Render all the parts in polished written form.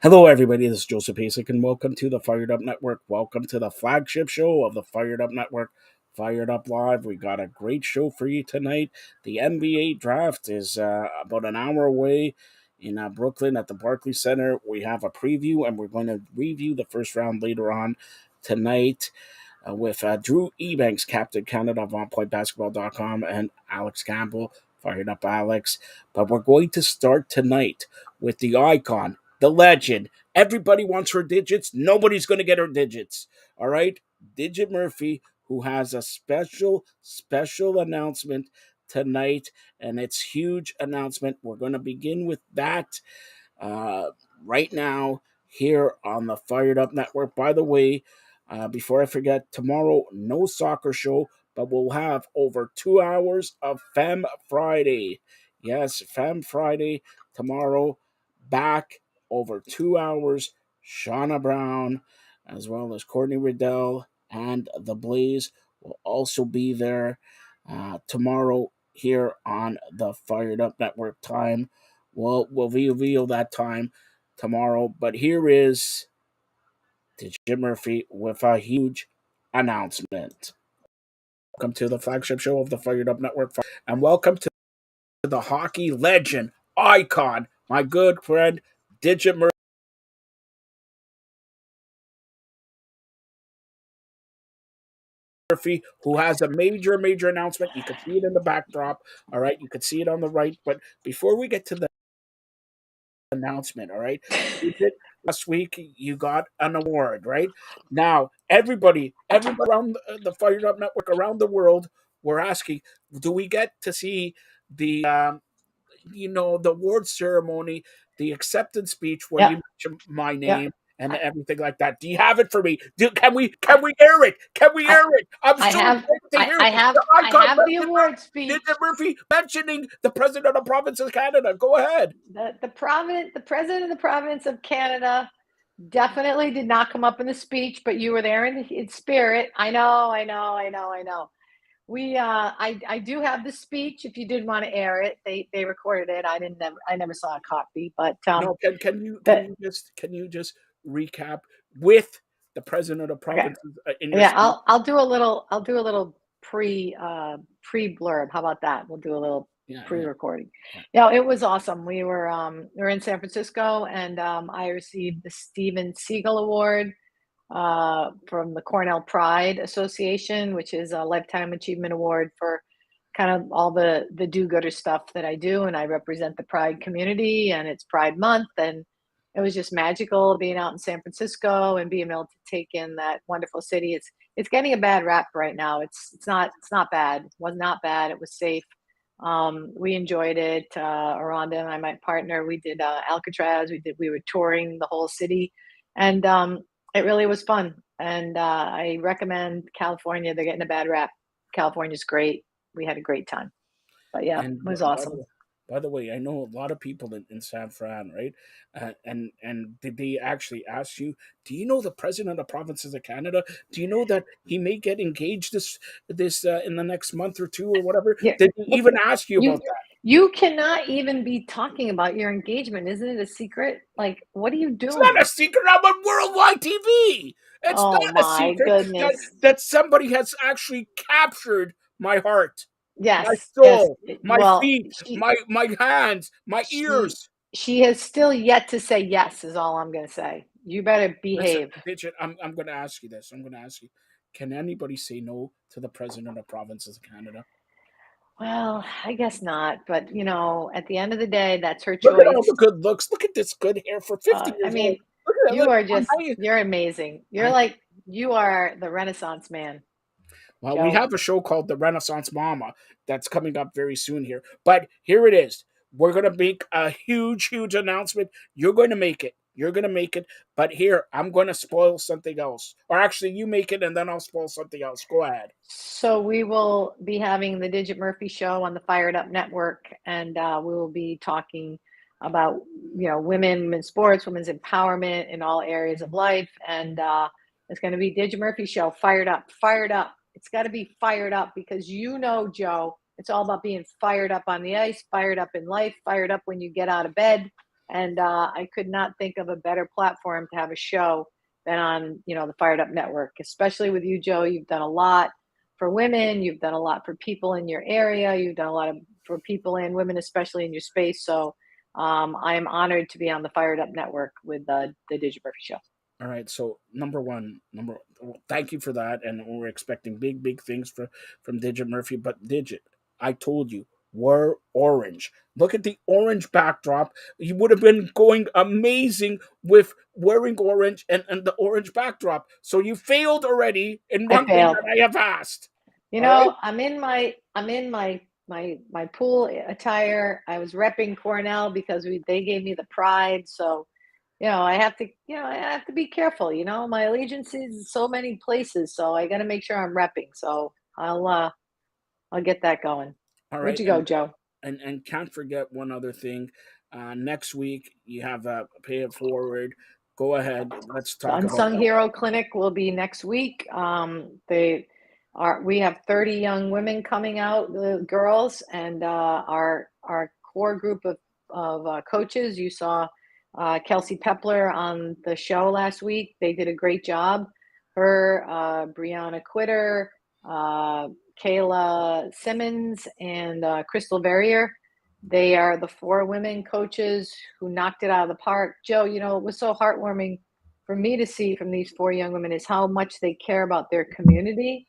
Hello, everybody. This is Joseph Pasek, and welcome to the Fired Up Network. Welcome to the flagship show of the Fired Up Network, Fired Up Live. We got a great show for you tonight. The NBA draft is about an hour away in Brooklyn at the Barclays Center. We have a preview, and we're going to review the first round later on tonight with Drew Ebanks, Captain Canada of OnPointBasketball.com, and Alex Campbell, Fired Up Alex. But we're going to start tonight with the icon, the legend. Everybody wants her digits. Nobody's going to get her digits. All right? Digit Murphy, who has a special announcement tonight, and it's huge announcement. We're going to begin with that uh, right now here on the Fired Up Network. By the way, before I forget, tomorrow, no soccer show, but we'll have over 2 hours of Femme Friday. Yes, Femme Friday tomorrow. Back over 2 hours. Shauna Brown, as well as Courtney Riddell and The Blaze will also be there tomorrow here on the Fired Up Network time. We'll reveal that time tomorrow. But here is Jim Murphy with a huge announcement. Welcome to the flagship show of the Fired Up Network, and welcome to the hockey legend, icon, my good friend, Digit Murphy, who has a major announcement. You can see it in the backdrop. All right, you can see it on the right. But before we get to the announcement, all right, you did last week. You got an award, right? Now, everybody around the Fired Up Network around the world, we're asking, do we get to see the the award ceremony, the acceptance speech where Yeah, you mention my yeah. name and I, everything like that? Do you have it for me? Can we air it? Can we I, air it? I'm I so have, excited to I, hear I the have, I icon have the award Digit speech. Murphy mentioning the president of the province of Canada. Go ahead. The president of the province of Canada definitely did not come up in the speech, but you were there in spirit. I know. I do have the speech. If you did want to air it, they recorded it. I never saw a copy, but No, can the you just recap with the president of the okay. province in your Yeah, speech? I'll do a little pre blurb. How about that? We'll do a little Yeah, pre yeah, recording. yeah. It was awesome. We were in San Francisco, and I received the Steven Seagal Award from the Cornell Pride Association, which is a lifetime achievement award for kind of all the do-gooder stuff that I do, and I represent the Pride community, and it's Pride Month, and it was just magical being out in San Francisco and being able to take in that wonderful city. It's getting a bad rap right now. It's not bad. It was not bad. It was safe. We enjoyed it. Aranda and I, my partner, we did Alcatraz. We were touring the whole city, and it really was fun. And I recommend California. They're getting a bad rap. California's great. We had a great time. But yeah, it And was awesome. by the way, I know a lot of people in San Fran, right? And did they actually ask you? Do you know the president of the provinces of Canada? Do you know that he may get engaged this in the next month or two or whatever? Yeah. Did he Well, even ask you you about that? you cannot even be talking about your engagement. Isn't it a secret? Like, what are you It's not doing? a secret. I'm on worldwide TV. It's Oh not a my secret that goodness. that somebody has actually captured my heart, my Yes, yes. soul, my Well, feet, my hands, my she ears. she has still yet to say yes, is all I'm gonna say. You better Listen, behave. Digit, I'm going to ask you this. I'm going to ask you, can anybody say no to the president of provinces of Canada? Well, I guess not, but at the end of the day, that's her Look at all choice. the good looks. Look at this good hair for 50 I years old. mean, Look at that. Look. you're amazing. I, You are the Renaissance man, well, we Joe. have a show called The Renaissance Mama that's coming up very soon here. But here it is. We're going to make a huge announcement. You're going to make it. You're going to make it. But here, I'm going to spoil something else. Or actually, you make it and then I'll spoil something else. Go ahead. So we will be having the Digit Murphy show on the Fired Up Network, and we will be talking about women, women's sports, women's empowerment in all areas of life. And it's going to be Digit Murphy show, fired up, fired up. It's got to be fired up because Joe, it's all about being fired up on the ice, fired up in life, fired up when you get out of bed. And I could not think of a better platform to have a show than on, the Fired Up Network, especially with you, Joe. You've done a lot for women. You've done a lot for people in your area. You've done a lot for people and women, especially in your space. So I am honored to be on the Fired Up Network with the Digit Murphy Show. All right. So thank you for that, and we're expecting big things from Digit Murphy. But Digit, I told you, we're orange. Look at the orange backdrop. You would have been going amazing with wearing orange and the orange backdrop. So you failed already in I one thing failed. that I have asked. You All right. know, I'm in my pool attire. I was repping Cornell because they gave me the pride. So, I have to be careful. My allegiance is so many places, so I got to make sure I'm repping. So I'll get that going. All Where'd right. you go, Joe? And can't forget one other thing. Next week you have a pay it forward. Go ahead. Let's The talk about Unsung that. Hero Clinic will be next week. We have 30 young women coming out, the girls, and our core group of coaches. You saw Kelsey Pepler on the show last week. They did a great job. Her, Brianna Quitter, uh, Kayla Simmons, and Crystal Verrier. They are the four women coaches who knocked it out of the park. Joe, it was so heartwarming for me to see from these four young women is how much they care about their community.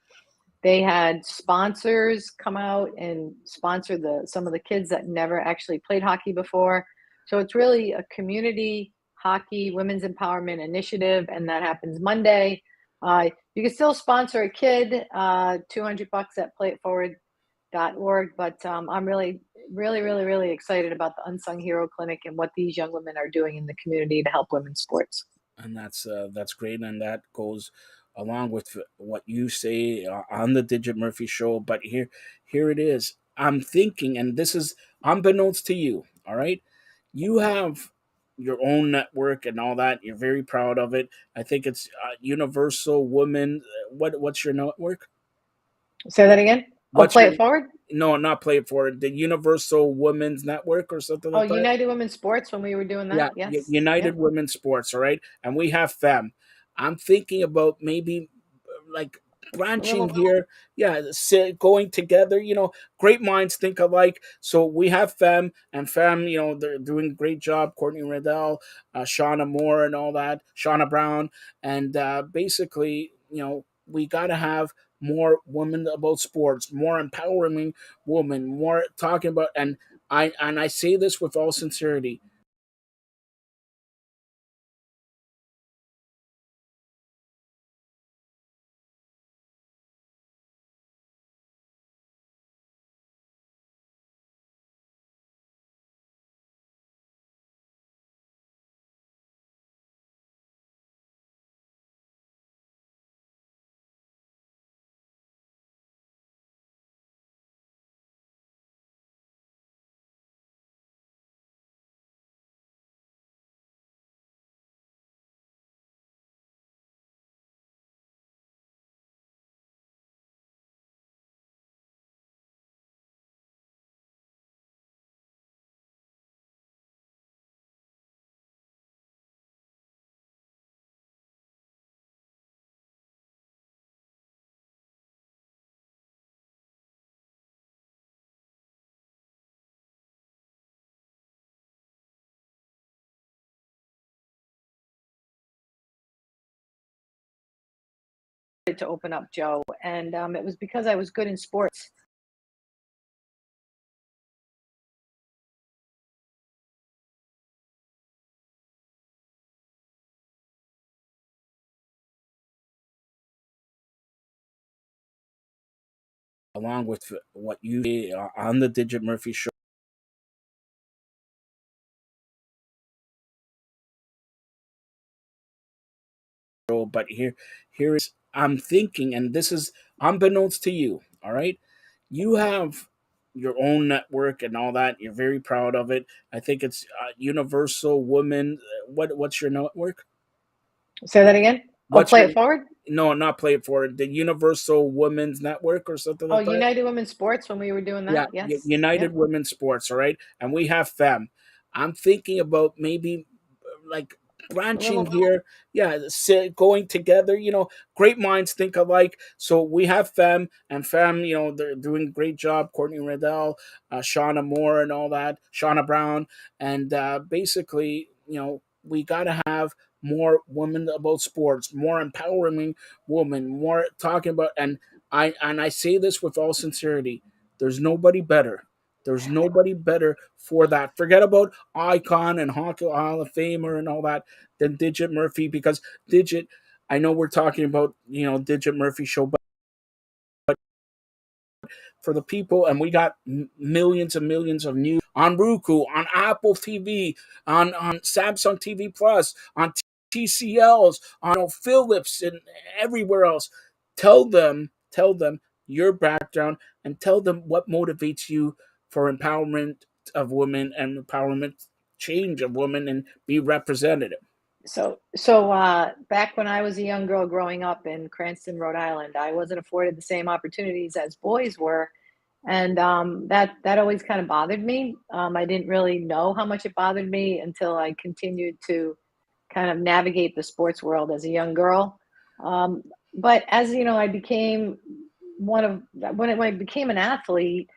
They had sponsors come out and sponsor some of the kids that never actually played hockey before. So it's really a community hockey women's empowerment initiative, and that happens Monday. You can still sponsor a kid, $200 at playitforward.org. But I'm really, really, really, really excited about the Unsung Hero Clinic and what these young women are doing in the community to help women's sports. And that's great, and that goes along with what you say on the Digit Murphy show. But here it is. I'm thinking, and this is unbeknownst to you. All right, you have your own network and all that. You're very proud of it. I think it's Universal Women. What's your network? Say that again. Oh, What's play your it forward. no, not Play It Forward. The Universal Women's Network or something Oh, like that. United Women's Sports when we were doing Yeah, that. Yes. United Yep. Women's Sports, all right? And we have FEM. I'm thinking about maybe like A little. branching here. Yeah, going together, great minds think alike. So we have FEM, and FEM, they're doing a great job. Courtney Riddell, Shauna Moore, and all that, Shauna Brown. And basically, we got to have more women about sports, more empowering women, more talking about, and I say this with all sincerity. To open up, Joe, and it was because I was good in sports. Along with what you say on the Digit Murphy show. But here is I'm thinking, and this is unbeknownst to you. All right, you have your own network and all that. You're very proud of it. I think it's Universal Women. What's your network? Say that again. Oh, What's play your it forward. no, not Play It For It. The Universal Women's Network or something Oh, like that. United Women's Sports when we were doing Yeah, that. Yes. United Yep. Women's Sports, all right? And we have FEM. I'm thinking about maybe like A branching little. here. Yeah, going together. Great minds think alike. So we have Fem and Fem. They're doing a great job. Courtney Riddell, Shauna Moore, and all that. Shauna Brown, and basically, we gotta have more women about sports, more empowering women, more talking about. And I say this with all sincerity. There's nobody better. There's nobody better for that. Forget about icon and Hockey Hall of Famer and all that than Digit Murphy, because Digit, I know we're talking about Digit Murphy show, but for the people, and we got millions and millions of news on Roku, on Apple TV, on Samsung TV Plus, on TCLs, on Phillips, and everywhere else. Tell them your background, and tell them what motivates you for empowerment of women and empowerment change of women and be representative. So back when I was a young girl growing up in Cranston, Rhode Island, I wasn't afforded the same opportunities as boys were, and that always kind of bothered me. I didn't really know how much it bothered me until I continued to kind of navigate the sports world as a young girl. Um, but as you know, I became one of when I became an athlete,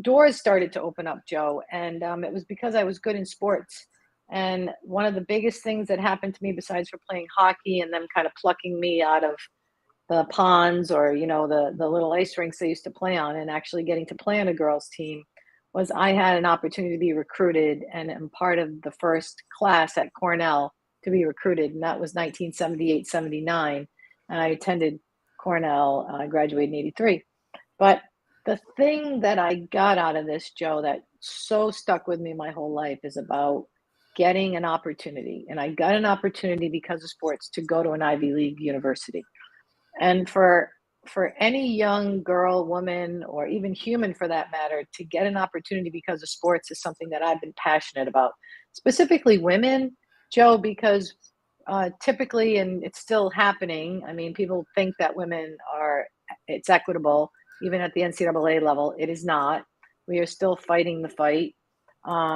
doors started to open up, Joe, and it was because I was good in sports. And one of the biggest things that happened to me, besides for playing hockey and them kind of plucking me out of the ponds, or the little ice rinks they used to play on, and actually getting to play on a girls team, was I had an opportunity to be recruited, and I'm part of the first class at Cornell to be recruited, and that was 1978-79, and I attended Cornell. I graduated in 83. But the thing that I got out of this, Joe, that so stuck with me my whole life, is about getting an opportunity. And I got an opportunity because of sports to go to an Ivy League university. And for any young girl, woman, or even human for that matter, to get an opportunity because of sports is something that I've been passionate about. Specifically women, Joe, because typically, and it's still happening. I mean, people think that women are it's equitable, even at the NCAA level. It is not. We are still fighting the fight. Um,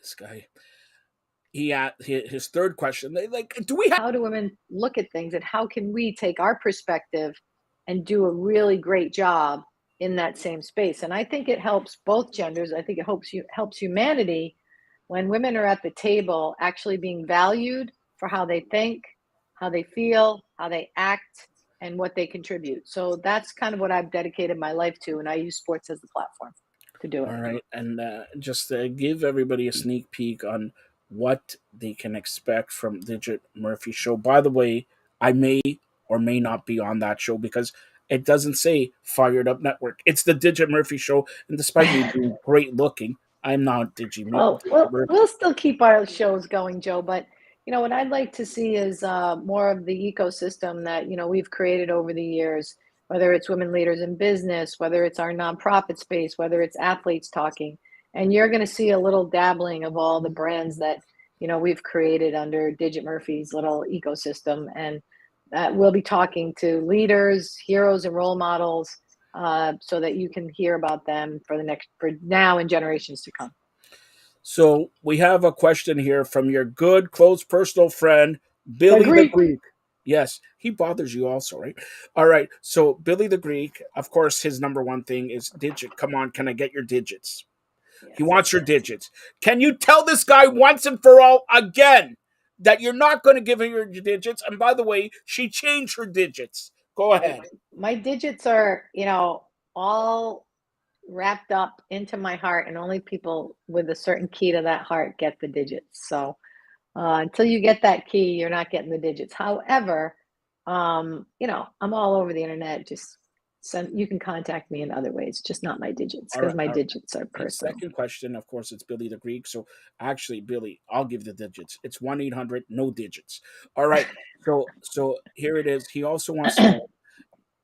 This guy, his third question. They like, do we have? how do women look at things, and how can we take our perspective and do a really great job in that same space? And I think it helps both genders. I think it helps humanity when women are at the table actually being valued for how they think, how they feel, how they act, and what they contribute. So that's kind of what I've dedicated my life to, and I use sports as the platform to do it. All right, and just to give everybody a sneak peek on what they can expect from Digit Murphy show. By the way, I may or may not be on that show because it doesn't say Fired Up Network. It's the Digit Murphy show, and despite me being great looking, I'm not Well, Digit we'll Murphy. still keep our shows going, Joe. But what I'd like to see is more of the ecosystem that we've created over the years. Whether it's women leaders in business, whether it's our nonprofit space, whether it's athletes talking, and you're going to see a little dabbling of all the brands that we've created under Digit Murphy's little ecosystem, and we'll be talking to leaders, heroes, and role models, so that you can hear about them for now and generations to come. So we have a question here from your good, close, personal friend, The Billy the Greek. Greek. Yes, he bothers you also, right? All right. So Billy the Greek, of course, his number one thing is digit. Come on, can I get your digits? He Yes, yes, wants your yes. digits. Can you tell this guy once and for all again that you're not going to give her your digits? And by the way, she changed her digits. Go ahead. My digits are, all wrapped up into my heart, and only people with a certain key to that heart get the digits. So Until you get that key, you're not getting the digits. However, I'm all over the internet. Just you can contact me in other ways, just not my digits, All because right. my All right. digits are The personal. second question, of course, it's Billy the Greek. So actually, Billy, I'll give the digits. It's 1-800 no digits. All right. So here it is. He also wants to know,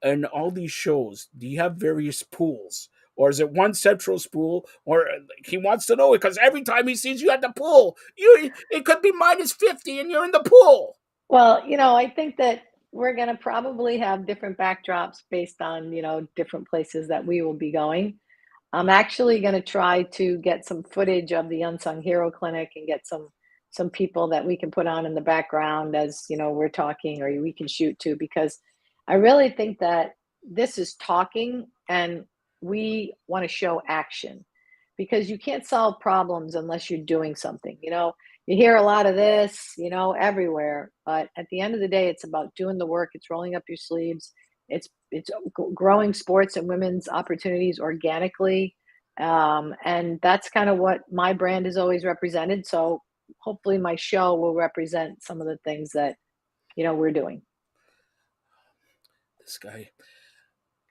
in all these shows, do you have various pools? Or is it one central spool? Or he wants to know it because every time he sees you at the pool, it could be -50 and you're in the pool. Well, I think that we're going to probably have different backdrops based on, different places that we will be going. I'm actually going to try to get some footage of the Unsung Hero Clinic and get some people that we can put on in the background as, we're talking, or we can shoot to, because I really think that this is talking and we want to show action, because you can't solve problems unless you're doing something. You hear a lot of this, everywhere, but at the end of the day, it's about doing the work. It's rolling up your sleeves. It's growing sports and women's opportunities organically, and that's kind of what my brand has always represented. So hopefully, my show will represent some of the things that we're doing. This guy.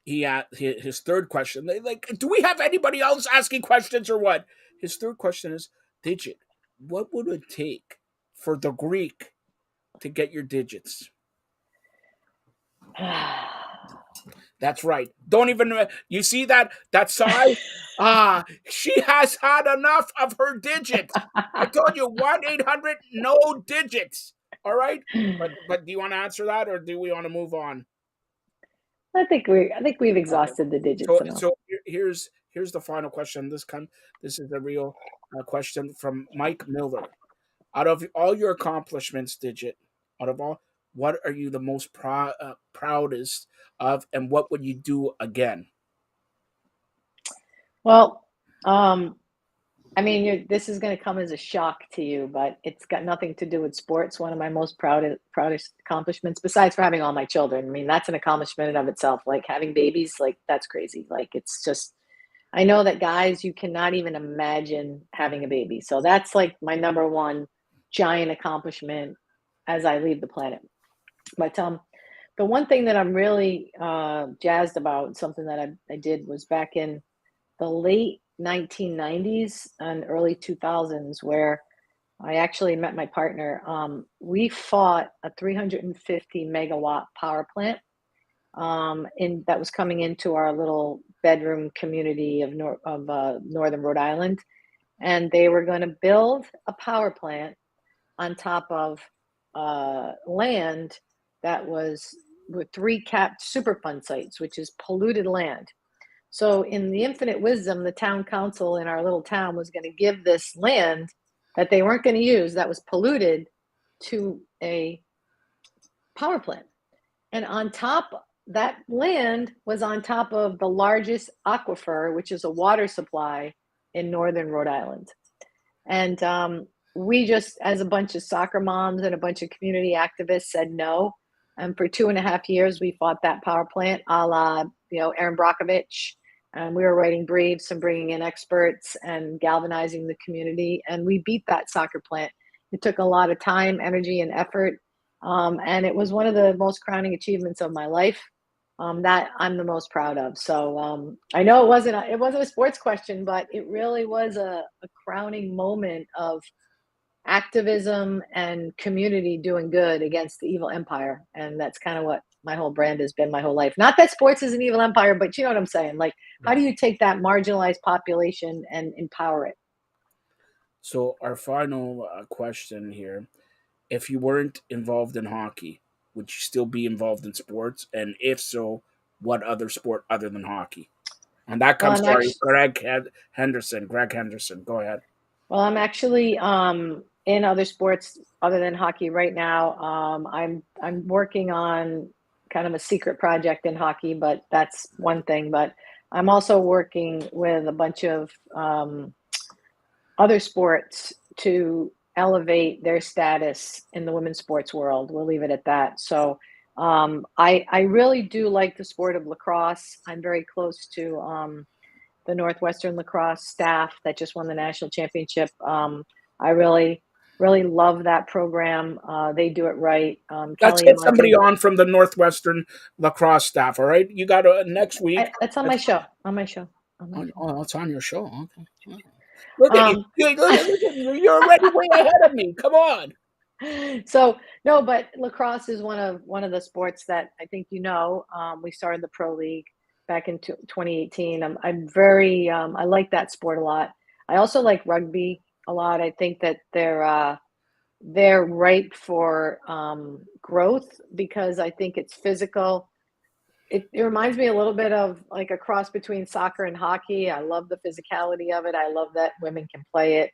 His third question. Like, do we have anybody else asking questions or what? His third question is, digit. What would it take for the Greek to get your digits? That's right. Don't even you see that sigh? She has had enough of her digits. I told you 1-800 no digits. All right? But do you want to answer that or do we want to move on? I think we've Okay. exhausted the digits So enough. so here's the final question. This is a real question from Mike Miller. Out of all your accomplishments, Digit, out of all, what are you the most proudest of, and what would you do again? Well, I mean, this is going to come as a shock to you, but it's got nothing to do with sports. One of my most proudest accomplishments, besides for having all my children. I mean, that's an accomplishment in of itself. Like having babies, like that's crazy. Like it's just, I know that guys, you cannot even imagine having a baby. So that's like my number one giant accomplishment as I leave the planet. But the one thing that I'm really jazzed about, something that I did, was back in the late 1990s and early 2000s, where I actually met my partner. We fought a 350 megawatt power plant in that was coming into our little bedroom community of northern Rhode Island, and they were going to build a power plant on top of land that was with three capped Superfund sites, which is polluted land. So, in the infinite wisdom, the town council in our little town was going to give this land that they weren't going to use, that was polluted, to a power plant. And on top, that land was on top of the largest aquifer, which is a water supply in northern Rhode Island. And we just, as a bunch of soccer moms and a bunch of community activists, said no. And for 2.5 years, we fought that power plant, a la Aaron Brockovich. And we were writing briefs and bringing in experts and galvanizing the community. And we beat that soccer plant. It took a lot of time, energy, and effort. And it was one of the most crowning achievements of my life, that I'm the most proud of. So I know it wasn't a sports question, but it really was a crowning moment of activism and community doing good against the evil empire. And that's kind of what my whole brand has been my whole life. Not that sports is an evil empire, but you know what I'm saying? Like, how Yeah. do you take that marginalized population and empower it? So our final question here: if you weren't involved in hockey, would you still be involved in sports? And if so, what other sport other than hockey? And that Well, comes I'm to our actually Henderson. Greg Henderson, go ahead. in other sports other than hockey right now. I'm working on kind of a secret project in hockey, but that's one thing. But I'm also working with a bunch of other sports to elevate their status in the women's sports world. We'll leave it at that. So I really do like the sport of lacrosse. I'm very close to the Northwestern lacrosse staff that just won the national championship. I really Really love that program. They do it right. Let's Kelly and get somebody Margie. on from the Northwestern lacrosse staff. All right, you got next week. That's on my show. On my show. On my show. Oh, it's on your show. Okay. Wow. Look at you. Um, Look at you. You're already way ahead of me. Come on. so no, but lacrosse is one of the sports that I think we started the pro league back in 2018. I'm very I like that sport a lot. I also like rugby a lot. I think that they're ripe for growth because I think it's physical. It reminds me a little bit of like a cross between soccer and hockey. I love the physicality of it. I love that women can play it.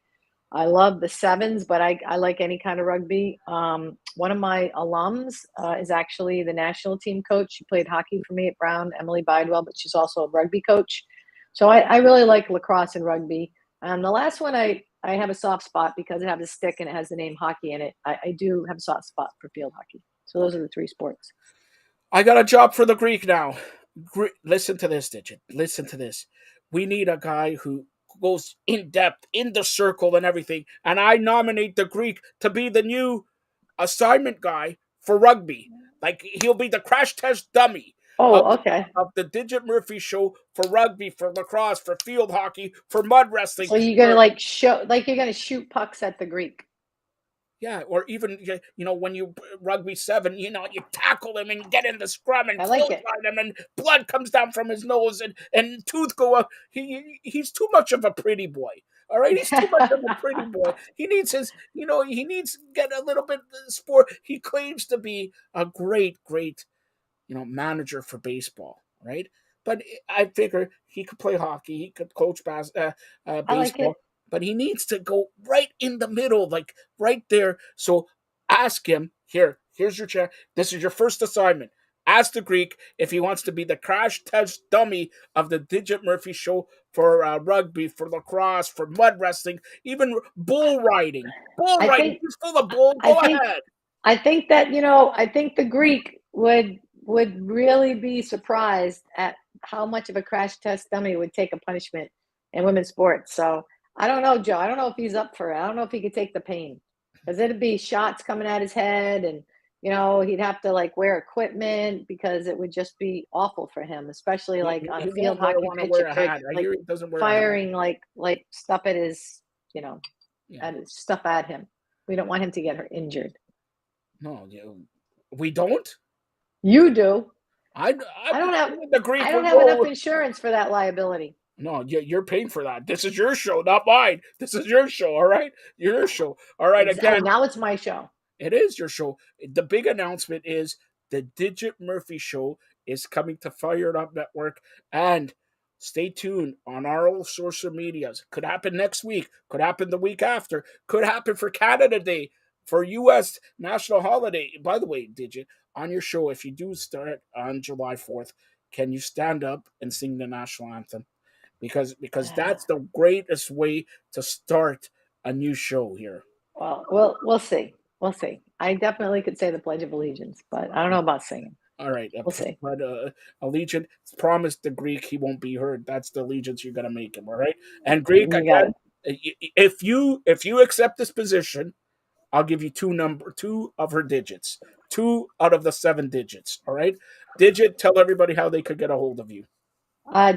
I love the sevens, but I like any kind of rugby. One of my alums is actually the national team coach. She played hockey for me at Brown, Emily Bidewell, but she's also a rugby coach. So I really like lacrosse and rugby. The last one I have a soft spot because it has a stick and it has the name hockey in it. I do have a soft spot for field hockey. So those are the three sports. I got a job for the Greek now. Listen to this, Digit. Listen to this. We need a guy who goes in depth in the circle and everything. And I nominate the Greek to be the new assignment guy for rugby. Like he'll be the crash test dummy of Oh, okay. of the Digit Murphy show for rugby, for lacrosse, for field hockey, for mud wrestling. So you're gonna you're gonna shoot pucks at the Greek. Yeah, or even when you rugby 7, you tackle him and get in the scrum and I like it. clothesline him, and blood comes down from his nose and tooth go up. He's too much of a pretty boy. All right, he's too much of a pretty boy. He needs he needs to get a little bit of sport. He claims to be a great, great, manager for baseball, right? But I figure he could play hockey, he could coach I like baseball, it. but he needs to go right in the middle, like right there. So ask him here's your chair. This is your first assignment. Ask the Greek if he wants to be the crash test dummy of the Digit Murphy show for rugby, for lacrosse, for mud wrestling, even bull riding. Bull I riding. think He's full of bull. I Go think ahead. I think that I think the Greek would really be surprised at how much of a crash test dummy would take a punishment in women's sports. So I don't know, Joe. I don't know if he's up for it. I don't know if he could take the pain because it'd be shots coming at his head, and he'd have to like wear equipment because it would just be awful for him, especially like on a He field won't hockey want to pitch wear if a they're hat. I like hear he doesn't wear a hat. firing like stuff at his Yeah. stuff at him. We don't want him to get her injured. No, we don't. You do. I I don't have the Greek I don't would have enough go. insurance for that liability. No, you're paying for that. This is your show, not mine. This is your show, all right? Your show. All right, Oh, again, now it's my show. it is your show. The big announcement is the Digit Murphy show is coming to Fired Up Network, and stay tuned on our old social medias. Could happen next week, could happen the week after, could happen for Canada Day, for US national holiday. By the way, Digit, on your show, if you do start on July 4th, can you stand up and sing the national anthem? Because that's the greatest way to start a new show here. Well, we'll see. We'll see. I definitely could say the Pledge of Allegiance, but I don't know about singing. All right, We'll see. but allegiance promise the Greek he won't be heard. That's the allegiance you're gonna make him. All right, and Greek You got again. it. If you accept this position, I'll give you two of her digits, 2 out of the 7 digits. All right, Digit. Tell everybody how they could get a hold of you.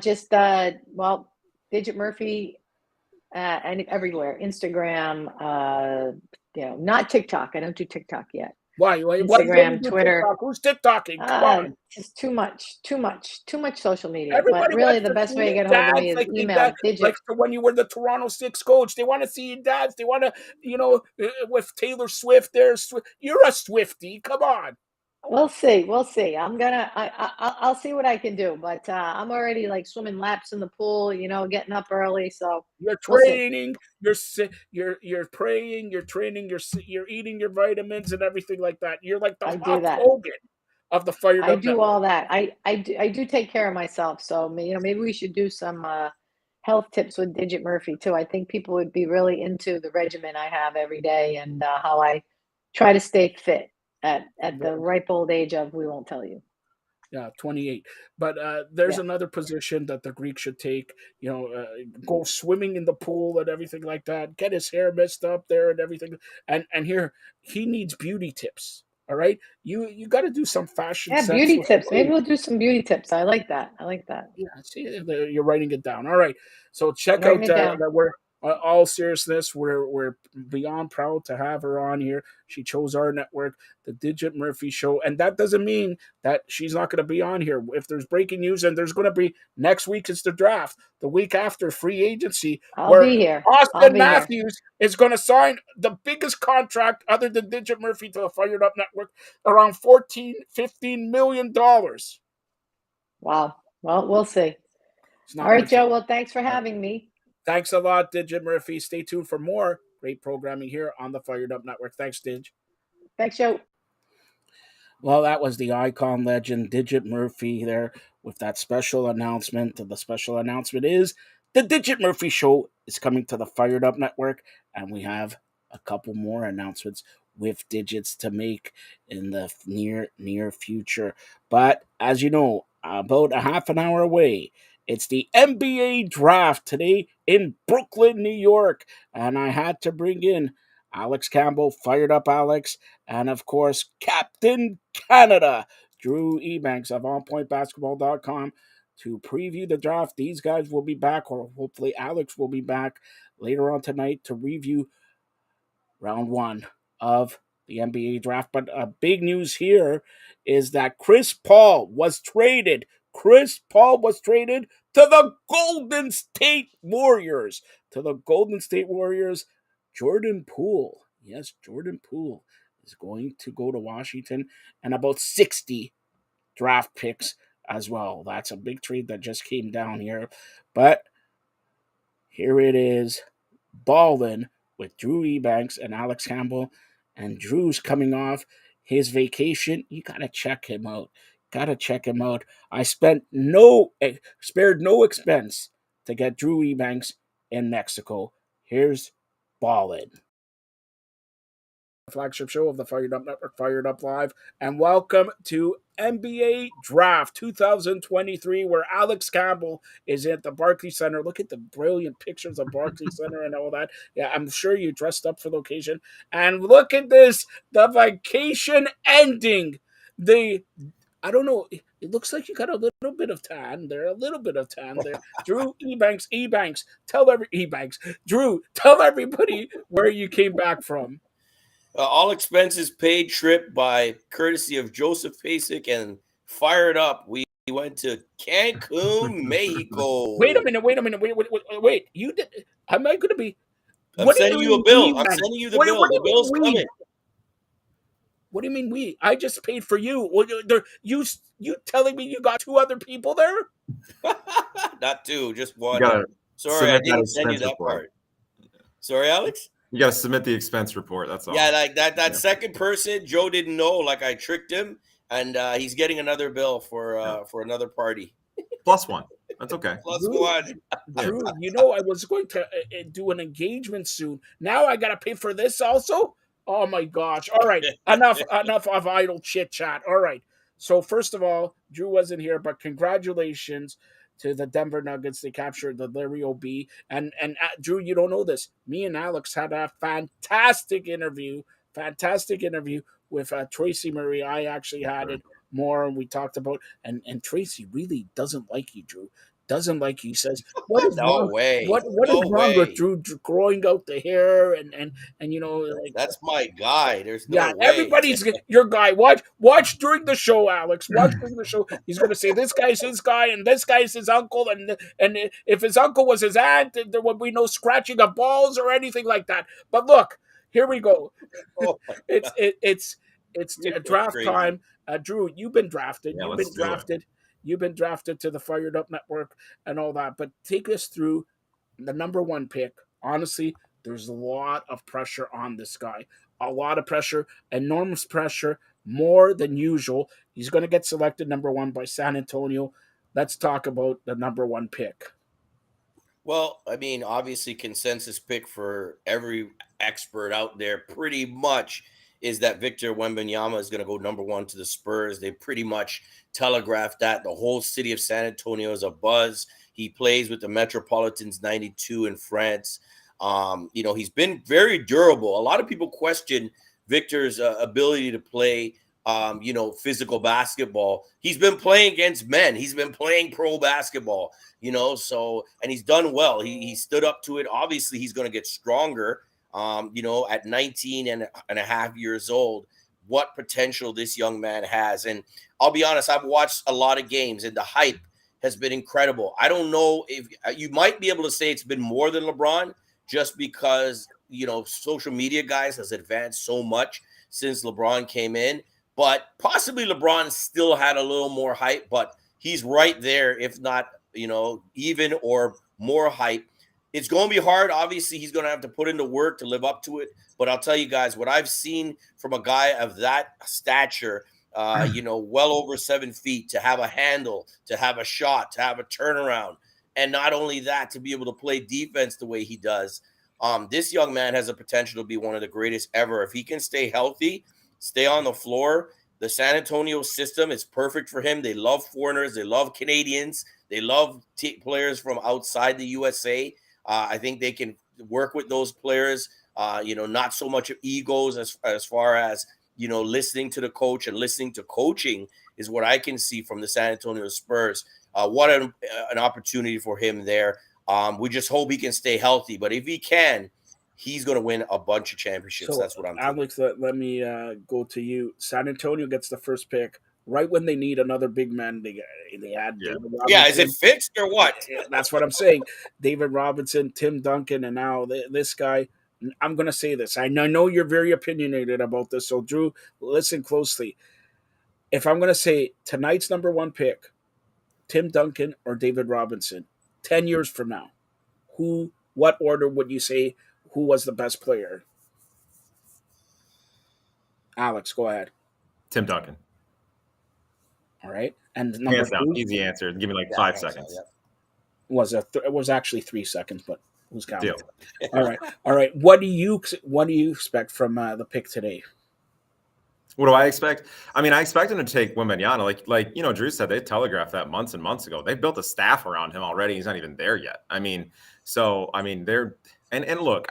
Just well, Digit Murphy, and everywhere. Instagram, not TikTok. I don't do TikTok yet. Why you don't Instagram, do Twitter. TikTok? Who's TikToking? Come on. Just too much social media. But Everybody really, wants the to best see way to your get a hold of me dads, is like the dad, email like Digit. when you were the Toronto Six coach. They want to see your dads. They want to, with Taylor Swift. You're a Swiftie. Come on. We'll see. We'll see. I'll see what I can do. But I'm already like swimming laps in the pool. Getting up early. So You're we'll see. training. You're praying. You're training. You're eating your vitamins and everything like that. You're like the I do Hulk that. Hogan of the Fired I Up do Network. all that. I do take care of myself. So maybe we should do some health tips with Digit Murphy too. I think people would be really into the regimen I have every day and how I try to stay fit at the ripe old age of we won't tell you. Yeah, 28. But there's Yeah. another position that the Greek should take. Go swimming in the pool and everything like that. Get his hair messed up there and everything. And here he needs beauty tips. All right, you got to do some fashion Yeah, sense beauty with the tips. Maybe clothes. we'll do some beauty tips. I like that. I like that. Yeah, see, you're writing it down. All right, so I'm check writing out it down. that we're all seriousness. We're beyond proud to have her on here. She chose our network, the Digit Murphy Show, and that doesn't mean that she's not going to be on here. If there's breaking news, and there's going to be next week is the draft, the week after free agency, I'll where be here. I'll Austin be here. Matthews is going to sign the biggest contract other than Digit Murphy to the Fired Up Network, around 14-15 million dollars. Wow. Well, we'll see. It's All not right, much. Joe. Well, thanks for having me. Thanks a lot, Digit Murphy. Stay tuned for more great programming here on the Fired Up Network. Thanks, Dig. Thanks, Joe. Well, that was the icon legend Digit Murphy there with that special announcement. And the special announcement is the Digit Murphy Show is coming to the Fired Up Network, and we have a couple more announcements with digits to make in the near future. But as you know, about a half an hour away, it's the NBA draft today in Brooklyn, New York, and I had to bring in Alex Campbell, Fired Up Alex, and of course, Captain Canada, Drew Ebanks of OnPointBasketball.com to preview the draft. These guys will be back, or hopefully Alex will be back later on tonight to review round one of the NBA draft. But big news here is that Chris Paul was traded. Chris Paul was traded to the Golden State Warriors. To the Golden State Warriors, Jordan Poole. Yes, Jordan Poole is going to go to Washington and about 60 draft picks as well. That's a big trade that just came down here. But here it is, ballin' with Drew Ebanks and Alex Campbell. And Drew's coming off his vacation. You gotta check him out. Gotta check him out. I spared no expense to get Drew Ebanks in Mexico. Here's ballin'. Flagship show of the Fired Up Network, Fired Up Live, and welcome to NBA Draft 2023, where Alex Campbell is at the Barclays Center. Look at the brilliant pictures of Barclays Center and all that. Yeah, I'm sure you dressed up for the occasion. And look at this, the vacation ending. The I don't know. It looks like you got a little bit of tan there, a little bit of tan there. Drew, tell everybody where you came back from. All expenses paid trip by courtesy of Joseph Pasek and Fired Up. We went to Cancun, Wait a Mexico. minute. Wait. You did. Am I going to be? I'm What do you sending you a mean bill. we, I'm man? sending you the What bill. do The you mean bill's we? coming. What do you mean we? I just paid for you. You telling me you got two other people there? Not two, just You one. gotta Sorry, I submit that didn't send you expense that report. part. Sorry, Alex? You gotta submit the expense report. That's all. Yeah, like that Yeah. second person, Joe didn't know. Like I tricked him, and he's getting another bill for another party. Plus one. That's okay. Plus Drew, one. Drew, I was going to do an engagement soon. Now I got to pay for this also? Oh my gosh. All right. Enough of idle chit chat. All right. So first of all, Drew wasn't here, but congratulations to the Denver Nuggets. They captured the Larry OB. And Drew, you don't know this. Me and Alex had a fantastic interview with Tracy Murray. I actually had it more, and we talked about and Tracy really doesn't like you, Drew. Doesn't like you. He says, "What is No wrong? way. What is No wrong with way. Drew growing out the hair and like That's my guy. There's yeah, no way. everybody's your guy. Watch during the show, Alex. Watch during the show. He's going to say this guy's his guy and this guy's his uncle, and if his uncle was his aunt, there would be no scratching of balls or anything like that. But look, here we go. Oh my It's You're draft crazy. time. Drew, you've been drafted. Yeah, You've let's been do it. drafted. You've been drafted to the Fired Up Network and all that. But take us through the number one pick. Honestly, there's a lot of pressure on this guy. A lot of pressure, enormous pressure, more than usual. He's going to get selected number one by San Antonio. Let's talk about the number one pick. Well, I mean, obviously, consensus pick for every expert out there pretty much is that Victor Wembanyama is going to go number 1 to the Spurs. They pretty much telegraphed that. The whole city of San Antonio is abuzz. He plays with the Metropolitans 92 in France. He's been very durable. A lot of people question Victor's ability to play, physical basketball. He's been playing against men. He's been playing pro basketball, and he's done well. He stood up to it. Obviously, he's going to get stronger, at 19 and a half years old, what potential this young man has. And I'll be honest, I've watched a lot of games, and the hype has been incredible. I don't know if you might be able to say it's been more than LeBron, just because, social media guys has advanced so much since LeBron came in, but possibly LeBron still had a little more hype, but he's right there, if not, even or more hype. It's going to be hard. Obviously, he's going to have to put in the work to live up to it. But I'll tell you guys, what I've seen from a guy of that stature, well over 7 feet, to have a handle, to have a shot, to have a turnaround, and not only that, to be able to play defense the way he does. This young man has a potential to be one of the greatest ever. If he can stay healthy, stay on the floor, the San Antonio system is perfect for him. They love foreigners. They love Canadians. They love players from outside the USA. I think they can work with those players, not so much of egos as far as, listening to the coach and listening to coaching is what I can see from the San Antonio Spurs. What an opportunity for him there. We just hope he can stay healthy. But if he can, he's going to win a bunch of championships. So, that's what I'm thinking. Alex, let me go to you. San Antonio gets the first pick right when they need another big man. They had David Robinson. Yeah, is it fixed or what? That's what I'm saying. David Robinson, Tim Duncan, and now this guy. I'm going to say this. I know you're very opinionated about this, so Drew, listen closely. If I'm going to say tonight's number 1 pick, Tim Duncan or David Robinson, 10 years from now, what order would you say who was the best player? Alex, go ahead. Tim Duncan. All right. And number Hands 2? down, easy answer. Give me like 5 seconds. It was actually 3 seconds, but who's counting? Deal. All right. What do you expect from the pick today? What do I expect? I mean, I expect him to take Wembanyama. Like Drew said, they telegraphed that months and months ago. They've built a staff around him already. He's not even there yet. They're and look,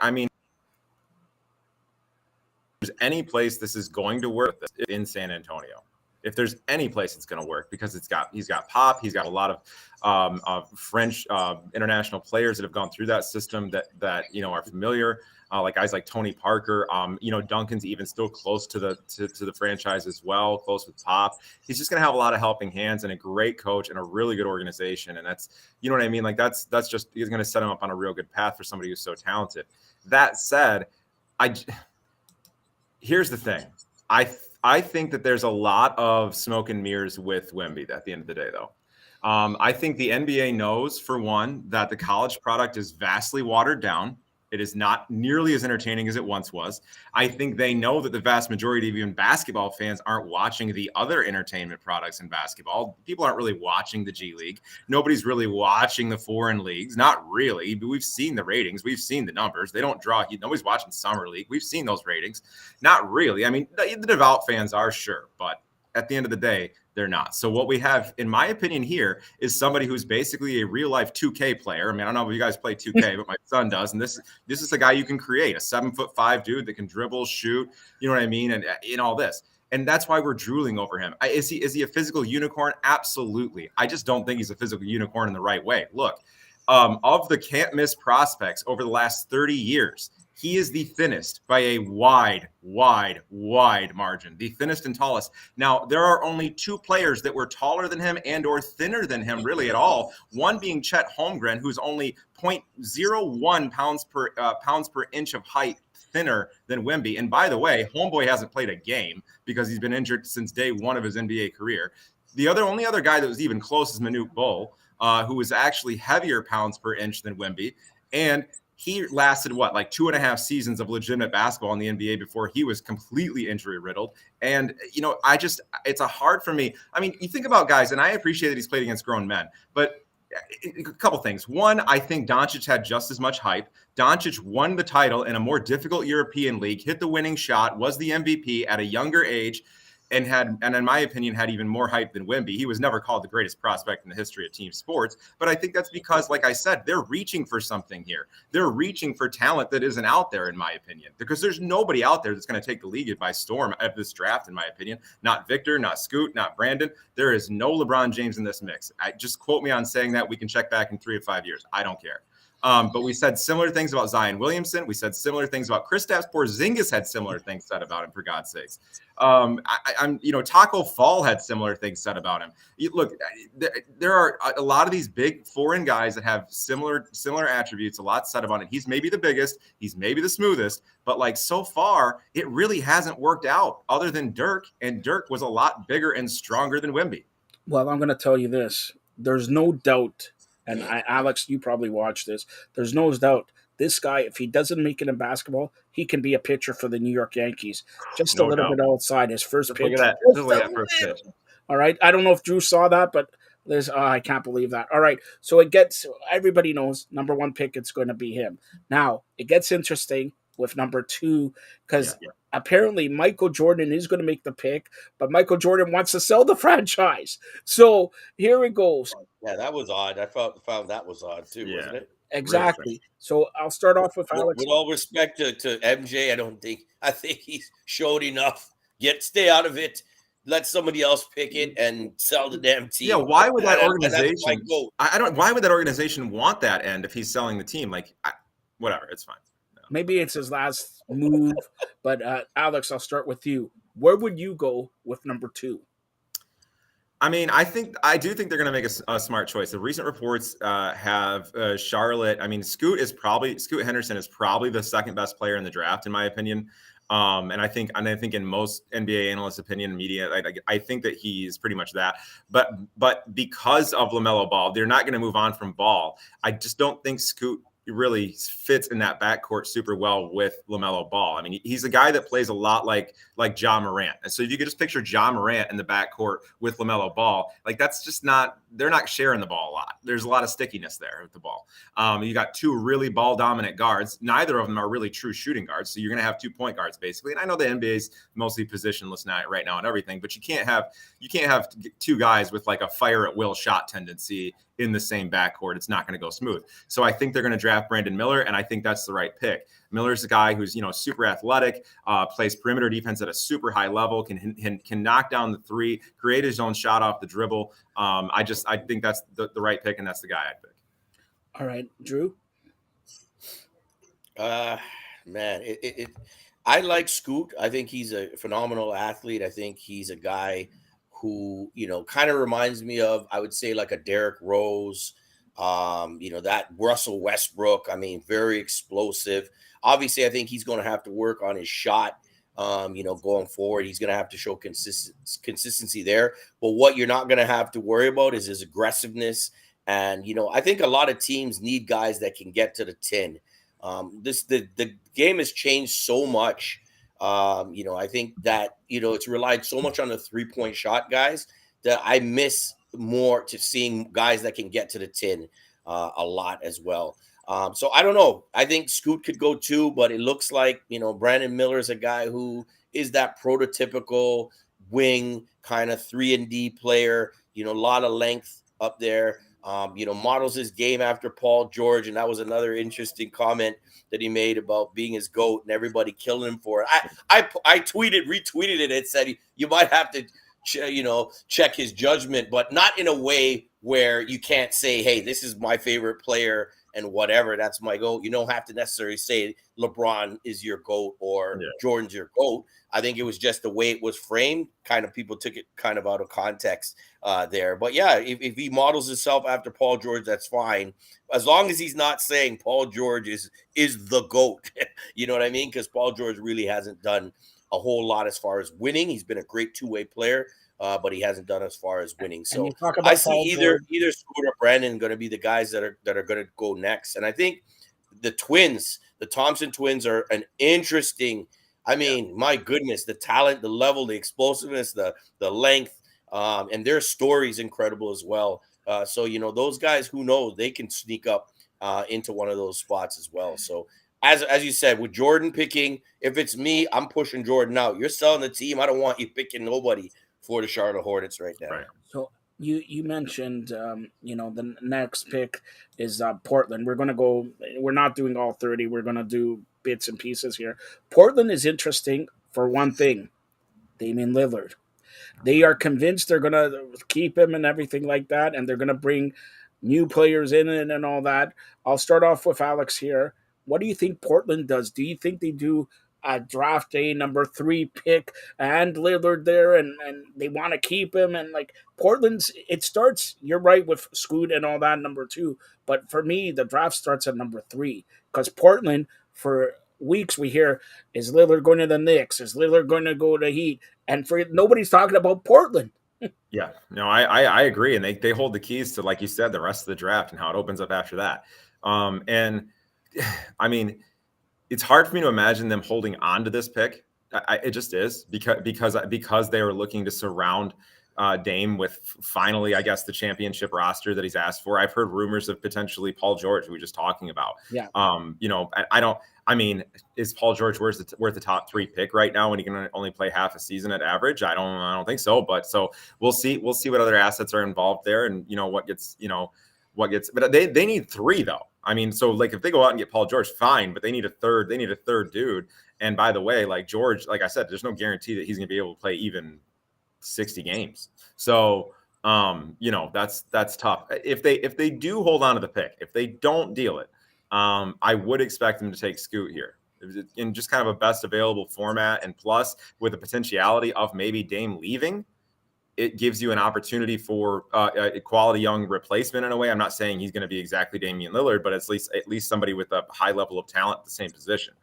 there's any place this is going to work in San Antonio. If there's any place it's going to work, because he's got Pop, he's got a lot of French international players that have gone through that system that are familiar. Like guys like Tony Parker, Duncan's even still close to the franchise as well, close with Pop. He's just going to have a lot of helping hands and a great coach and a really good organization. And that's, you know what I mean? Like that's just, he's going to set him up on a real good path for somebody who's so talented. That said, here's the thing. I think that there's a lot of smoke and mirrors with Wemby at the end of the day, though. I think the NBA knows, for one, that the college product is vastly watered down. It is not nearly as entertaining as it once was. I think they know that the vast majority of even basketball fans aren't watching the other entertainment products in basketball. People aren't really watching the G League. Nobody's really watching the foreign leagues. Not really. But we've seen the ratings. We've seen the numbers. They don't draw. Nobody's watching Summer League. We've seen those ratings. Not really. I mean, the devout fans are, sure, but at the end of the day, they're not. So what we have, in my opinion, here is somebody who's basically a real life 2K player. I mean, I don't know if you guys play 2K, but my son does. And this is a guy you can create, a 7'5" dude that can dribble, shoot, you know what I mean? And in all this. And that's why we're drooling over him. Is he a physical unicorn? Absolutely. I just don't think he's a physical unicorn in the right way. Look, of the can't miss prospects over the last 30 years, he is the thinnest by a wide margin, the thinnest and tallest. Now, there are only 2 players that were taller than him and or thinner than him really at all, one being Chet Holmgren, who's only 0.01 pounds per inch of height thinner than Wemby. And by the way, homeboy hasn't played a game because he's been injured since day 1 of his NBA career. The only other guy that was even close is Manute Bol, who was actually heavier pounds per inch than Wemby. And he lasted like 2.5 seasons of legitimate basketball in the NBA before he was completely injury riddled. And, it's a hard for me. I mean, you think about guys, and I appreciate that he's played against grown men, but A couple things. One, I think Doncic had just as much hype. Doncic won the title in a more difficult European league, hit the winning shot, was the MVP at a younger age, and in my opinion, had even more hype than Wemby. He was never called the greatest prospect in the history of team sports, but I think that's because, like I said, they're reaching for something here. They're reaching for talent that isn't out there, in my opinion, because there's nobody out there that's going to take the league by storm at this draft, in my opinion. Not Victor, not Scoot, not Brandon. There is no LeBron James in this mix. Just quote me on saying that. We can check back in 3 to 5 years. I don't care. But we said similar things about Zion Williamson. We said similar things about Kristaps Porzingis. Had similar things said about him, for God's sakes. Taco Fall had similar things said about him. Look, there are a lot of these big foreign guys that have similar attributes. A lot said about it. He's maybe the biggest. He's maybe the smoothest. But like so far, it really hasn't worked out. Other than Dirk, and Dirk was a lot bigger and stronger than Wemby. Well, I'm going to tell you this. There's no doubt. And Alex, you probably watched this. There's no doubt this guy, if he doesn't make it in basketball, he can be a pitcher for the New York Yankees. Just a little bit outside his first pitch. Look at that first pitch. All right. I don't know if Drew saw that, but I can't believe that. All right. So everybody knows number 1 pick, it's going to be him. Now, it gets interesting with number 2 because apparently Michael Jordan is going to make the pick, but Michael Jordan wants to sell the franchise. So here it goes. Yeah, that was odd. I found that was odd too, wasn't it? Exactly. Really. So I'll start off with Alex. With all respect to MJ, I think he's showed enough. Stay out of it. Let somebody else pick it and sell the damn team. Yeah, why would that organization? Why would that organization want that end if he's selling the team? Whatever, it's fine. No. Maybe it's his last move, but Alex, I'll start with you. Where would you go with number 2? I mean, I do think they're going to make a smart choice. The recent reports have Charlotte. I mean, Scoot Henderson is probably the second best player in the draft, in my opinion. And I think in most NBA analysts' opinion, media, I think that he's pretty much that. But because of LaMelo Ball, they're not going to move on from Ball. I just don't think Scoot really fits in that backcourt super well with LaMelo Ball. I mean, he's a guy that plays a lot like Ja Morant. And so if you could just picture Ja Morant in the backcourt with LaMelo Ball, that's just they're not sharing the ball a lot. There's a lot of stickiness there with the ball. You got 2 really ball dominant guards. Neither of them are really true shooting guards. So you're going to have 2 point guards basically. And I know the NBA's mostly positionless right now and everything, but you can't have 2 guys with a fire at will shot tendency in the same backcourt. It's not going to go smooth. So I think they're going to draft Brandon Miller, and I think that's the right pick. Miller's a guy who's super athletic, plays perimeter defense at a super high level, can knock down the 3, create his own shot off the dribble. I think that's the right pick, and that's the guy I'd pick. All right, Drew. Man, I like Scoot. I think he's a phenomenal athlete. I think he's a guy who, kind of reminds me of, I would say, like a Derrick Rose, that Russell Westbrook. I mean, very explosive. Obviously, I think he's going to have to work on his shot, going forward. He's going to have to show consistency there. But what you're not going to have to worry about is his aggressiveness. And, I think a lot of teams need guys that can get to the 10. The game has changed so much. I think that, it's relied so much on the 3-point shot guys that I miss more to seeing guys that can get to the 10 a lot as well. So I don't know. I think Scoot could go too, but it looks like, Brandon Miller is a guy who is that prototypical wing kind of 3-and-D player, a lot of length up there. Models his game after Paul George. And that was another interesting comment that he made about being his GOAT and everybody killing him for it. I retweeted it. It said you might have to, check his judgment, but not in a way where you can't say, hey, this is my favorite player and whatever, that's my GOAT. You don't have to necessarily say LeBron is your GOAT or Jordan's your GOAT. I think it was just the way it was framed. Kind of people took it kind of out of context there. But yeah, if he models himself after Paul George, that's fine. As long as he's not saying Paul George is the GOAT. You know what I mean? Because Paul George really hasn't done a whole lot as far as winning. He's been a great 2-way player, but he hasn't done as far as winning. So I see either Scoot or Brandon going to be the guys that are going to go next. And I think the Thompson twins are an interesting. I mean, my goodness, the talent, the level, the explosiveness, the length, and their story is incredible as well. So those guys, who knows, they can sneak up into one of those spots as well. So as you said, with Jordan picking, if it's me, I'm pushing Jordan out. You're selling the team. I don't want you picking nobody for the Charlotte Hornets right now. Right. So you mentioned the next pick is Portland. We're not doing all 30. We're gonna do bits and pieces here. Portland is interesting for one thing: Damian Lillard. They are convinced they're gonna keep him and everything like that, and they're gonna bring new players in and all that. I'll start off with Alex here. What do you think Portland does? Do you think they do a draft day number 3 pick and Lillard there, and they want to keep him? And like Portland's, it starts. You're right with Scoot and all that number 2, but for me, the draft starts at number 3 because Portland for weeks we hear, is Lillard going to the Knicks? Is Lillard going to go to Heat? And for nobody's talking about Portland. Yeah, no, I agree, and they hold the keys to, like you said, the rest of the draft and how it opens up after that. And I mean, it's hard for me to imagine them holding on to this pick. It just is because they are looking to surround Dame with finally, I guess, the championship roster that he's asked for. I've heard rumors of potentially Paul George, who we were just talking about. Yeah. I don't. I mean, is Paul George worth the top 3 pick right now when he can only play half a season at average? I don't think so. But so we'll see. We'll see what other assets are involved there, and what gets. But they need 3 though. I mean, so like if they go out and get Paul George, fine. But they need a third. They need a third dude. And by the way, like George, like I said, there's no guarantee that he's going to be able to play even 60 games. So, that's tough. If they do hold on to the pick, if they don't deal it, I would expect them to take Scoot here in just kind of a best available format. And plus with the potentiality of maybe Dame leaving, it gives you an opportunity for a quality young replacement in a way. I'm not saying he's going to be exactly Damian Lillard, but at least somebody with a high level of talent at the same position.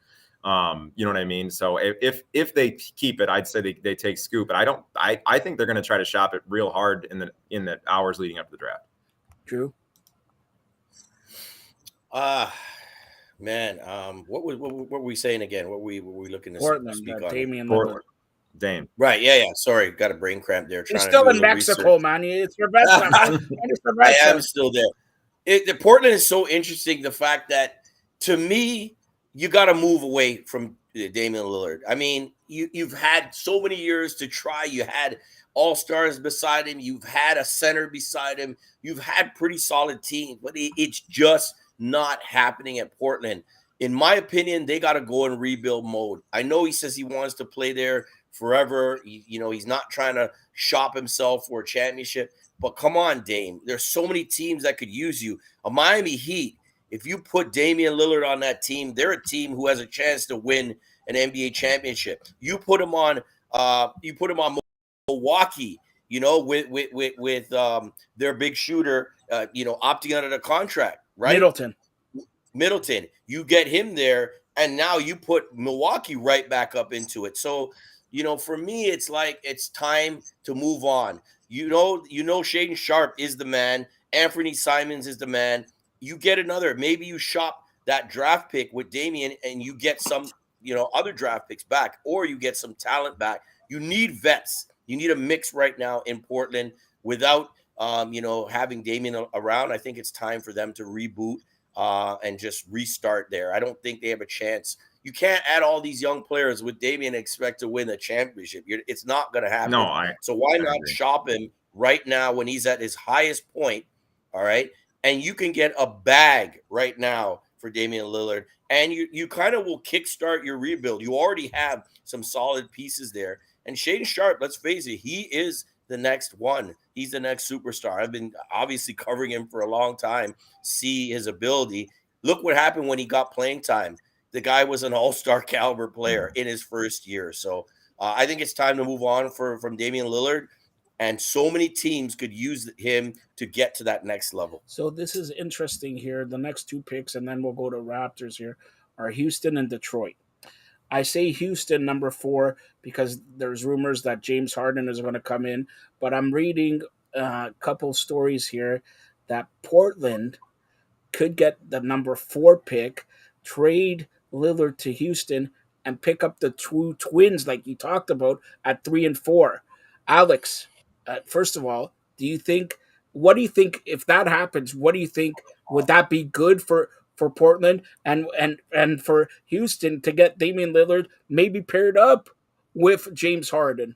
You know what I mean? So if they keep it, I'd say they take Scoot, but I think they're going to try to shop it real hard in the hours leading up to the draft. Drew? Man, what were we saying again? What were we looking to Portland, speak on? Damian Portland. Lillard. Dame. Right, yeah. Sorry, got a brain cramp there. You're still in Mexico, man. It's your best time. I am still there. The Portland is so interesting. The fact that, to me, you got to move away from Damian Lillard. I mean, you've had so many years to try. You had all-stars beside him. You've had a center beside him. You've had pretty solid teams, but it's just not happening at Portland. In my opinion, they got to go in rebuild mode. I know he says he wants to play there forever. He's not trying to shop himself for a championship. But come on, Dame. There's so many teams that could use you. A Miami Heat, if you put Damian Lillard on that team, they're a team who has a chance to win an NBA championship. You put him on Milwaukee, with their big shooter, opting out of the contract, right? Middleton. You get him there, and now you put Milwaukee right back up into it. So, for me, it's like it's time to move on. Shaden Sharp is the man. Anthony Simons is the man. You get another. Maybe you shop that draft pick with Damian, and you get some, other draft picks back, or you get some talent back. You need vets. You need a mix right now in Portland without, having Damian around. I think it's time for them to reboot and just restart there. I don't think they have a chance. You can't add all these young players with Damian and expect to win a championship. It's not going to happen. So why not shop him right now when he's at his highest point? All right. And you can get a bag right now for Damian Lillard. And you kind of will kickstart your rebuild. You already have some solid pieces there. And Shaden Sharp, let's face it, he is the next one. He's the next superstar. I've been obviously covering him for a long time, see his ability. Look what happened when he got playing time. The guy was an all-star caliber player in his first year. So I think it's time to move on from Damian Lillard. And so many teams could use him to get to that next level. So this is interesting here. The next 2 picks, and then we'll go to Raptors here, are Houston and Detroit. I say Houston number 4 because there's rumors that James Harden is going to come in. But I'm reading a couple stories here that Portland could get the number 4 pick, trade Lillard to Houston, and pick up the 2 twins like you talked about at 3 and 4. Alex, first of all, do you think what do you think if that happens? What do you think? Would that be good for Portland and for Houston to get Damian Lillard maybe paired up with James Harden?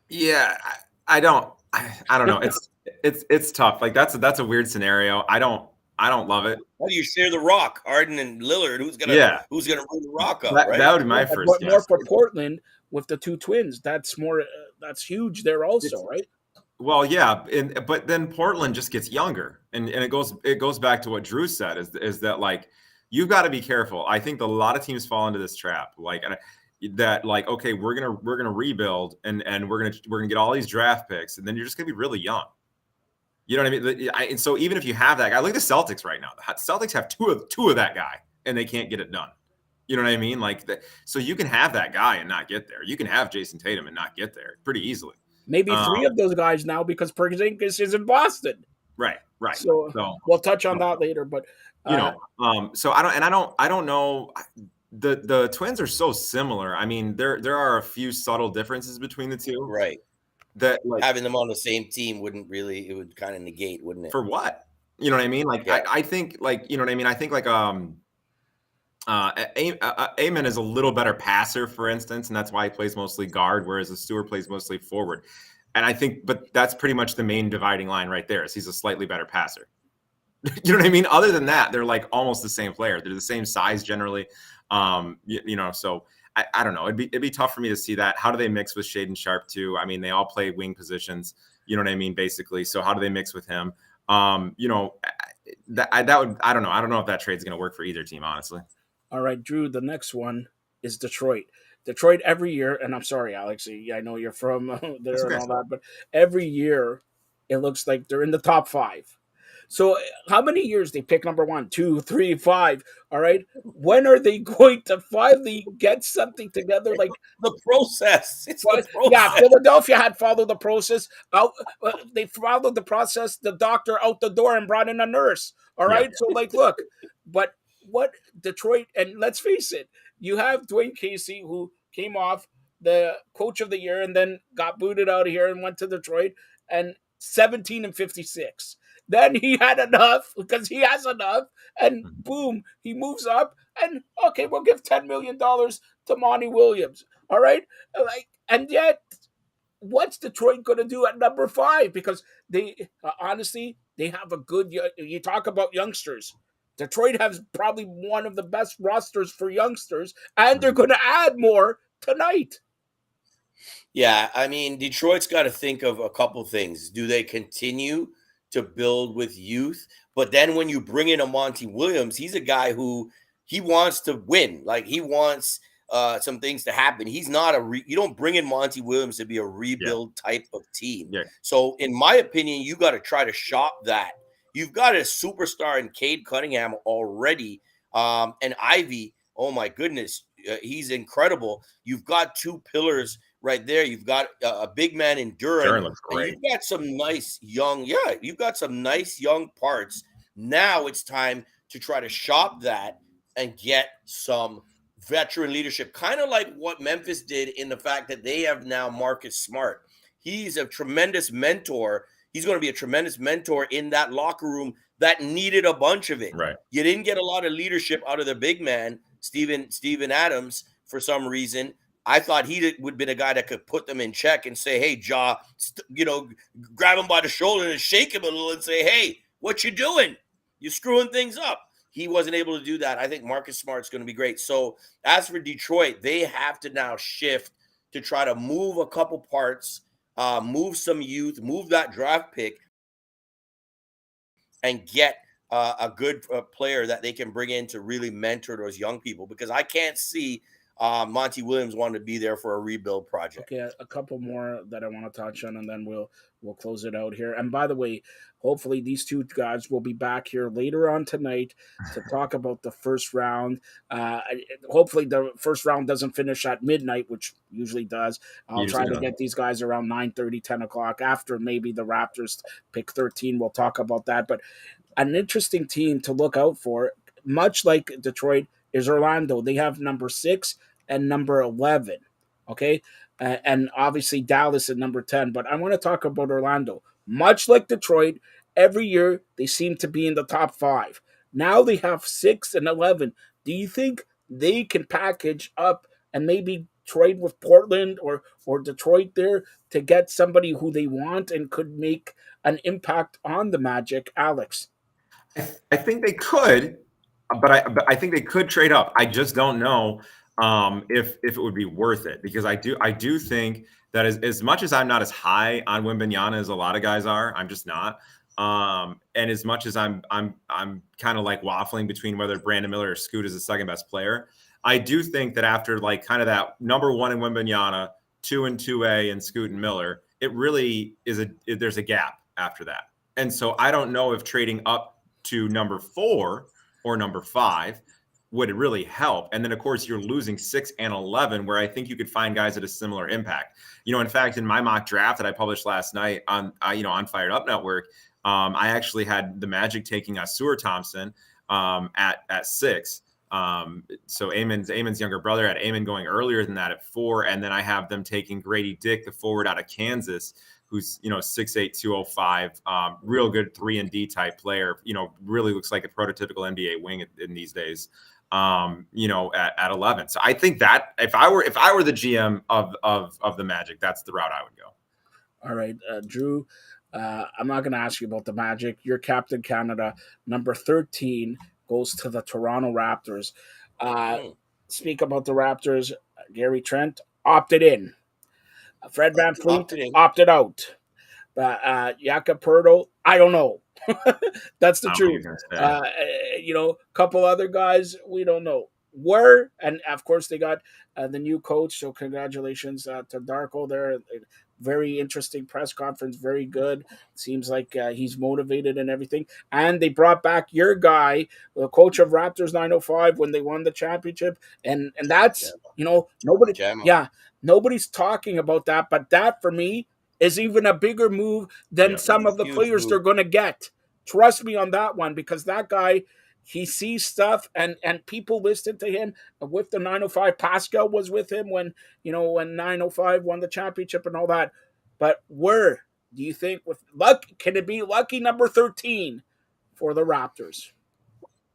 Yeah, I don't. I don't know. It's tough. Like that's a weird scenario. I don't love it. How do you share the rock, Harden and Lillard? Who's gonna Yeah, bring the rock up, that right? would be my Yeah, first but more guess. for Portland with the two twins. That's more. That's huge there also, right? Well, yeah, but then Portland just gets younger, and it goes back to what Drew said is that like you've got to be careful. I think a lot of teams fall into this trap, like that, like okay, we're gonna rebuild, and we're gonna get all these draft picks, and then you're just gonna be really young. You know what I mean? And so even if you have that guy, look at the Celtics right now. The Celtics have two of that guy, and they can't get it done. You know what I mean? Like so you can have that guy and not get there. You can have Jason Tatum and not get there pretty easily. Maybe three of those guys now because Porzingis is in Boston. Right. So we'll touch on that later. But so I don't know. The Twins are so similar. I mean, there are a few subtle differences between the two. Right. That like having them on the same team it would kind of negate, wouldn't it? For what? You know what I mean? Like yeah. I think like you know what I mean. I think like Amon is a little better passer, for instance, and that's why he plays mostly guard, whereas the Stewart plays mostly forward. And I think, but that's pretty much the main dividing line right there. Is he's a slightly better passer. You know what I mean? Other than that, they're like almost the same player. They're the same size generally. So I don't know. It'd be tough for me to see that. How do they mix with Shaedon Sharpe too? I mean, they all play wing positions. You know what I mean? Basically. So how do they mix with him? That would, I don't know. I don't know if that trade's going to work for either team, honestly. All right, Drew, the next one is Detroit. Detroit every year, and I'm sorry, Alex, I know you're from there and all that, but every year it looks like they're in the top 5. So how many years they pick number 1, 2, 3, 5? All right. When are they going to finally get something together? Like the process. It's the process. Yeah, Philadelphia had followed the process. They followed the process, the doctor out the door and brought in a nurse. All right. Yeah. So like, look, but what Detroit, and let's face it, you have Dwayne Casey, who came off the coach of the year and then got booted out of here and went to Detroit, and 17-56. Then he had enough because he has enough, and boom, he moves up. And okay, we'll give $10 million to Monty Williams. All right, and yet, what's Detroit going to do at number 5? Because they honestly, they have a good. You talk about youngsters. Detroit has probably one of the best rosters for youngsters, and they're going to add more tonight. Yeah, I mean, Detroit's got to think of a couple things. Do they continue to build with youth? But then when you bring in a Monty Williams, he's a guy who he wants to win. Like he wants some things to happen. He's not you don't bring in Monty Williams to be a rebuild type of team. Yeah. So in my opinion, you got to try to shop that. You've got a superstar in Cade Cunningham already. And Ivy, oh my goodness, he's incredible. You've got 2 pillars right there. You've got a big man in Duran. Duran looks great. You've got some nice young parts. Now it's time to try to shop that and get some veteran leadership, kind of like what Memphis did in the fact that they have now Marcus Smart. He's a tremendous mentor. He's going to be a tremendous mentor in that locker room that needed a bunch of it. Right. You didn't get a lot of leadership out of the big man, Steven Adams, for some reason. I thought he would have been a guy that could put them in check and say, hey, Ja, grab him by the shoulder and shake him a little and say, hey, what you doing? You're screwing things up. He wasn't able to do that. I think Marcus Smart's going to be great. So as for Detroit, they have to now shift to try to move a couple parts, move some youth, move that draft pick, and get a good player that they can bring in to really mentor those young people, because I can't see Monty Williams wanted to be there for a rebuild project. Okay, a couple more that I want to touch on, and then we'll close it out here. And by the way, hopefully these 2 guys will be back here later on tonight to talk about the first round. Hopefully the first round doesn't finish at midnight, which usually does. I'll try to get these guys around 9:30, 10 o'clock after maybe the Raptors pick 13. We'll talk about that. But an interesting team to look out for, much like Detroit, is Orlando. They have number 6 and number 11, okay? And obviously Dallas at number 10. But I want to talk about Orlando. Much like Detroit, every year they seem to be in the top 5. Now they have 6 and 11. Do you think they can package up and maybe trade with Portland or Detroit there to get somebody who they want and could make an impact on the Magic, Alex? I think they could, but I think they could trade up. I just don't know if it would be worth it, because I do think that as much as I'm not as high on Wembanyama as a lot of guys are, I'm just not. And as much as I'm kind of like waffling between whether Brandon Miller or Scoot is the second best player, I do think that after like kind of that number 1 in Wembanyama, 2 and 2A and Scoot and Miller, it really is there's a gap after that. And so I don't know if trading up to number 4 or number 5 would really help. And then of course you're losing 6 and 11, where I think you could find guys at a similar impact. In fact, in my mock draft that I published last night on Fired Up Network, I actually had the Magic taking Asur Thompson at 6. So Amon's younger brother had Amon going earlier than that at 4. And then I have them taking Grady Dick, the forward out of Kansas, who's 6'8", 205, real good 3-and-D type player. Really looks like a prototypical NBA wing in these days. At 11. So I think that if I were the GM of the Magic, that's the route I would go. All right, Drew. I'm not going to ask you about the Magic. You're Captain Canada. Number 13 goes to the Toronto Raptors. Speak about the Raptors. Gary Trent opted in. Fred VanVleet opted out. Jakob Poeltl, I don't know. That's the truth. Couple other guys, we don't know. And of course they got the new coach, so congratulations to Darko there. Very interesting press conference, very good. Seems like he's motivated and everything. And they brought back your guy, the coach of Raptors 905 when they won the championship. And that's, nobody's talking about that. But that for me is even a bigger move than some of the players they're going to get. Trust me on that one, because that guy, he sees stuff and people listen to him with the 905. Pascal was with him when 905 won the championship and all that. But where do you think with luck, can it be lucky number 13 for the Raptors?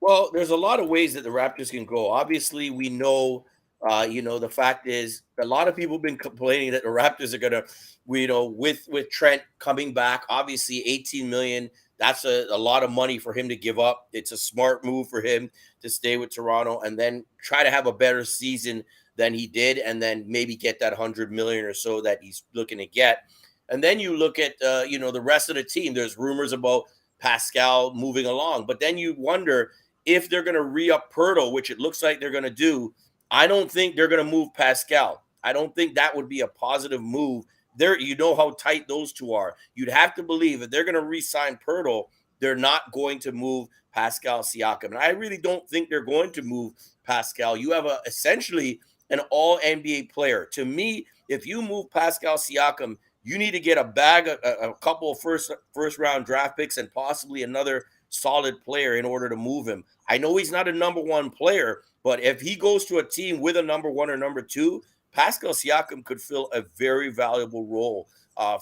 Well, there's a lot of ways that the Raptors can go. Obviously, we know, the fact is a lot of people have been complaining that the Raptors are going to, with Trent coming back, obviously $18 million. That's a lot of money for him to give up. It's a smart move for him to stay with Toronto and then try to have a better season than he did, and then maybe get that $100 million or so that he's looking to get. And then you look at the rest of the team. There's rumors about Pascal moving along, but then you wonder if they're going to re-up Poeltl, which it looks like they're going to do. I don't think they're going to move Pascal. I don't think that would be a positive move. There, how tight those two are. You'd have to believe if they're going to re-sign Poeltl, they're not going to move Pascal Siakam. And I really don't think they're going to move Pascal. You have essentially an all-NBA player. To me, if you move Pascal Siakam, you need to get a couple of first-round draft picks and possibly another solid player in order to move him. I know he's not a number 1 player, but if he goes to a team with a number 1 or number 2, Pascal Siakam could fill a very valuable role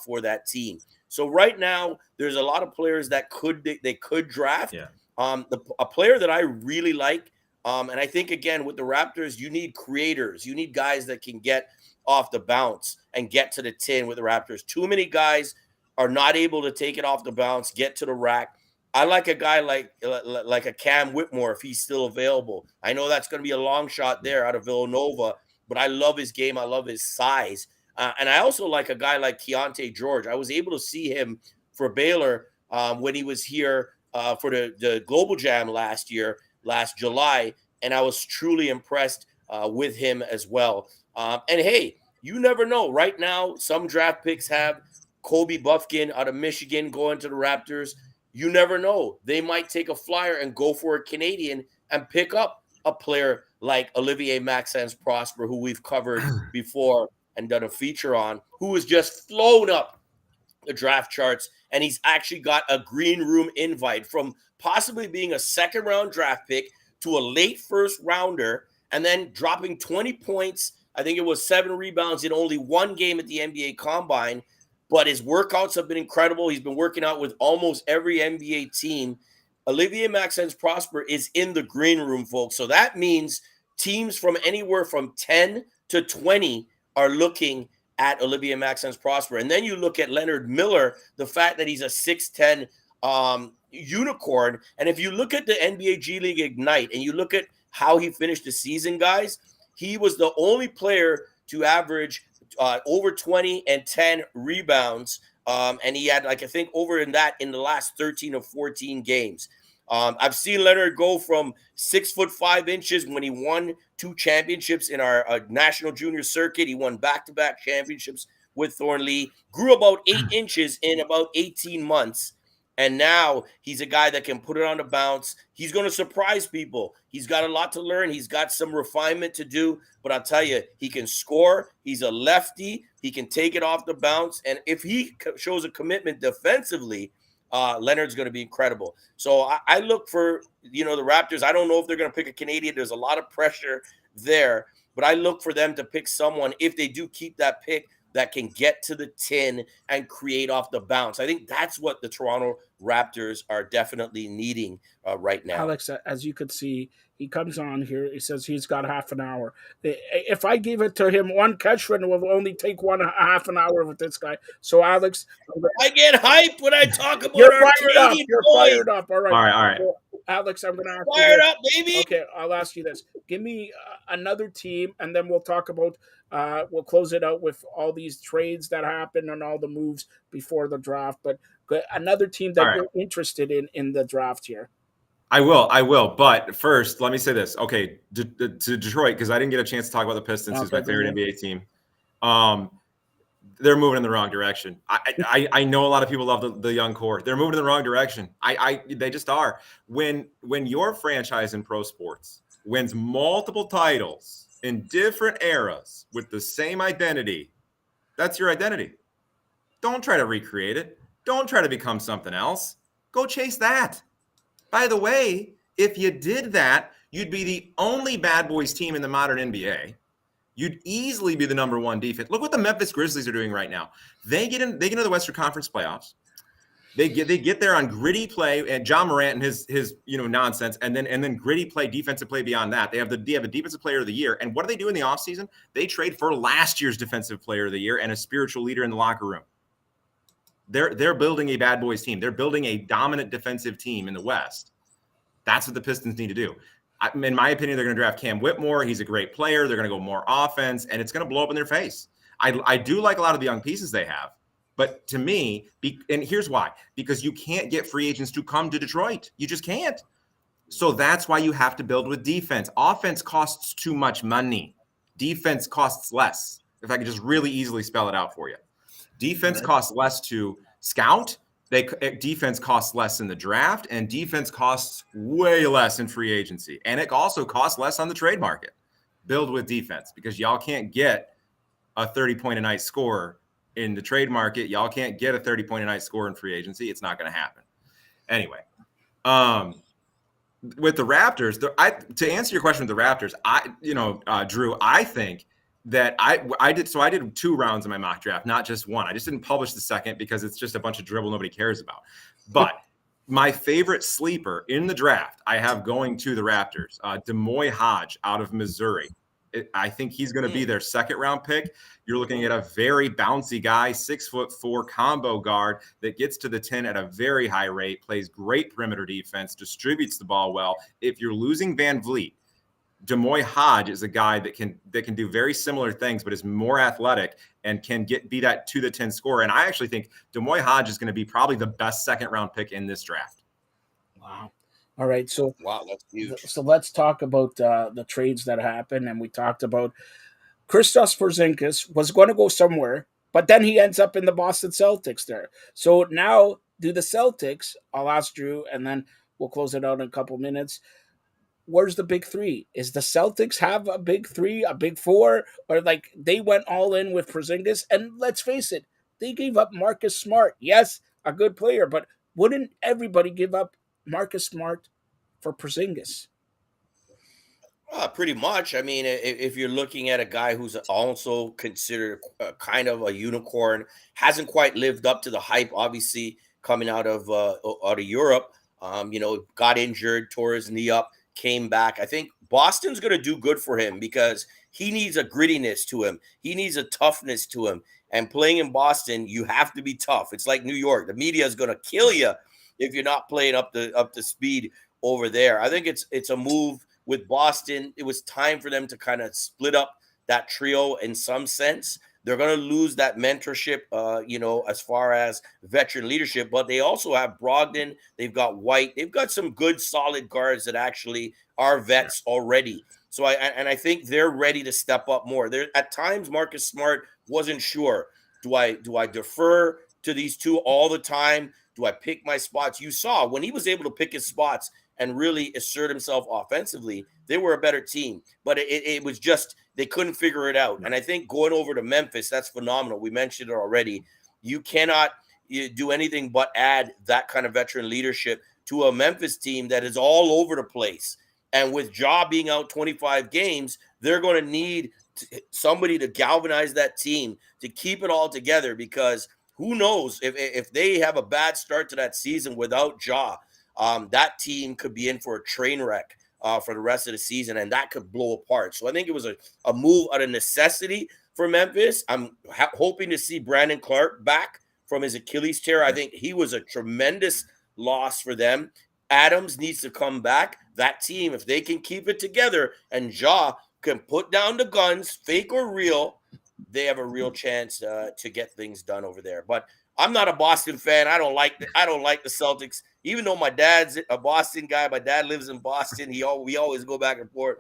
for that team. So right now, there's a lot of players that they could draft. Yeah. A player that I really like, and I think, again, with the Raptors, you need creators. You need guys that can get off the bounce and get to the tin with the Raptors. Too many guys are not able to take it off the bounce, get to the rack. I like a guy like a Cam Whitmore if he's still available. I know that's going to be a long shot there out of Villanova, but I love his game. I love his size. And I also like a guy like Keontae George. I was able to see him for Baylor when he was here for the Global Jam last July, and I was truly impressed with him as well. And hey, you never know. Right now, some draft picks have Kobe Buffkin out of Michigan going to the Raptors. You never know. They might take a flyer and go for a Canadian and pick up a player like Olivier Maxence Prosper, who we've covered before and done a feature on, who has just flown up the draft charts, and he's actually got a green room invite from possibly being a second-round draft pick to a late first-rounder, and then dropping 20 points. I think it was 7 rebounds in only one game at the NBA Combine. but his workouts have been incredible. He's been working out with almost every NBA team. Olivier Maxence Prosper is in the green room, folks. So that means teams from anywhere from 10 to 20 are looking at Olivier Maxence Prosper. And then you look at Leonard Miller, the fact that he's a 6'10 unicorn. And if you look at the NBA G League Ignite and you look at how he finished the season, guys, he was the only player to average over 20 and 10 rebounds. And he had, like, I think over in that in the last 13 or 14 games. I've seen Leonard go from 6'5" when he won 2 championships in our national junior circuit. He won back-to-back championships with Thornley, grew about 8 inches in about 18 months. And now he's a guy that can put it on the bounce. He's going to surprise people. He's got a lot to learn. He's got some refinement to do. But I'll tell you, he can score. He's a lefty. He can take it off the bounce. And if he shows a commitment defensively, Leonard's going to be incredible. So I look for, the Raptors. I don't know if they're going to pick a Canadian. There's a lot of pressure there. But I look for them to pick someone, if they do keep that pick, that can get to the tin and create off the bounce. I think that's what the Toronto Raptors are definitely needing right now. Alex, as you could see, he comes on here. He says he's got half an hour. If I give it to him, one catch run will only take half an hour with this guy. So, Alex, I get hyped when I talk about you're our fired up. Canadian You're boys. fired up. All right. All right. Alex, I'm going to ask Fired you up, baby. Okay, I'll ask you this. Give me another team, and then we'll talk about. We'll close it out with all these trades that happened and all the moves before the draft. But another team that you're interested in the draft here. I will. But first, let me say this. Okay, to Detroit, because I didn't get a chance to talk about the Pistons, who's my favorite NBA team. They're moving in the wrong direction. I know a lot of people love the young core. They're moving in the wrong direction. They just are. When your franchise in pro sports wins multiple titles in different eras with the same identity, that's your identity. Don't try to recreate it. Don't try to become something else. Go chase that. By the way, if you did that, you'd be the only bad boys team in the modern NBA. You'd easily be the number one defense. Look what the Memphis Grizzlies are doing right now. They get into the Western Conference playoffs. They get there on gritty play and John Morant and his nonsense, and then gritty play, defensive play beyond that. They have a defensive player of the year. And what do they do in the offseason? They trade for last year's defensive player of the year and a spiritual leader in the locker room. They're building a bad boys team. They're building a dominant defensive team in the West. That's what the Pistons need to do. In my opinion, they're going to draft Cam Whitmore. He's a great player. They're going to go more offense, and it's going to blow up in their face. I do like a lot of the young pieces they have. But to me, and here's why. Because you can't get free agents to come to Detroit. You just can't. So that's why you have to build with defense. Offense costs too much money. Defense costs less. If I could just really easily spell it out for you. Defense costs less to scout. Defense costs less in the draft, and defense costs way less in free agency. And it also costs less on the trade market. Build with defense, because y'all can't get a 30-point-a-night scorer in the trade market. Y'all can't get a 30-point-a-night scorer in free agency. It's not going to happen. Anyway, with the Raptors, to answer your question with the Raptors, Drew, I think that I did 2 rounds in my mock draft, not just one. I just didn't publish the second because it's just a bunch of dribble nobody cares about. But my favorite sleeper in the draft I have going to the Raptors, Demoy Hodge out of Missouri. I think he's going to be their second round pick. You're looking at a very bouncy guy, 6'4" combo guard that gets to the 10 at a very high rate, plays great perimeter defense, distributes the ball well. If you're losing Van Vliet, Demoy Hodge is a guy that can do very similar things, but is more athletic and can be that to the 10 scorer. And I actually think Demoy Hodge is going to be probably the best second round pick in this draft. Wow. All right. So wow, that's huge. So let's talk about the trades that happened. And we talked about Kristaps Porzingis was going to go somewhere, but then he ends up in the Boston Celtics there. So now do the Celtics, I'll ask Drew, and then we'll close it out in a couple minutes. Where's the big 3? Is the Celtics have a big 3, a big 4, or like they went all in with Porzingis? And let's face it, they gave up Marcus Smart. Yes, a good player, but wouldn't everybody give up Marcus Smart for Porzingis? Pretty much. I mean, if you're looking at a guy who's also considered kind of a unicorn, hasn't quite lived up to the hype, obviously coming out of Europe. Got injured, tore his knee up, came back. I think Boston's going to do good for him because he needs a grittiness to him. He needs a toughness to him. And playing in Boston, you have to be tough. It's like New York. The media is going to kill you if you're not playing up to speed over there. I think it's a move with Boston. It was time for them to kind of split up that trio in some sense. They're going to lose that mentorship, as far as veteran leadership, but they also have Brogdon. They've got White. They've got some good, solid guards that actually are vets already. So I think they're ready to step up more. There at times, Marcus Smart wasn't sure. Do I defer to these two all the time? Do I pick my spots? You saw when he was able to pick his spots and really assert himself offensively, they were a better team. But it was just they couldn't figure it out. And I think going over to Memphis, that's phenomenal. We mentioned it already. You cannot do anything but add that kind of veteran leadership to a Memphis team that is all over the place. And with Ja being out 25 games, they're going to need somebody to galvanize that team to keep it all together, because who knows if they have a bad start to that season without Ja, that team could be in for a train wreck for the rest of the season, and that could blow apart. So I think it was a move out of necessity for Memphis. I'm hoping to see Brandon Clark back from his Achilles tear. I think he was a tremendous loss for them. Adams needs to come back. That team, if they can keep it together and Ja can put down the guns, fake or real, they have a real chance to get things done over there. But I'm not a Boston fan. I don't like the Celtics. Even though my dad's a Boston guy, my dad lives in Boston. We always go back and forth.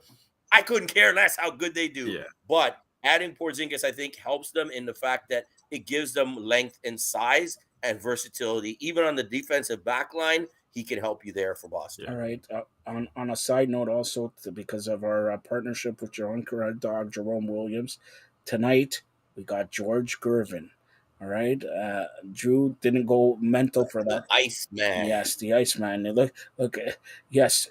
I couldn't care less how good they do. Yeah. But adding Porzingis, I think, helps them in the fact that it gives them length and size and versatility. Even on the defensive back line, he can help you there for Boston. All right. On a side note, also because of our partnership with your uncle dog Jerome Williams, tonight we got George Gervin. All right. Drew didn't go mental for that. The Iceman. Yes, the Iceman. Look. Yes,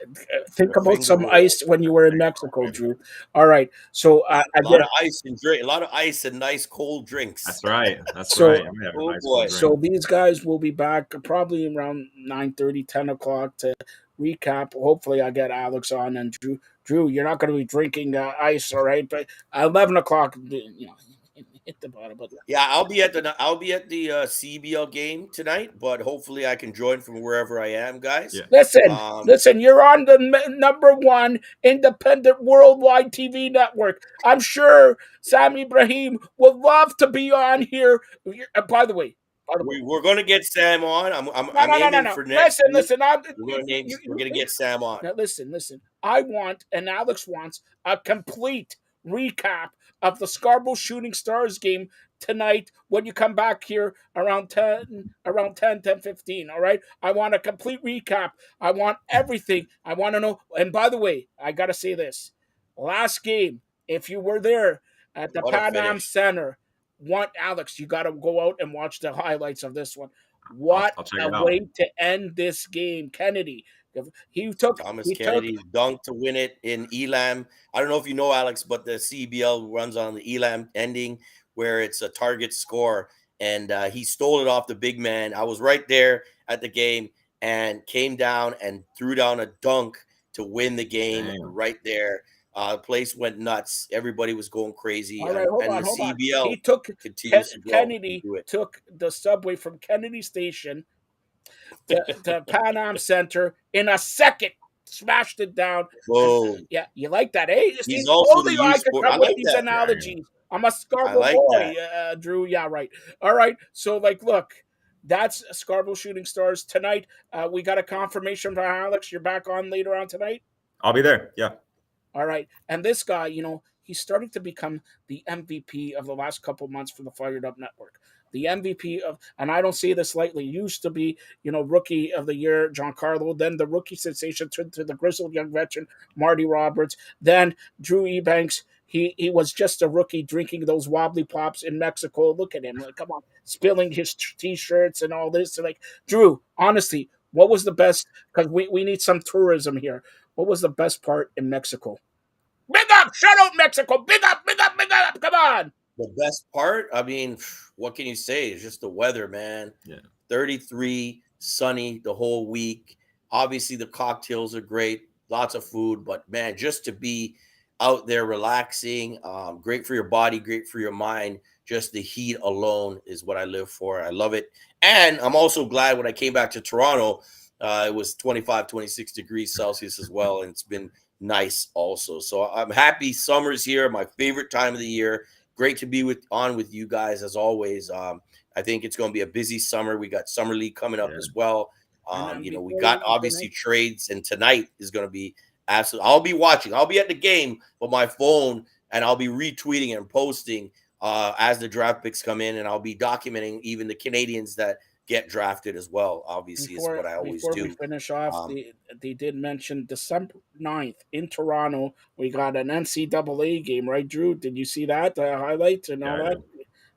think The about some finger ice when you were in Mexico, Drew. All right. So a lot of ice and drink, a lot of ice and nice cold drinks. That's right. That's So- right. I'm gonna have a Oh, nice boy. cold drink. So these guys will be back probably around 9:30, 10 o'clock to recap. Hopefully, I get Alex on and Drew. Drew, you're not going to be drinking ice, all right? But at 11 o'clock, hit the bottom. But Yeah, I'll be at the CBL game tonight, but hopefully I can join from wherever I am, guys. Yeah. Listen, you're on the number one independent worldwide TV network. I'm sure Sam Ibrahim would love to be on here. By the way, We're going to get Sam on. I'm aiming no. for next week. Listen. We're going to get Sam on. Now, listen. I want, and Alex wants, a complete recap of the Scarborough Shooting Stars game tonight when you come back here around 10:15. All right? I want a complete recap. I want everything. I want to know. And by the way, I got to say this. Last game, if you were there at the What a Pan Am finish. Center, Alex, you got to go out and watch the highlights of this one. What I'll check a it out. way to end this game. Kennedy. Thomas Kennedy dunked to win it in Elam. I don't know if you know, Alex, but the CBL runs on the Elam ending where it's a target score, and he stole it off the big man. I was right there at the game and came down and threw down a dunk to win the game. Damn. Right there. The place went nuts. Everybody was going crazy. All right, hold on. CBL He took continues to grow. Kennedy took the subway from Kennedy Station to Pan Am Center in a second. Smashed it down. Whoa. Yeah, you like that, eh? He's also the only I youth can sport. come I with like these that. analogies. I'm a Scarborough I like boy, Drew. Yeah, right. All right. So, look, that's Scarborough Shooting Stars tonight. We got a confirmation from Alex. You're back on later on tonight. I'll be there. Yeah. All right. And this guy, he's starting to become the MVP of the last couple months for the Fired Up Network. The MVP of, and I don't say this lightly, used to be, Rookie of the Year, Giancarlo, then the rookie sensation turned to the grizzled young veteran, Marty Roberts, then Drew Ebanks. He was just a rookie drinking those wobbly pops in Mexico. Look at him. Come on, spilling his T-shirts and all this. Drew, honestly, what was the best, because we need some tourism here. What was the best part in Mexico? up! Shut up, Mexico! Big up! Big up! Big up! Come on! The best part, I mean, what can you say? It's just the weather, man. Yeah. 33, sunny the whole week. Obviously, the cocktails are great, lots of food, but man, just to be out there relaxing, great for your body, great for your mind. Just the heat alone is what I live for. I love it. And I'm also glad when I came back to Toronto, it was 25, 26 degrees Celsius as well. And it's been nice also. So I'm happy summer's here, my favorite time of the year. Great to be with you guys as always. I think it's going to be a busy summer. We got Summer League coming up as well. We got obviously trades, and tonight is going to be absolutely. I'll be watching. I'll be at the game with my phone, and I'll be retweeting and posting as the draft picks come in, and I'll be documenting even the Canadians that get drafted as well. Obviously, is what I always do. Before we finish off, they did mention December 9th in Toronto. We got an NCAA game, right, Drew? Did you see that? The highlights and all that?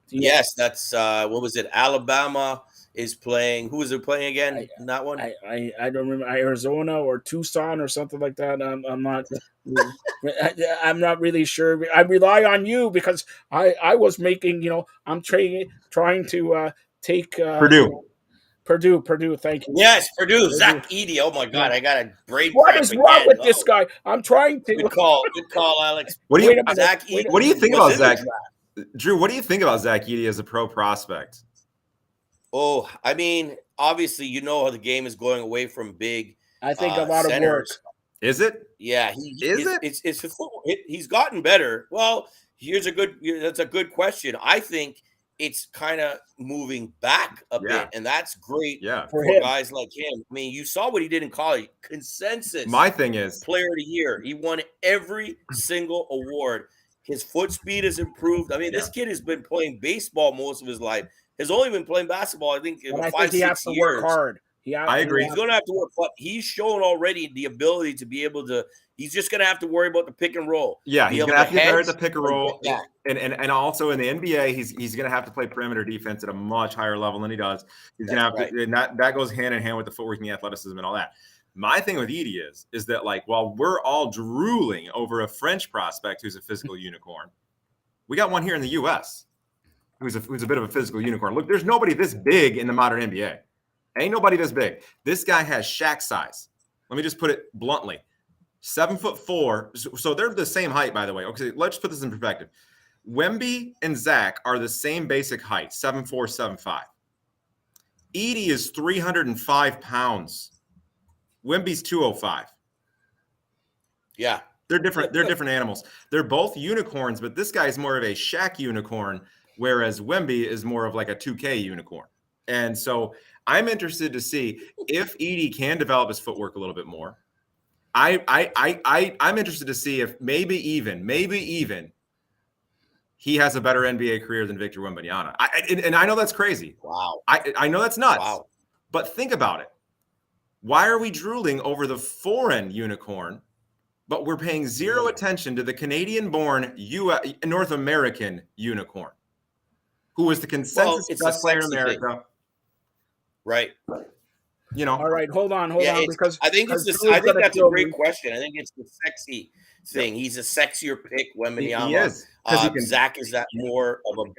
Yes, that's what was it? Alabama is playing. Who is it playing again? That one? I don't remember. Arizona or Tucson or something like that. I'm not. I'm not really sure. I rely on you because I was making. I'm trying to take Purdue. Purdue. Thank you. Yes, Purdue. Zach Edey. Oh my God, I got a brain. What is wrong with this guy? I'm trying to. Good call, Alex. What do you think about Zach? Drew, what do you think about Zach Edey as a pro prospect? Oh, I mean, obviously, how the game is going away from big. I think a lot of work. Is it? Yeah, he's gotten better. Well, that's a good question. I think it's kind of moving back a bit, and that's great for guys like him. I mean, you saw what he did in college. Consensus. My thing is player of the year. He won every single award. His foot speed has improved. I mean, this kid has been playing baseball most of his life. Has only been playing basketball, I think, in 5-6 years. He has to work hard. I agree. He's going to have to work, but he's shown already the ability to be able to. He's just going to have to worry about the pick and roll. Yeah, he's going to have to get better at the pick and roll, and also in the NBA, he's going to have to play perimeter defense at a much higher level than he does. He's going to have to, and that goes hand in hand with the footwork and the athleticism and all that. My thing with Edey is that, like, while we're all drooling over a French prospect who's a physical unicorn, we got one here in the U.S. who's a bit of a physical unicorn. Look, there's nobody this big in the modern NBA. Ain't nobody this big. This guy has Shaq size. Let me just put it bluntly. 7'4". So they're the same height, by the way. Okay, let's put this in perspective. Wemby and Zach are the same basic height, 7'4", 7'5". Edey is 305 pounds. Wemby's 205. Yeah. They're different. They're different animals. They're both unicorns, but this guy is more of a Shaq unicorn, whereas Wemby is more of like a 2K unicorn. And so I'm interested to see if Edey can develop his footwork a little bit more. I'm interested to see if maybe even he has a better NBA career than Victor Wembanyama. And I know that's crazy. Wow. I know that's nuts. Wow. But think about it. Why are we drooling over the foreign unicorn, but we're paying zero attention to the Canadian-born North American unicorn, who was the consensus best player in America? Thing. Right. All right, hold on, because I think that's a great question. I think it's the sexy thing. He's a sexier pick, Wembanyama. He is. Zach is that more of a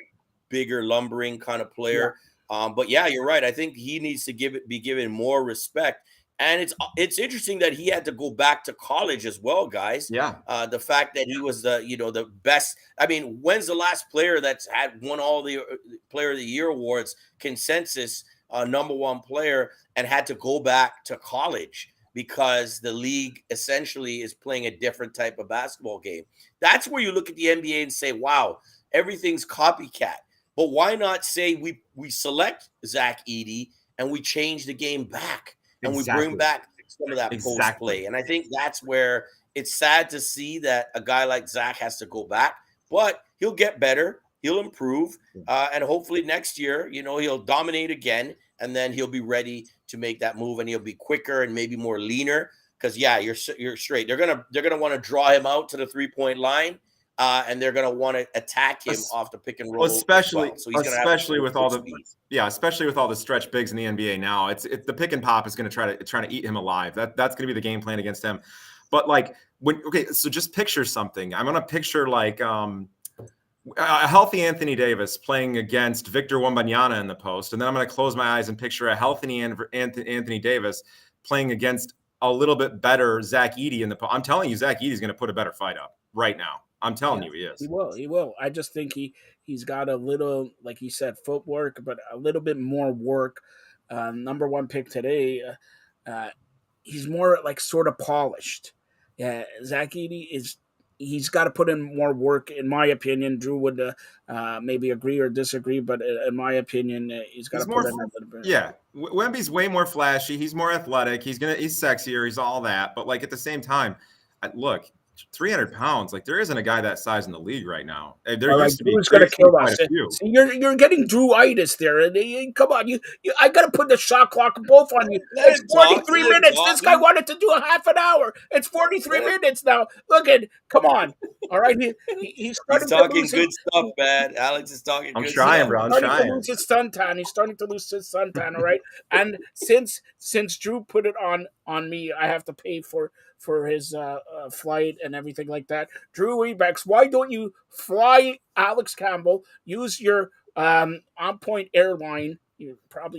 bigger, lumbering kind of player. Yeah. But yeah, you're right. I think he needs to be given more respect. And it's interesting that he had to go back to college as well, guys. Yeah. The fact that he was the best. I mean, when's the last player that's won all the Player of the Year awards, consensus number one player, and had to go back to college because the league essentially is playing a different type of basketball game? That's where you look at the NBA and say, wow, everything's copycat. But why not say we select Zach Edey and we change the game back? And we bring back some of that post play. And I think that's where it's sad to see that a guy like Zach has to go back, but he'll get better. He'll improve. And hopefully next year, he'll dominate again, and then he'll be ready to make that move, and he'll be quicker and maybe more leaner. Because you're straight. They're gonna want to draw him out to the 3-point line. And they're going to want to attack him off the pick and roll, especially so he's especially with all the stretch bigs in the NBA now. It's the pick and pop is going to try to eat him alive. That's going to be the game plan against him. But like so just picture something. I'm gonna picture like a healthy Anthony Davis playing against Victor Wembanyama in the post, and then I'm gonna close my eyes and picture a healthy Anthony Davis playing against a little bit better Zach Edey in the post. I'm telling you, Zach Edey's gonna put a better fight up right now. I'm telling you, he is. He will. I just think he's got a little, like he said, footwork, but a little bit more work. Number one pick today. He's more like sort of polished. Yeah, Zach Edey he's got to put in more work, in my opinion. Drew would maybe agree or disagree, but in my opinion, he's got to put in a little bit. Yeah, Wemby's way more flashy. He's more athletic. He's sexier. He's all that. But like at the same time, look, 300 pounds. Like there isn't a guy that size in the league right now. There used to be. Drew's going to kill us. See, you're getting Drew-itis there. Come on, I got to put the shot clock both on you. It's 43 minutes. This guy wanted to do a half an hour. It's 43 minutes now. Look at, come on. All right, he's talking good stuff, man. Alex is talking. I'm trying, bro. I'm trying to lose his suntan. He's starting to lose his suntan. All right, and since Drew put it on me, I have to pay for his flight and everything like that. Drew Ebex, why don't you fly Alex Campbell? Use your on point airline. You have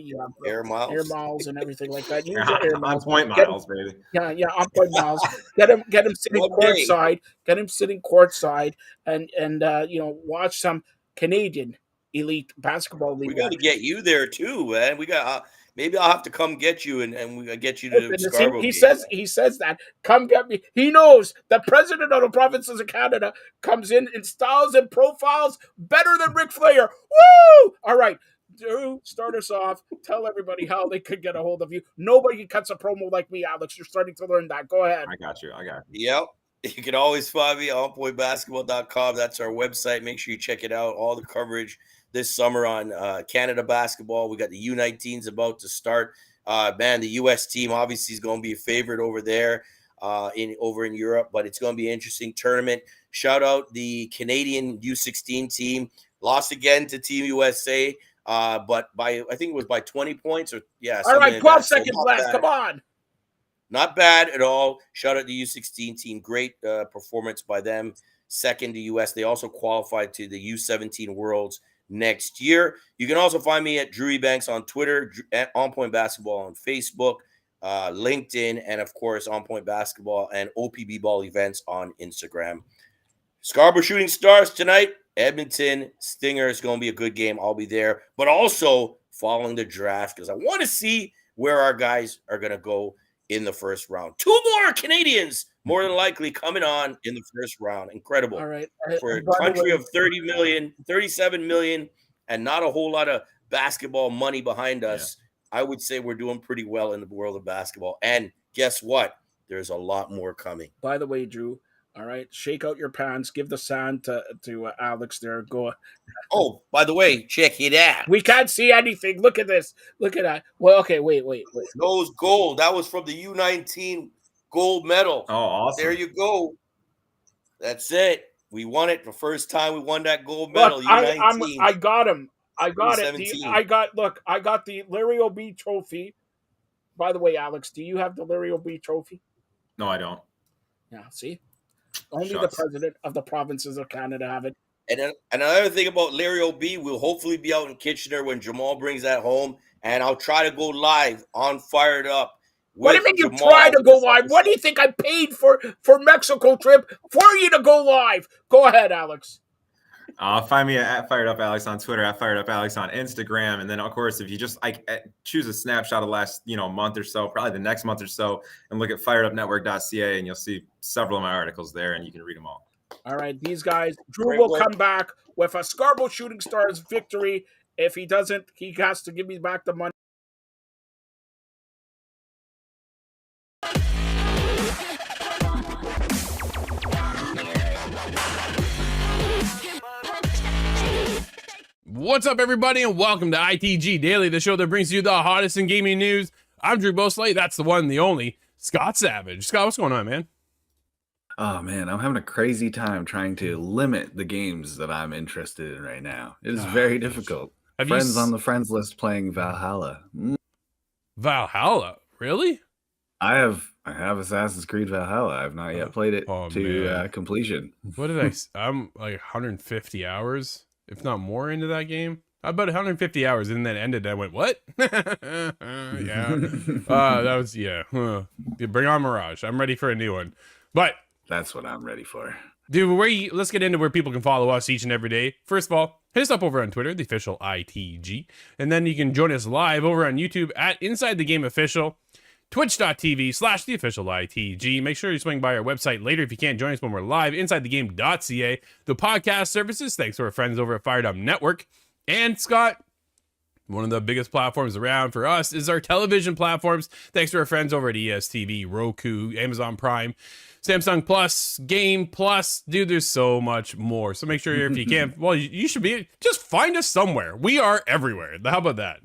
air miles and everything like that. Use your air miles. On point miles, baby. Yeah, on point miles. Get him sitting courtside. Get him sitting courtside, and watch some Canadian elite basketball league. We got to get you there too, man. We got. Maybe I'll have to come get you, and we get you to Scarborough. He says that. Come get me. He knows the president of the provinces of Canada comes in styles and profiles better than Ric Flair. Woo! All right. Drew, start us off. Tell everybody how they could get a hold of you. Nobody cuts a promo like me, Alex. You're starting to learn that. Go ahead. I got you. Yep. You can always find me on onpointbasketball.com. That's our website. Make sure you check it out. All the coverage this summer on Canada basketball. We got the U19s about to start. The U.S. team obviously is going to be a favorite over there over in Europe, but it's going to be an interesting tournament. Shout out the Canadian U16 team. Lost again to Team USA, but I think it was by 20 points. All right, 12 seconds left. Come on. Not bad at all. Shout out the U16 team. Great performance by them. Second to U.S. They also qualified to the U17 Worlds next year. You can also find me at Drew Ebanks on Twitter, at On Point Basketball on Facebook, LinkedIn, and of course On Point Basketball and OPB Ball Events on Instagram. Scarborough Shooting Stars tonight. Edmonton Stinger is going to be a good game. I'll be there, but also following the draft because I want to see where our guys are going to go in the first round. 2 more Canadians more than likely coming on in the first round. Incredible. All right. For a country of 30 million, 37 million, and not a whole lot of basketball money behind us, I would say we're doing pretty well in the world of basketball. And guess what? There's a lot more coming. By the way, Drew, all right, shake out your pants. Give the sand to Alex there. Go. Oh, by the way, check it out. We can't see anything. Look at this. Look at that. Well, okay, wait. Those gold. That was from the U19 gold medal. Oh, awesome. There you go. That's it. We won it the first time we won that gold medal. Look, U19. I got him. I got it. I got the Larry O'B trophy. By the way, Alex, do you have the Larry O'B trophy? No, I don't. Yeah, see? Only the president of the provinces of Canada have it. And another thing about Larry O'B, we'll hopefully be out in Kitchener when Jamal brings that home, and I'll try to go live on Fired Up. What do you mean you try to go live? What do you think I paid for Mexico trip for you to go live? Go ahead, Alex. Find me at Fired Up Alex on Twitter, at Fired Up Alex on Instagram, and then of course if you just choose a snapshot of the last month or so, probably the next month or so, and look at firedupnetwork.ca, and you'll see several of my articles there, and you can read them all. All right, these guys. Drew will come back with a Scarborough Shooting Stars victory. If he doesn't, he has to give me back the money. What's up, everybody, and welcome to ITG Daily, the show that brings you the hottest in gaming news. I'm Drew Bosley. That's the one, the only Scott Savage. Scott, what's going on, man? Oh, man, I'm having a crazy time trying to limit the games that I'm interested in right now. It is very difficult. Friends on the friends list playing Valhalla. Valhalla? Really? I have Assassin's Creed Valhalla. I've not yet played it to completion. What did I'm like 150 hours, if not more, into that game. About 150 hours, and then ended. I went, what? Yeah. That was Bring on Mirage. I'm ready for a new one. But that's what I'm ready for. Dude, let's get into where people can follow us each and every day. First of all, hit us up over on Twitter, the official ITG. And then you can join us live over on YouTube at Inside the Game Official, twitch.tv/the official ITG. Make sure you swing by our website later if you can't join us when we're live, insidethegame.ca. The podcast services, thanks to our friends over at FiredUp Network. And Scott, one of the biggest platforms around for us is our television platforms. Thanks to our friends over at ESTV, Roku, Amazon Prime, Samsung Plus, Game Plus. Dude, there's so much more. So make sure if you can, well, you should just find us somewhere. We are everywhere. How about that?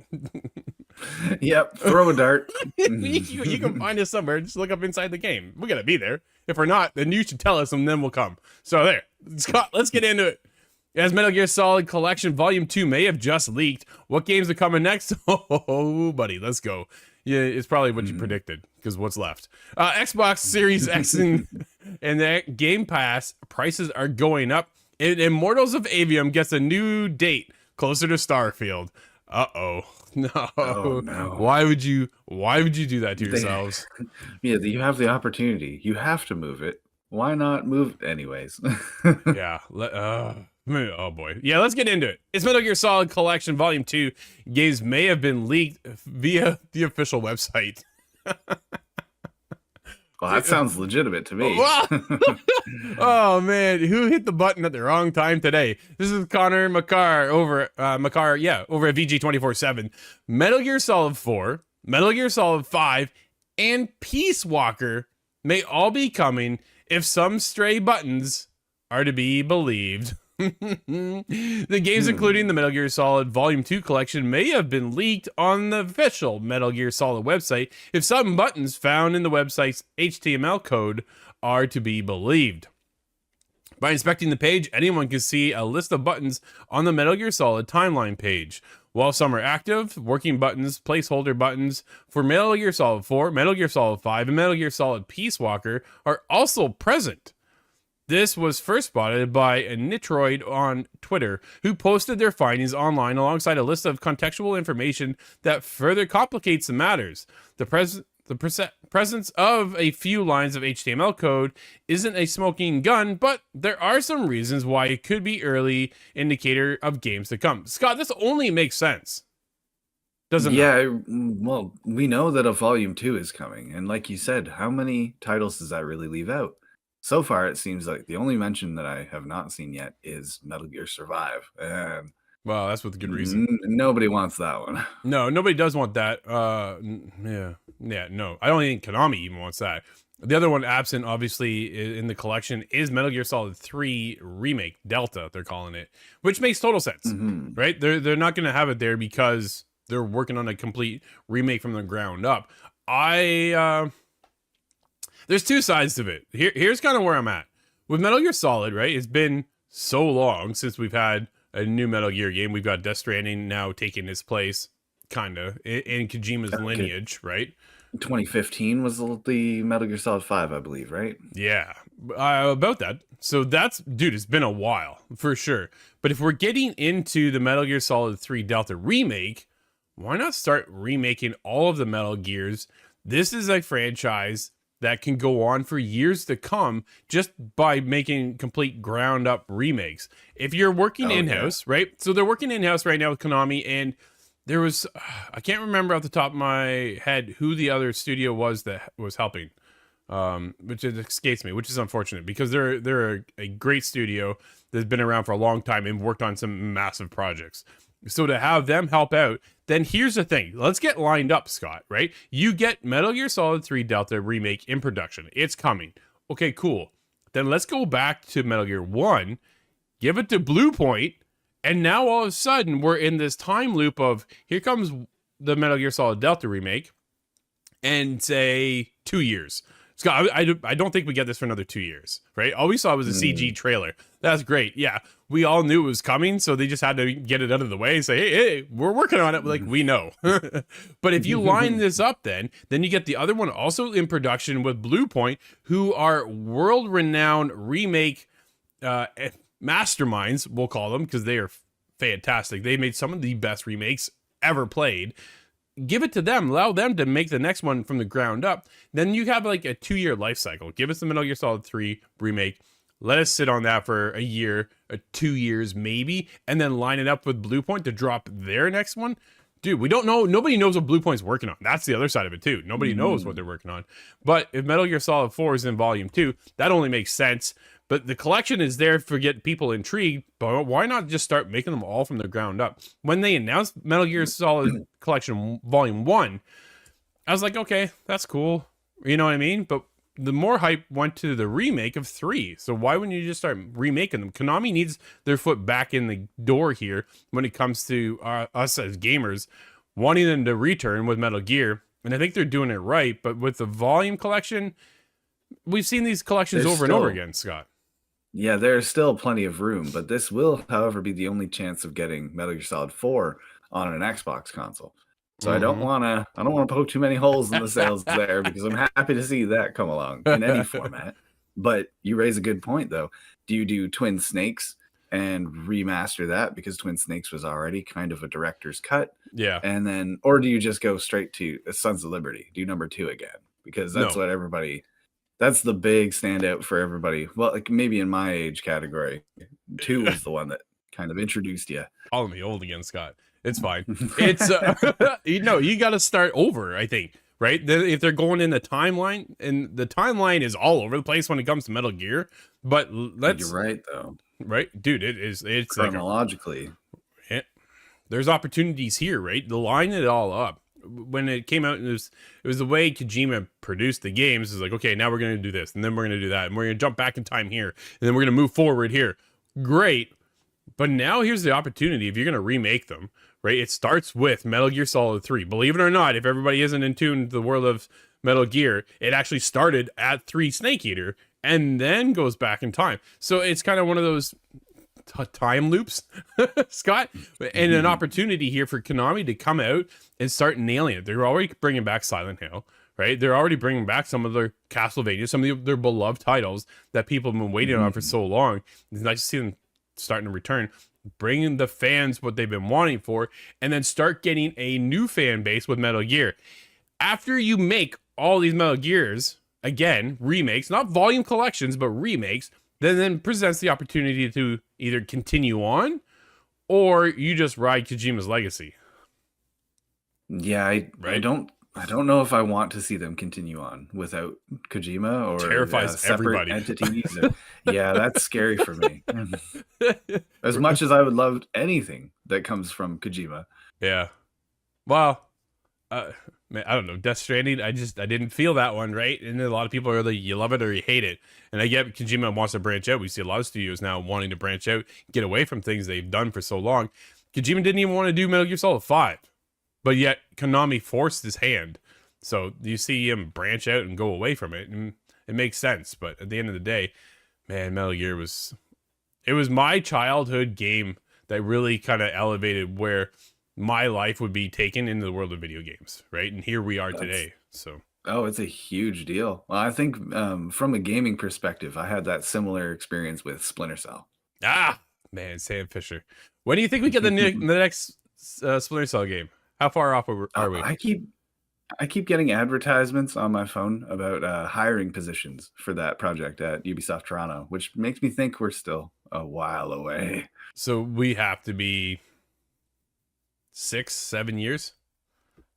Yep, throw a dart. You can find us somewhere. Just look up Inside the Game. We're going to be there. If we're not, then you should tell us and then we'll come. So there. Scott, let's get into it. As Metal Gear Solid Collection Volume 2 may have just leaked. What games are coming next? Oh, buddy, let's go. Yeah, it's probably what you predicted, because what's left? Xbox Series X and the Game Pass prices are going up. And Immortals of Avium gets a new date closer to Starfield. Uh-oh. No. Oh, no. Why would you do that to yourselves? Yeah, you have the opportunity. You have to move it. Why not move it anyways? Yeah. Oh boy. Yeah, let's get into it. It's Metal Gear Solid Collection Volume 2. Games may have been leaked via the official website. Well, that sounds legitimate to me. Oh man, who hit the button at the wrong time today? This is Connor McCarr over at VG247. Metal Gear Solid 4, Metal Gear Solid 5, and Peace Walker may all be coming if some stray buttons are to be believed. The games, including the Metal Gear Solid Volume 2 collection, may have been leaked on the official Metal Gear Solid website if some buttons found in the website's HTML code are to be believed. By inspecting the page, anyone can see a list of buttons on the Metal Gear Solid timeline page. While some are active, working buttons, placeholder buttons for Metal Gear Solid 4, Metal Gear Solid 5, and Metal Gear Solid Peace Walker are also present. This was first spotted by a Nitroid on Twitter, who posted their findings online alongside a list of contextual information that further complicates the matters. The presence of a few lines of HTML code isn't a smoking gun, but there are some reasons why it could be early indicator of games to come. Scott, this only makes sense. Doesn't it? Yeah, well, we know that a Volume 2 is coming. And like you said, how many titles does that really leave out? So far, it seems like the only mention that I have not seen yet is Metal Gear Survive. And well, that's with good reason. Nobody wants that one. No, nobody does want that. No. I don't think Konami even wants that. The other one absent, obviously, in the collection is Metal Gear Solid 3 Remake, Delta, they're calling it, which makes total sense, right? They're not going to have it there because they're working on a complete remake from the ground up. There's two sides to it. Here's kind of where I'm at. With Metal Gear Solid, right? It's been so long since we've had a new Metal Gear game. We've got Death Stranding now taking its place, kind of, in Kojima's lineage, right? 2015 was the Metal Gear Solid 5, I believe, right? Yeah, about that. So dude, it's been a while, for sure. But if we're getting into the Metal Gear Solid 3 Delta remake, why not start remaking all of the Metal Gears? This is a franchise that can go on for years to come just by making complete ground up remakes. If you're working in-house, right? So they're working in-house right now with Konami, and there was, I can't remember off the top of my head who the other studio was that was helping, which escapes me, which is unfortunate because they're a great studio that's been around for a long time and worked on some massive projects. So to have them help out, then here's the thing. Let's get lined up, Scott, right? You get Metal Gear Solid 3 Delta remake in production. It's coming. Okay, cool. Then let's go back to Metal Gear 1, give it to Blue Point, and now all of a sudden we're in this time loop of here comes the Metal Gear Solid Delta remake and say 2 years. Scott, I don't think we get this for another 2 years, right? All we saw was a CG trailer. That's great. Yeah. We all knew it was coming, so they just had to get it out of the way and say, hey, we're working on it. Like, we know. But if you line this up, then you get the other one also in production with Blue Point, who are world-renowned remake masterminds, we'll call them, because they are fantastic. They made some of the best remakes ever played. Give it to them, allow them to make the next one from the ground up. Then you have like a 2-year life cycle. Give us the Metal Gear Solid 3 remake. Let us sit on that for a year, 2 years maybe, and then line it up with Blue Point to drop their next one. Dude, we don't know. Nobody knows what Blue Point's working on. That's the other side of it too. Nobody knows what they're working on. But if Metal Gear Solid 4 is in Volume 2, that only makes sense. But the collection is there for get people intrigued. But why not just start making them all from the ground up? When they announced Metal Gear Solid Collection Volume 1, I was like, okay, that's cool. You know what I mean? But the more hype went to the remake of 3. So why wouldn't you just start remaking them? Konami needs their foot back in the door here when it comes to us as gamers, wanting them to return with Metal Gear. And I think they're doing it right. But with the Volume Collection, we've seen these collections over and over again, Scott. Yeah, there's still plenty of room, but this will, however, be the only chance of getting Metal Gear Solid 4 on an Xbox console. So I don't want to poke too many holes in the sales there, because I'm happy to see that come along in any format. But you raise a good point, though. Do you do Twin Snakes and remaster that, because Twin Snakes was already kind of a director's cut? Yeah. And then, or do you just go straight to Sons of Liberty? Do number 2 again? Because that's what everybody... That's the big standout for everybody. Well, like maybe in my age category, 2 was the one that kind of introduced you. Calling me old again, Scott. It's fine. It's you got to start over, I think, right? If they're going in the timeline, and the timeline is all over the place when it comes to Metal Gear, but You're right, though. Right, dude. It's chronologically. There's opportunities here, right? To line it all up. When it came out, it was the way Kojima produced the games. It's like, okay, now we're going to do this, and then we're going to do that, and we're going to jump back in time here, and then we're going to move forward here. Great. But now here's the opportunity. If you're going to remake them, right, it starts with Metal Gear Solid 3. Believe it or not, if everybody isn't in tune to the world of Metal Gear, it actually started at 3 Snake Eater and then goes back in time. So it's kind of one of those time loops, Scott, and an opportunity here for Konami to come out and start nailing it. They're already bringing back Silent Hill, right? They're already bringing back some of their Castlevania, some of their beloved titles that people have been waiting on for so long. It's nice to see them starting to return, bringing the fans what they've been wanting for, and then start getting a new fan base with Metal Gear. After you make all these Metal Gears, again, remakes, not volume collections, but remakes, then presents the opportunity to either continue on or you just ride Kojima's legacy. Yeah, I don't know if I want to see them continue on without Kojima, or terrifies separate everybody. entities. Yeah, that's scary for me. As much as I would love anything that comes from Kojima. Yeah. Well, man, I don't know. Death Stranding, I didn't feel that one, right? And a lot of people are like, you love it or you hate it. And I get Kojima wants to branch out. We see a lot of studios now wanting to branch out, get away from things they've done for so long. Kojima didn't even want to do Metal Gear Solid 5. But yet Konami forced his hand. So you see him branch out and go away from it. And it makes sense. But at the end of the day, man, Metal Gear was my childhood game that really kind of elevated where my life would be taken into the world of video games, right? And here we are today. So it's a huge deal. Well, I think from a gaming perspective, I had that similar experience with Splinter Cell. Man, Sam Fisher. When do you think we get the next Splinter Cell game? How far off are we? I keep getting advertisements on my phone about hiring positions for that project at Ubisoft Toronto, which makes me think we're still a while away. So we have to be 6-7 years.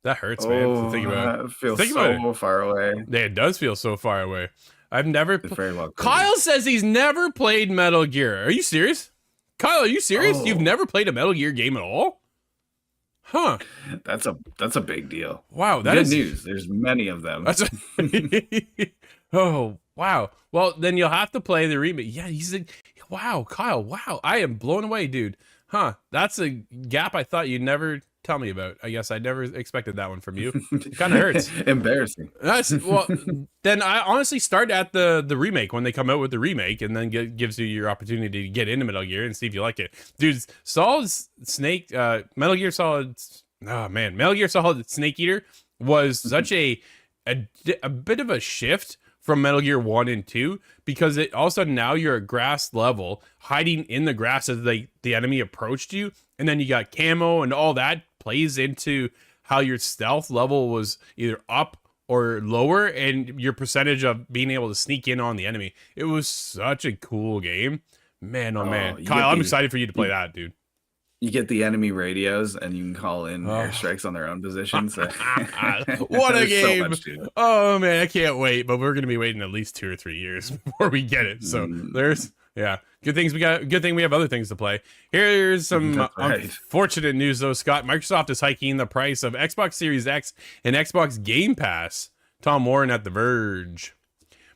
That hurts, man. To think about. It feels so far away. Yeah, it does feel so far away. I've never. Very well. Kyle says he's never played Metal Gear. Are you serious? Kyle, are you serious? You've never played a Metal Gear game at all? Huh. That's a big deal. Wow, that good is news. There's many of them. Oh, wow. Well, then you'll have to play the remake. Yeah, he's like, wow, Kyle, wow. I am blown away, dude. Huh. That's a gap I thought you'd never Tell me about. I guess I never expected that one from you. It kind of hurts. Embarrassing. Then I honestly start at the remake when they come out with the remake, and then gives you your opportunity to get into Metal Gear and see if you like it. Dude, Solid Snake, Metal Gear Solid. Oh man, Metal Gear Solid Snake Eater was such a bit of a shift from Metal Gear 1 and 2, because it all of a sudden now you're at grass level, hiding in the grass as the enemy approached you, and then you got camo and all that plays into how your stealth level was either up or lower, and your percentage of being able to sneak in on the enemy. It was such a cool game. Man, oh man. Kyle, I'm excited for you to play that, dude. You get the enemy radios, and you can call in airstrikes on their own positions. What a game! So oh man, I can't wait. But we're gonna be waiting at least 2 or 3 years before we get it. So there's good things we got. Good thing we have other things to play. Here's some unfortunate news though, Scott. Microsoft is hiking the price of Xbox Series X and Xbox Game Pass. Tom Warren at The Verge.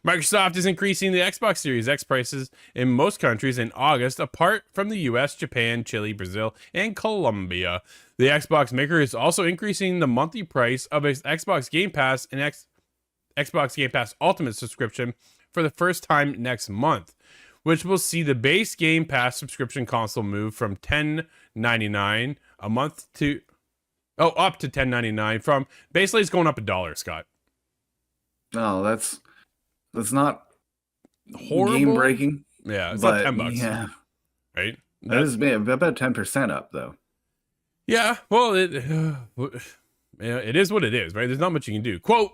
Microsoft is increasing the Xbox Series X prices in most countries in August, apart from the US, Japan, Chile, Brazil, and Colombia. The Xbox maker is also increasing the monthly price of its Xbox Game Pass and Xbox Game Pass Ultimate subscription for the first time next month, which will see the base Game Pass subscription console move from $10.99 a month to up to $10.99 from basically it's going up $1, Scott. Oh, that's not horrible, game breaking. Yeah, it's not $10. Yeah, right. That is about 10% up though. Yeah, well, it is what it is, right? There's not much you can do. Quote: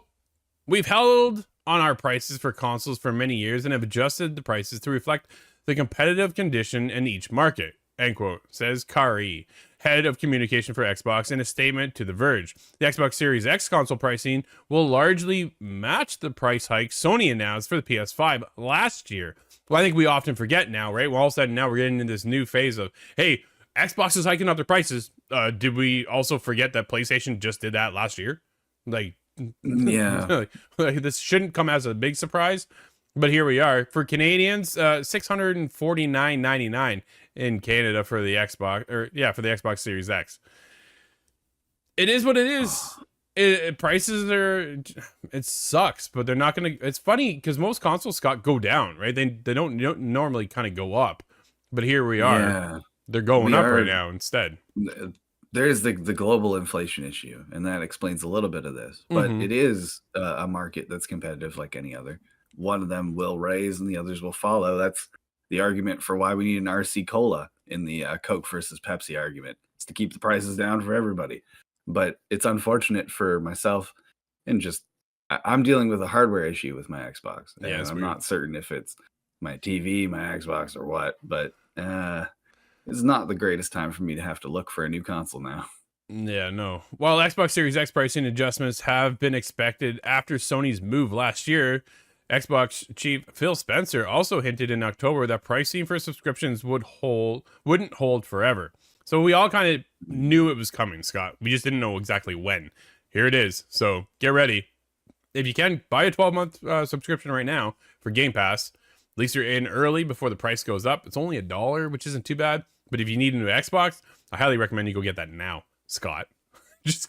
"We've held on our prices for consoles for many years and have adjusted the prices to reflect the competitive condition in each market." End quote. Says Kari, head of communication for Xbox, in a statement to The Verge. The Xbox Series X console pricing will largely match the price hike Sony announced for the PS5 last year. Well, I think we often forget now, right? Well, all of a sudden now we're getting into this new phase of, hey, Xbox is hiking up their prices. Did we also forget that PlayStation just did that last year? Like, yeah, like, this shouldn't come as a big surprise, but here we are. For Canadians, $649.99 in Canada for the Xbox, for the Xbox Series X. It is what it is. Prices are, it sucks, but they're not gonna. It's funny because most consoles, Scott, go down, right? They don't normally kind of go up, but here we are. Yeah. They're going up right now instead. There's the global inflation issue, and that explains a little bit of this. But it is a market that's competitive like any other. One of them will raise, and the others will follow. That's the argument for why we need an RC Cola in the Coke versus Pepsi argument. It's to keep the prices down for everybody. But it's unfortunate for myself, and just I'm dealing with a hardware issue with my Xbox. Yeah, I'm not certain if it's my TV, my Xbox, or what. But it's not the greatest time for me to have to look for a new console now. Yeah, no. While Xbox Series X pricing adjustments have been expected after Sony's move last year, Xbox chief Phil Spencer also hinted in October that pricing for subscriptions wouldn't hold forever. So we all kind of knew it was coming, Scott. We just didn't know exactly when. Here it is. So get ready. If you can, buy a 12-month subscription right now for Game Pass. At least you're in early before the price goes up. It's only $1, which isn't too bad. But if you need a new Xbox, I highly recommend you go get that now, Scott. It's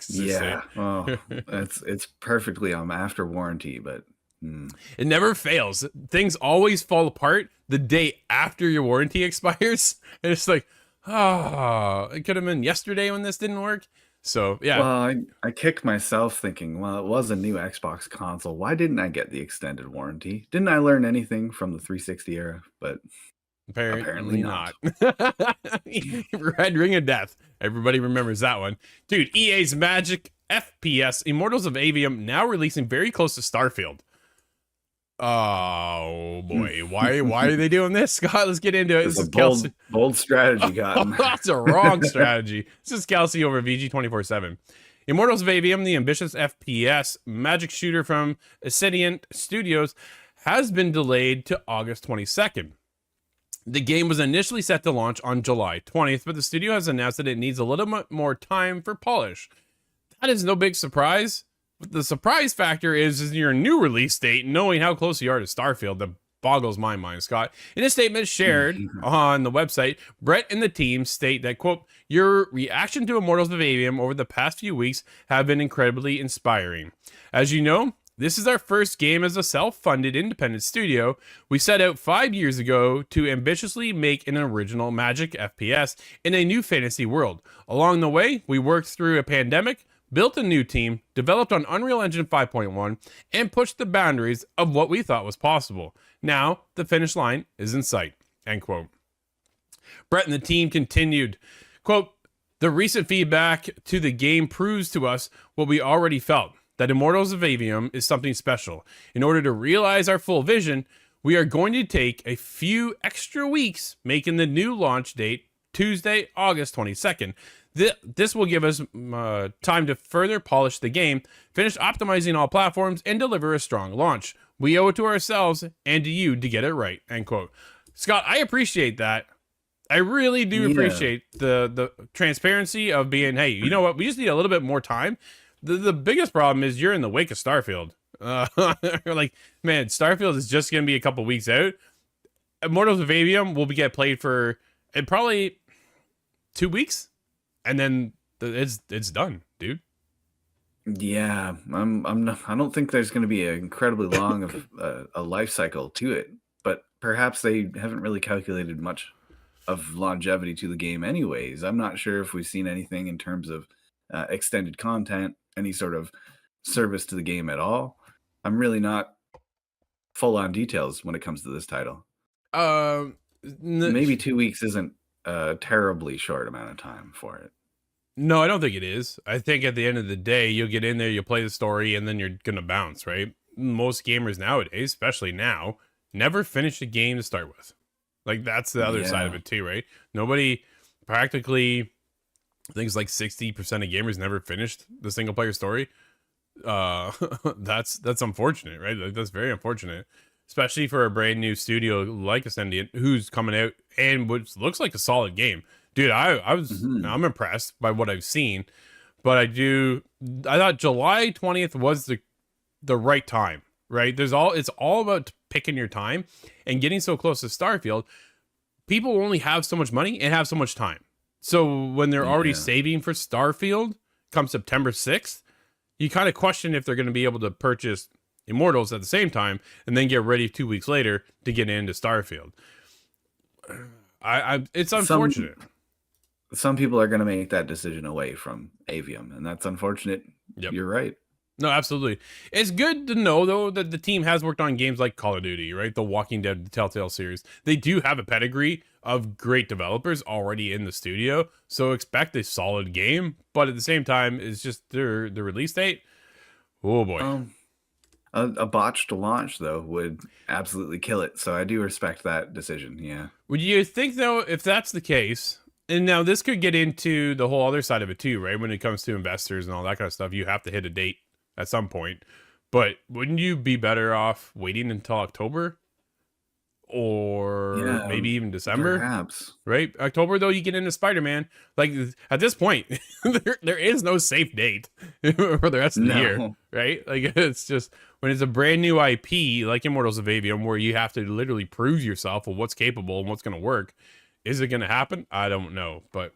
perfectly after warranty, but it never fails. Things always fall apart the day after your warranty expires. And it's like, it could have been yesterday when this didn't work. So yeah. Well, I kick myself thinking, well, it was a new Xbox console. Why didn't I get the extended warranty? Didn't I learn anything from the 360 era? But apparently not. Red Ring of Death. Everybody remembers that one. Dude, EA's Magic FPS Immortals of Avium now releasing very close to Starfield. Oh boy, why are they doing this, Scott? Let's get into it. This is bold strategy, Cotton. That's a wrong strategy. This is Kelsey over VG247. Immortals of Avium, the ambitious FPS magic shooter from Ascension Studios, has been delayed to August 22nd. The game was initially set to launch on July 20th, but the studio has announced that it needs a little bit more time for polish. That is no big surprise. But the surprise factor is your new release date, knowing how close you are to Starfield, the boggles my mind, Scott. In a statement shared on the website, Brett and the team state that, quote, your reaction to Immortals of Avium over the past few weeks have been incredibly inspiring. As you know, this is our first game as a self-funded independent studio. We set out 5 years ago to ambitiously make an original Magic FPS in a new fantasy world. Along the way, we worked through a pandemic, built a new team, developed on Unreal Engine 5.1, and pushed the boundaries of what we thought was possible. Now, the finish line is in sight, end quote. Brett and the team continued, quote, the recent feedback to the game proves to us what we already felt, that Immortals of Avium is something special. In order to realize our full vision, we are going to take a few extra weeks making the new launch date Tuesday, August 22nd. This will give us time to further polish the game, finish optimizing all platforms, and deliver a strong launch. We owe it to ourselves and to you to get it right, end quote. Scott, I appreciate that. I really do appreciate the transparency of being, hey, you know what? We just need a little bit more time. The biggest problem is you're in the wake of Starfield. Like, man, Starfield is just going to be a couple weeks out. Immortals of Avium will get played for probably 2 weeks, and then it's done, dude. Yeah, I don't think there's going to be an incredibly long of a life cycle to it, but perhaps they haven't really calculated much of longevity to the game anyways. I'm not sure if we've seen anything in terms of extended content, any sort of service to the game at all. I'm really not full on details when it comes to this title. Maybe 2 weeks isn't a terribly short amount of time for it. No, I don't think it is. I think at the end of the day, you'll get in there, you'll play the story, and then you're going to bounce, right? Most gamers nowadays, especially now, never finish a game to start with. Like, that's the other side of it too, right? Nobody practically, I think it's like 60% of gamers never finished the single player story. That's unfortunate, right? Like, that's very unfortunate, especially for a brand new studio like Ascendiant, who's coming out and which looks like a solid game. Dude, I'm impressed by what I've seen, but I thought July 20th was the right time, right? It's all about picking your time and getting so close to Starfield. People only have so much money and have so much time. So when they're already saving for Starfield come September 6th, you kind of question if they're going to be able to purchase Immortals at the same time and then get ready 2 weeks later to get into Starfield. It's unfortunate. Some people are going to make that decision away from Avium, and that's unfortunate. Yep. You're right. No, absolutely. It's good to know, though, that the team has worked on games like Call of Duty, right? The Walking Dead, the Telltale series. They do have a pedigree of great developers already in the studio, so expect a solid game. But at the same time, it's just the release date. Oh, boy. A botched launch, though, would absolutely kill it. So I do respect that decision, yeah. Would you think, though, if that's the case... And now this could get into the whole other side of it too, right? When it comes to investors and all that kind of stuff, you have to hit a date at some point. But wouldn't you be better off waiting until October? Or maybe even December? Perhaps. Right? October, though, you get into Spider-Man. Like, at this point, there is no safe date for the rest of the year, right? Like, it's just, when it's a brand new IP, like Immortals of Avium, where you have to literally prove yourself of what's capable and what's going to work. Is it going to happen? I don't know, but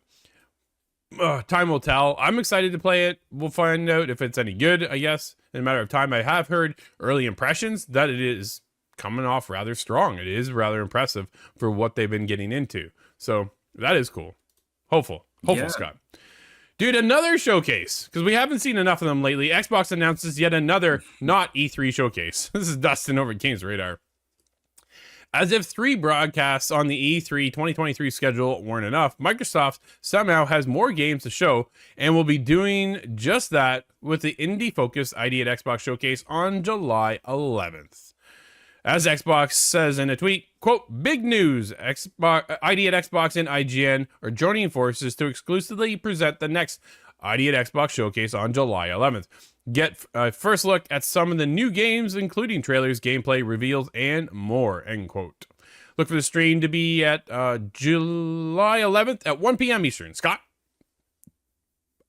time will tell. I'm excited to play it. We'll find out if it's any good, I guess, in a matter of time. I have heard early impressions that it is coming off rather strong. It is rather impressive for what they've been getting into. So that is cool. Hopeful, Scott. Dude, another showcase, because we haven't seen enough of them lately. Xbox announces yet another not E3 showcase. This is Dustin over at Games Radar. As if 3 broadcasts on the E3 2023 schedule weren't enough, Microsoft somehow has more games to show and will be doing just that with the indie-focused ID at Xbox showcase on July 11th. As Xbox says in a tweet, quote, big news, ID at Xbox and IGN are joining forces to exclusively present the next ID at Xbox showcase on July 11th. Get a first look at some of the new games, including trailers, gameplay, reveals, and more, end quote. Look for the stream to be at July 11th at 1 p.m. Eastern. Scott?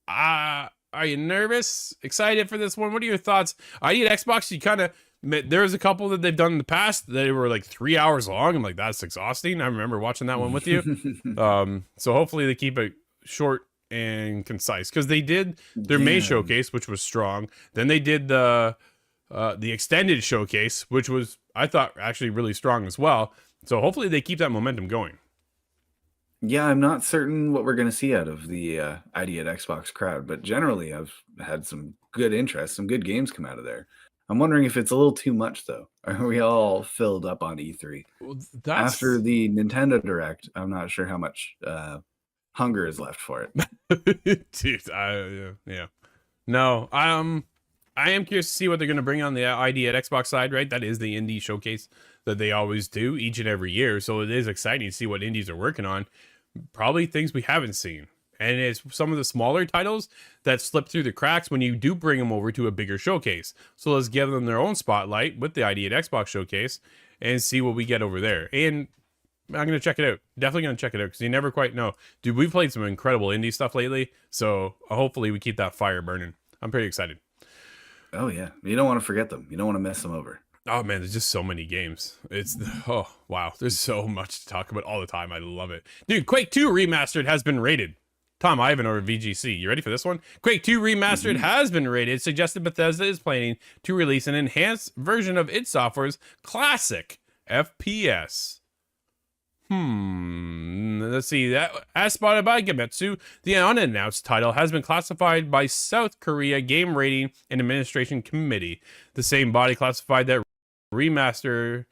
Are you nervous? Excited for this one? What are your thoughts? ID at Xbox, you kind of There's a couple that they've done in the past that were like 3 hours long. I'm like, that's exhausting. I remember watching that one with you. So hopefully they keep it short and concise, because they did their May showcase, which was strong. Then they did the extended showcase, which was, I thought, actually really strong as well. So hopefully they keep that momentum going. Yeah, I'm not certain what we're going to see out of the ID at Xbox crowd, but generally I've had some good interest, some good games come out of there. I'm wondering if it's a little too much, though. Are we all filled up on E3? Well, After the Nintendo Direct, I'm not sure how much hunger is left for it. Dude, yeah. No, I am curious to see what they're going to bring on the ID at Xbox side, right? That is the indie showcase that they always do each and every year. So it is exciting to see what indies are working on. Probably things we haven't seen. And it's some of the smaller titles that slip through the cracks when you do bring them over to a bigger showcase. So let's give them their own spotlight with the ID at Xbox showcase and see what we get over there. And I'm going to check it out. Definitely going to check it out, because you never quite know. Dude, we've played some incredible indie stuff lately. So hopefully we keep that fire burning. I'm pretty excited. Oh, yeah. You don't want to forget them. You don't want to mess them over. Oh, man, there's just so many games. Oh, wow. There's so much to talk about all the time. I love it. Dude, Quake 2 Remastered has been rated. Tom Ivan over VGC. You ready for this one? Quake 2 Remastered has been rated. Suggested Bethesda is planning to release an enhanced version of id Software's classic FPS. Let's see. That, as spotted by Gematsu, the unannounced title has been classified by South Korea Game Rating and Administration Committee. The same body classified that remastered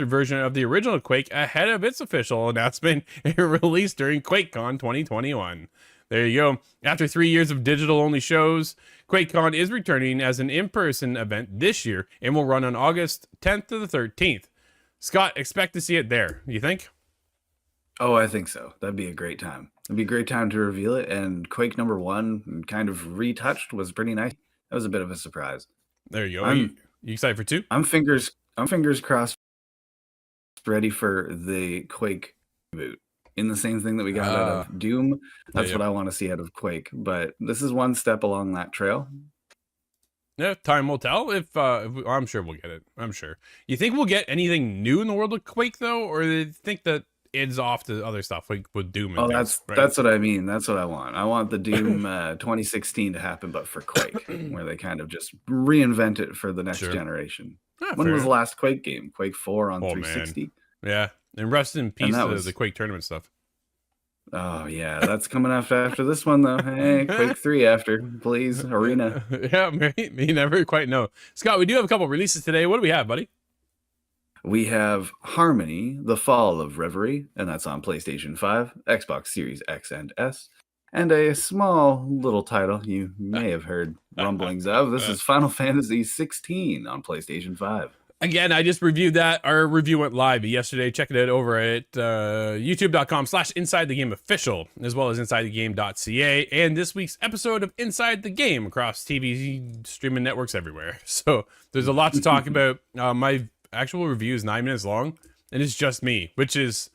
version of the original Quake ahead of its official announcement and release during QuakeCon 2021. There you go. After 3 years of digital-only shows, QuakeCon is returning as an in-person event this year and will run on August 10th to the 13th. Scott, expect to see it there. You think? Oh, I think so. That'd be a great time. It'd be a great time to reveal it. And Quake number 1, kind of retouched, was pretty nice. That was a bit of a surprise. There you go. You excited for 2? I'm fingers crossed, ready for the Quake reboot. In the same thing that we got out of Doom. That's what I want to see out of Quake. But this is one step along that trail. Yeah, time will tell. If I'm sure we'll get it. I'm sure. You think we'll get anything new in the world of Quake, though? Or do you think that it's off to other stuff like with Doom and things, that's what I mean. That's what I want. I want the Doom 2016 to happen, but for Quake, where they kind of just reinvent it for the next generation. When was the last Quake game? Quake 4 on 360? Man. Yeah, and rest in peace the Quake tournament stuff. Oh, yeah, that's coming after this one, though. Hey, Quake 3 after, please, Arena. Yeah, you never quite know. Scott, we do have a couple releases today. What do we have, buddy? We have Harmony, The Fall of Reverie, and that's on PlayStation 5, Xbox Series X and S, and a small little title you may have heard rumblings of. This is Final Fantasy 16 on PlayStation 5. Again, I just reviewed that. Our review went live yesterday. Check it out over at youtube.com/InsideTheGameOfficial, as well as InsideTheGame.ca, and this week's episode of Inside the Game across TV streaming networks everywhere. So there's a lot to talk about. My actual review is 9 minutes long, and it's just me, which is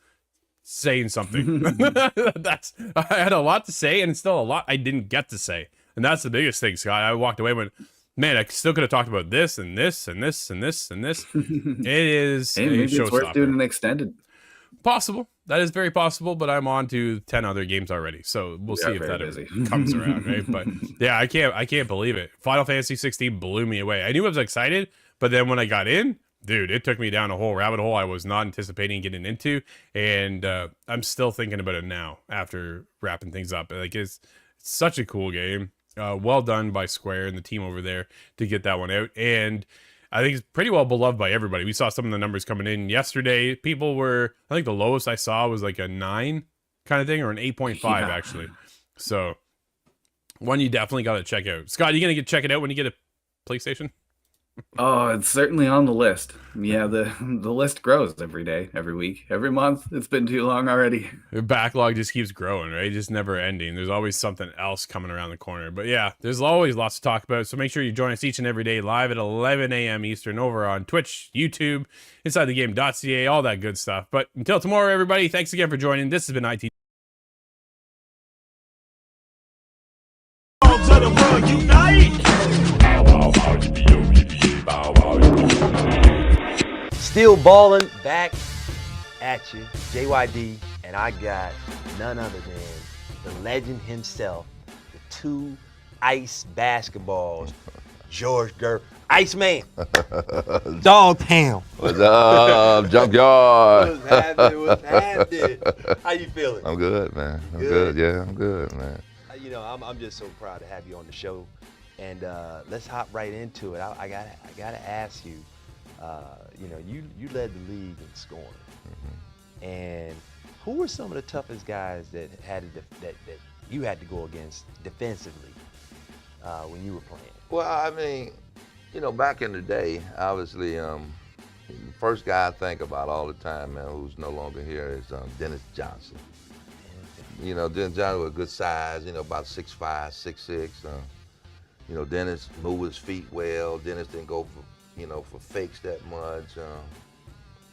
saying something. I had a lot to say, and still a lot I didn't get to say, and that's the biggest thing, Scott. I walked away and went, man, I still could have talked about this and this and this and this and this. It is hey, maybe it's worth doing an extended. Possible. That is very possible, but I'm on to 10 other games already, so we'll see if that ever comes around, right? But yeah, I can't believe it. Final Fantasy 16 blew me away. I knew I was excited, but then when I got in, dude, it took me down a whole rabbit hole I was not anticipating getting into, and I'm still thinking about it now after wrapping things up. Like it's such a cool game. Well done by Square and the team over there to get that one out, and I think it's pretty well beloved by everybody. We saw some of the numbers coming in yesterday. People were, I think the lowest I saw was like a 9 kind of thing, or an 8.5 actually. So one you definitely got to check out. Scott, you gonna check it out when you get a PlayStation? Oh, it's certainly on the list. Yeah, the list grows every day, every week, every month. It's been too long already. Your backlog just keeps growing, right? Just never ending. There's always something else coming around the corner. But yeah, there's always lots to talk about. So make sure you join us each and every day live at 11 a.m. Eastern over on Twitch, YouTube, InsideTheGame.ca, all that good stuff. But until tomorrow, everybody, thanks again for joining. This has been IT. To the world unite. Bow, bow, bow, bow, bow, bow. Still balling back at you, JYD, and I got none other than the legend himself, the 2 ice basketballs, George Gervin, Iceman, Dogtown. What's up, Junkyard? What's happening? What's happening? How you feeling? I'm good, man. I'm Good? good. Yeah, I'm good, man. You know, I'm just so proud to have you on the show, and let's hop right into it. I gotta ask you. You know, you led the league in scoring, and who were some of the toughest guys that that you had to go against defensively when you were playing? Well, I mean, you know, back in the day, obviously, the first guy I think about all the time, man, who's no longer here, is Dennis Johnson. You know, Dennis Johnson was a good size, you know, about 6'5", 6'6". You know, Dennis moved his feet well. Dennis didn't go for fakes that much.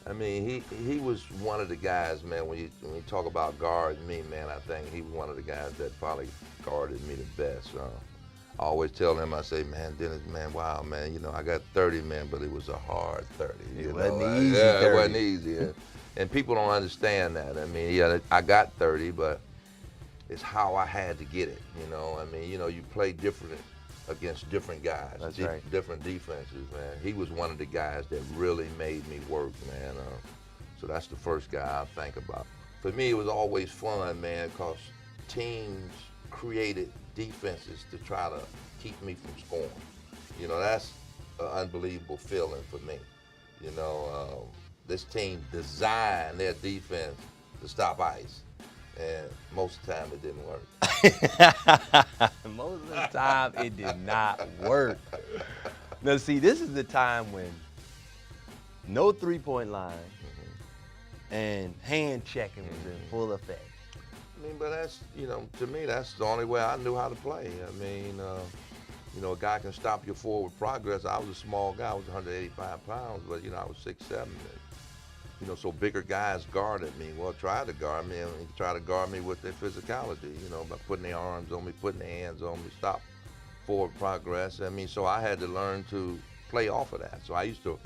I mean, he was one of the guys, man, when you talk about guarding me, man, I think he was one of the guys that probably guarded me the best. I always tell him, I say, man, Dennis, man, wow, man, you know, I got 30, man, but it was a hard 30. It wasn't easy. Yeah, 30. it wasn't easy. And people don't understand that. I mean, yeah, I got 30, but it's how I had to get it, you know. I mean, you know, you play different against different guys, That's right. different defenses, man. He was one of the guys that really made me work, man. So that's the first guy I think about. For me, it was always fun, man, because teams created defenses to try to keep me from scoring. You know, that's an unbelievable feeling for me. You know, this team designed their defense to stop ice. And most of the time, it didn't work. Most of the time, it did not work. Now, see, this is the time when no three-point line and hand checking was in full effect. I mean, but that's, you know, to me, that's the only way I knew how to play. I mean, you know, a guy can stop your forward progress. I was a small guy. I was 185 pounds, but, you know, I was 6'7". You know, so bigger guys guarded me. Well, tried to guard me, and try to guard me with their physicality, you know, by putting their arms on me, putting their hands on me, stop forward progress. I mean, so I had to learn to play off of that. So I used to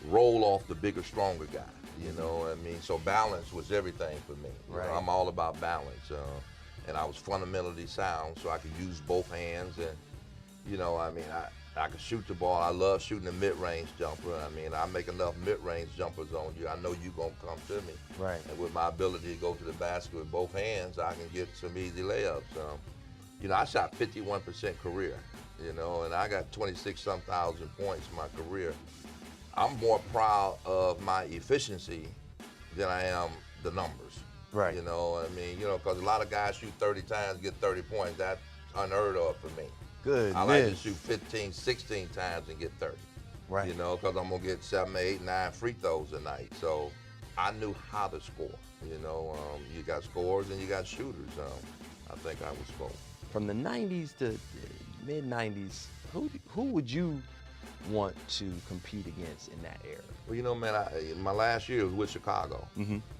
roll off the bigger, stronger guy, you know. I mean, so balance was everything for me. Right. You know, I'm all about balance. And I was fundamentally sound, so I could use both hands. And, you know, I mean, I could shoot the ball. I love shooting a mid-range jumper. I mean, I make enough mid-range jumpers on you. I know you're going to come to me. Right. And with my ability to go to the basket with both hands, I can get some easy layups. You know, I shot 51% career, you know, and I got 26-some thousand points in my career. I'm more proud of my efficiency than I am the numbers. Right. You know, I mean, you know, because a lot of guys shoot 30 times, get 30 points. That's unheard of for me. Good. I like to shoot 15, 16 times and get 30. Right. You know, because I'm going to get 7, 8, 9 free throws a night. So I knew how to score. You know, you got scorers and you got shooters. I think I would score. From the 90s to mid-90s, who would you want to compete against in that era? Well, you know, man, my last year was with Chicago.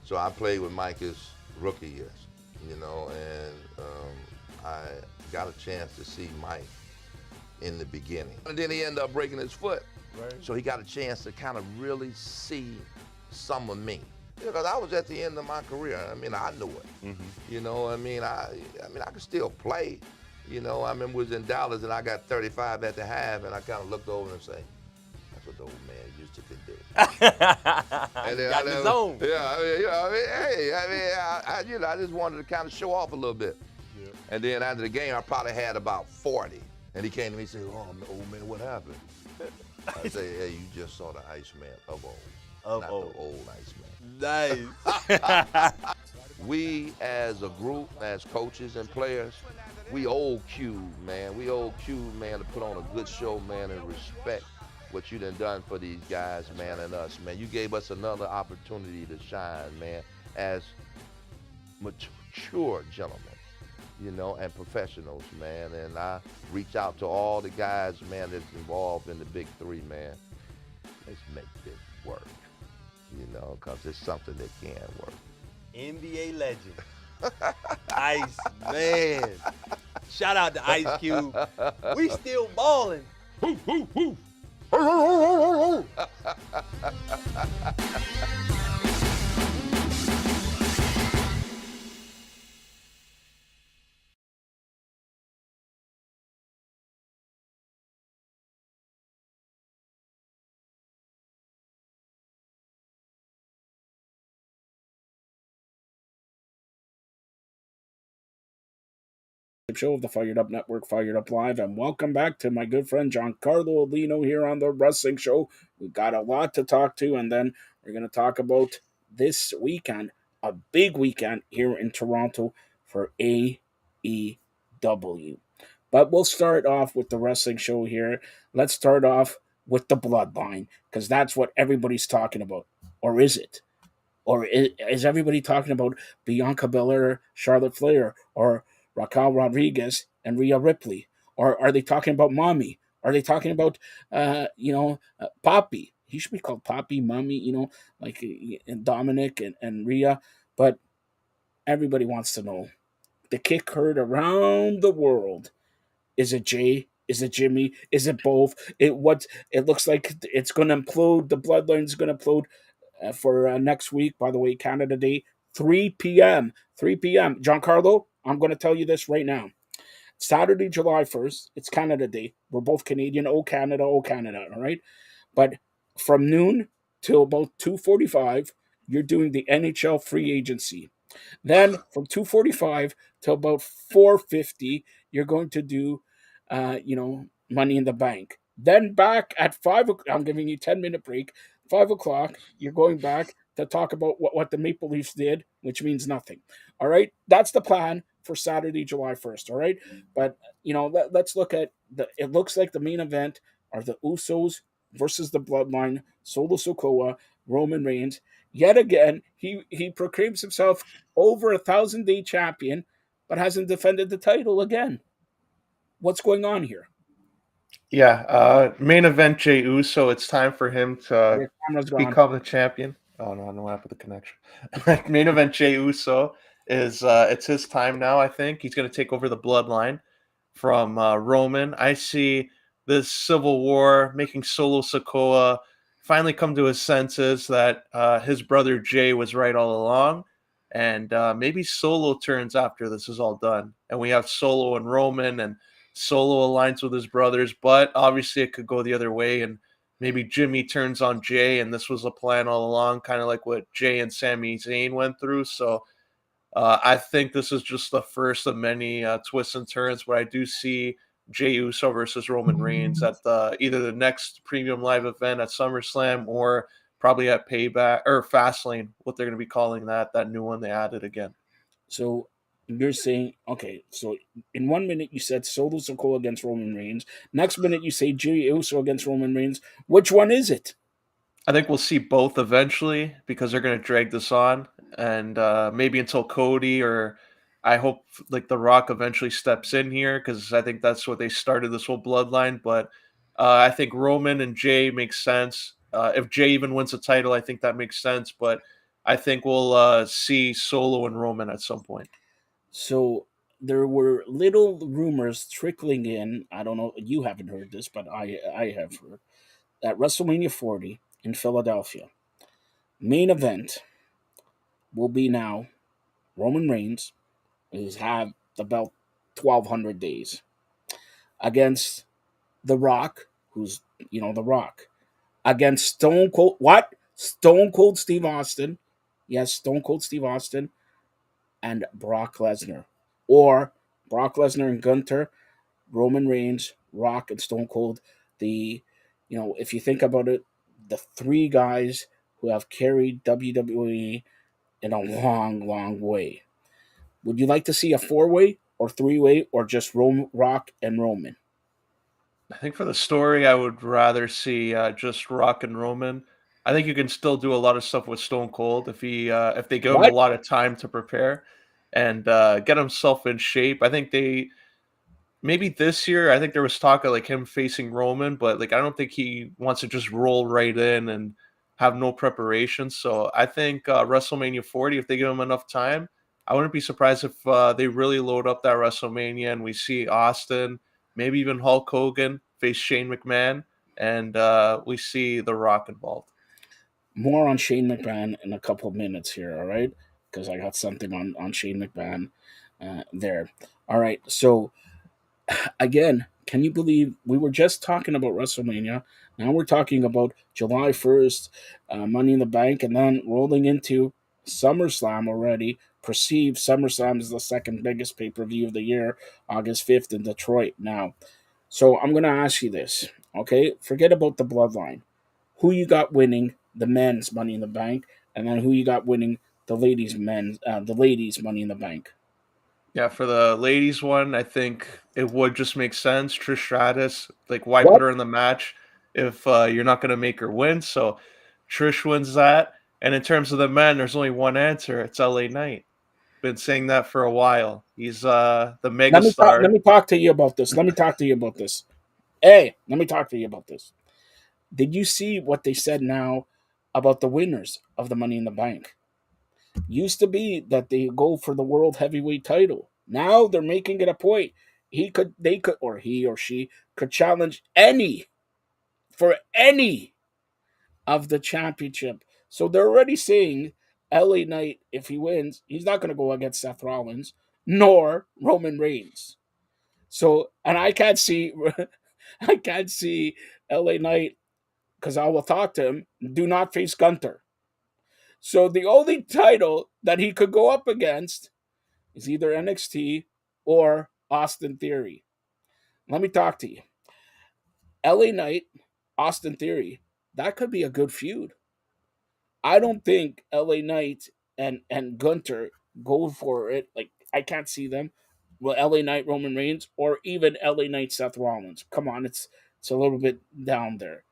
So I played with Mike his rookie years, you know, and I got a chance to see Mike in the beginning. And then he ended up breaking his foot. Right. So he got a chance to kind of really see some of me. Because I was at the end of my career. I mean, I knew it. You know, I mean, I could still play. You know, I remember we was in Dallas and I got 35 at the half, and I kind of looked over and say, that's what the old man used to do. And then got the zone. Yeah, I mean, you know, I just wanted to kind of show off a little bit. Yeah. And then after the game, I probably had about 40. And he came to me and said, oh, old man, what happened? I say, hey, you just saw the Iceman of old, not the old Iceman. Nice. We as a group, as coaches and players, we owe Q, man. We owe Q, man, to put on a good show, man, and respect what you done for these guys, man, and us, man. You gave us another opportunity to shine, man, as mature gentlemen, you know, and professionals, man. And I reach out to all the guys, man, that's involved in the Big Three, man. Let's make this work, you know, because it's something that can work. NBA legend. Ice Man. Shout out to Ice Cube. We still balling. Show of the Fired Up Network, Fired Up Live, and welcome back to my good friend Giancarlo Alino here on the Wrestling Show. We got a lot to talk to, and then we're going to talk about this weekend, a big weekend here in Toronto for AEW. But we'll start off with the Wrestling Show here. Let's start off with the Bloodline, because that's what everybody's talking about. Or is it? Or is everybody talking about Bianca Belair, Charlotte Flair, or Raquel Rodriguez and Rhea Ripley? Or are they talking about Mommy? Are they talking about, Poppy? He should be called Poppy, Mommy, like Dominic and Rhea. But everybody wants to know. The kick heard around the world. Is it Jay? Is it Jimmy? Is it both? It looks like it's going to implode. The Bloodline's going to implode for next week. By the way, Canada Day, 3 p.m. 3 p.m. Giancarlo, I'm going to tell you this right now. Saturday, July 1st, it's Canada Day. We're both Canadian. Oh, Canada, all right? But from noon till about 2:45, you're doing the NHL free agency. Then from 2:45 till about 4:50, you're going to do, Money in the Bank. Then back at 5 o'clock, I'm giving you 10-minute break. 5 o'clock, you're going back to talk about what the Maple Leafs did, which means nothing. All right, that's the plan for Saturday, July 1st. All right, but let's look at the. It looks like the main event are the Usos versus the Bloodline, Solo Sikoa, Roman Reigns. Yet again, he proclaims himself over 1,000-day champion, but hasn't defended the title again. What's going on here? Yeah, main event Jey Uso. It's time for him to Your camera's gone. become the champion. Oh no, I don't know what happened with the connection. Main event Jey Uso is it's his time now. I think he's going to take over the Bloodline from Roman. I see this civil war making Solo Sikoa finally come to his senses that his brother Jay was right all along, and maybe Solo turns after this is all done, and we have Solo and Roman, and Solo aligns with his brothers, but obviously it could go the other way, and maybe Jimmy turns on Jay, and this was a plan all along, kind of like what Jay and Sami Zayn went through. So I think this is just the first of many twists and turns, but I do see Jey Uso versus Roman Reigns at either the next premium live event at SummerSlam or probably at Payback or Fastlane, what they're going to be calling that new one they added again. So you're saying, okay, so in 1 minute you said Solo Sikoa against Roman Reigns. Next minute you say Jey Uso against Roman Reigns. Which one is it? I think we'll see both eventually because they're going to drag this on, and maybe until Cody, or I hope like The Rock eventually steps in here because I think that's what they started this whole bloodline. But I think Roman and Jay makes sense. If Jay even wins a title, I think that makes sense. But I think we'll see Solo and Roman at some point. So there were little rumors trickling in. I don't know, you haven't heard this, but I have heard that WrestleMania 40 in Philadelphia, main event will be now Roman Reigns, who's had the belt 1,200 days, against The Rock, who's, The Rock, against Stone Cold, what? Stone Cold Steve Austin. Yes, Stone Cold Steve Austin and Brock Lesnar. Or Brock Lesnar and Gunther, Roman Reigns, Rock, and Stone Cold. If you think about it, the three guys who have carried WWE in a long, long way. Would you like to see a 4-way or 3-way or just Rock and Roman? I think for the story, I would rather see just Rock and Roman. I think you can still do a lot of stuff with Stone Cold if they give him a What? lot of time to prepare and get himself in shape. I think maybe this year, I think there was talk of like him facing Roman, but like I don't think he wants to just roll right in and have no preparation. So I think WrestleMania 40, if they give him enough time, I wouldn't be surprised if they really load up that WrestleMania and we see Austin, maybe even Hulk Hogan face Shane McMahon. and we see The Rock involved. More on Shane McMahon in a couple minutes here, all right? Because I got something on Shane McMahon there. All right, so again, can you believe we were just talking about WrestleMania? Now we're talking about July 1st, Money in the Bank, and then rolling into SummerSlam already. Perceived SummerSlam is the second biggest pay per view of the year, August 5th in Detroit. Now, so I'm going to ask you this, okay? Forget about the bloodline. Who you got winning the men's Money in the Bank, and then who you got winning the ladies' Money in the Bank? Yeah, for the ladies one, I think it would just make sense. Trish Stratus, like, why What? put her in the match if you're not going to make her win? So Trish wins that. And in terms of the men, there's only one answer. It's LA Knight. Been saying that for a while. He's the Let megastar. me talk to you about this. Let me talk to you about this. Hey, let me talk to you about this. Did you see what they said now about the winners of the Money in the Bank? Used to be that they go for the world heavyweight title. Now they're making it a point. They could, or he or she could challenge for any of the championship. So they're already saying LA Knight, if he wins, he's not going to go against Seth Rollins nor Roman Reigns. So, and I can't see, I can't see LA Knight because I will talk to him. Do not face Gunter. So the only title that he could go up against is either NXT or Austin Theory. Let me talk to you. LA Knight, Austin Theory, that could be a good feud. I don't think LA Knight and Gunter go for it. Like, I can't see them. Well, LA Knight, Roman Reigns, or even LA Knight, Seth Rollins. Come on, it's a little bit down there.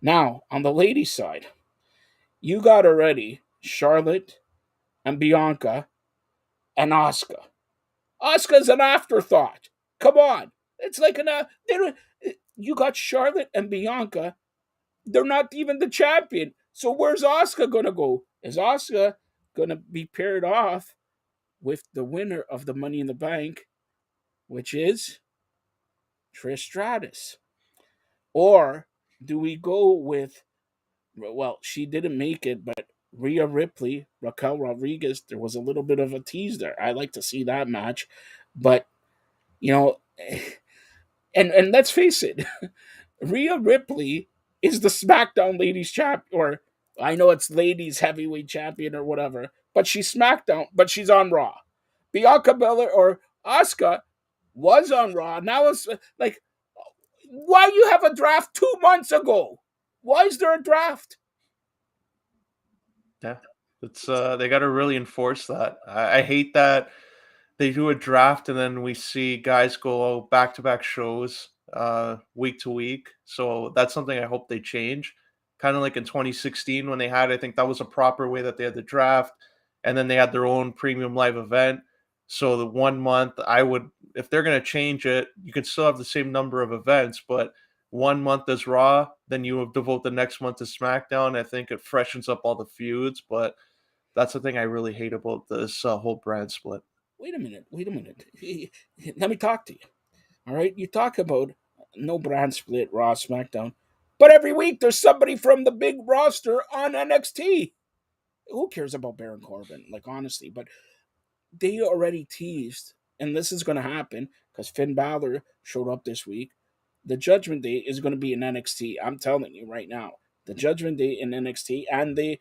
Now, on the ladies' side, you got already Charlotte and Bianca and Asuka. Asuka's an afterthought. Come on. It's like you got Charlotte and Bianca. They're not even the champion. So where's Asuka going to go? Is Asuka going to be paired off with the winner of the Money in the Bank, which is Trish Stratus? Or do we go with, well, she didn't make it, but Rhea Ripley, Raquel Rodriguez, there was a little bit of a tease there. I like to see that match. But, you know, and let's face it, Rhea Ripley is the SmackDown Ladies Champ, or I know it's Ladies Heavyweight Champion or whatever, but she's SmackDown, but she's on Raw. Bianca Belair or Asuka was on Raw. Now it's like, why you have a draft 2 months ago? Why is there a draft? Yeah, it's they got to really enforce that. I hate that they do a draft and then we see guys go back to back shows week to week. So that's something I hope they change. Kind of like in 2016 when they had, I think that was a proper way that they had the draft, and then they had their own premium live event. So the 1 month, I would, if they're going to change it, you can still have the same number of events, but 1 month is Raw, then you devote the next month to SmackDown. I think it freshens up all the feuds, but that's the thing I really hate about this whole brand split. Wait a minute. Let me talk to you. All right, you talk about no brand split, Raw, SmackDown, but every week there's somebody from the big roster on NXT. Who cares about Baron Corbin? Like, honestly, but they already teased, and this is going to happen because Finn Balor showed up this week. The Judgment Day is going to be in NXT. I'm telling you right now, the Judgment Day in NXT, and the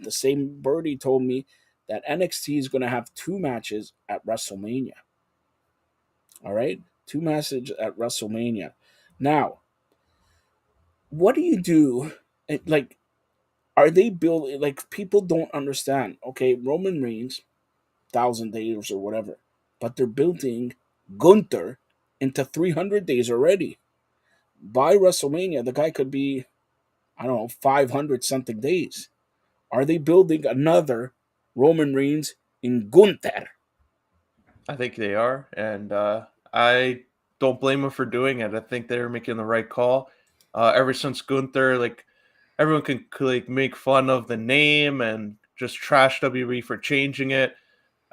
same birdie told me that NXT is going to have 2 matches at WrestleMania. All right, 2 matches at WrestleMania. Now, what do you do? Like, are they building? Like, people don't understand. Okay, Roman Reigns, 1,000 days or whatever, but they're building Gunther into 300 days already. By WrestleMania, the guy could be, I don't know, 500 something days. Are they building another Roman Reigns in Gunther? I think they are, and I don't blame them for doing it. I think they're making the right call. Ever since Gunther, like, everyone can like make fun of the name and just trash WWE for changing it.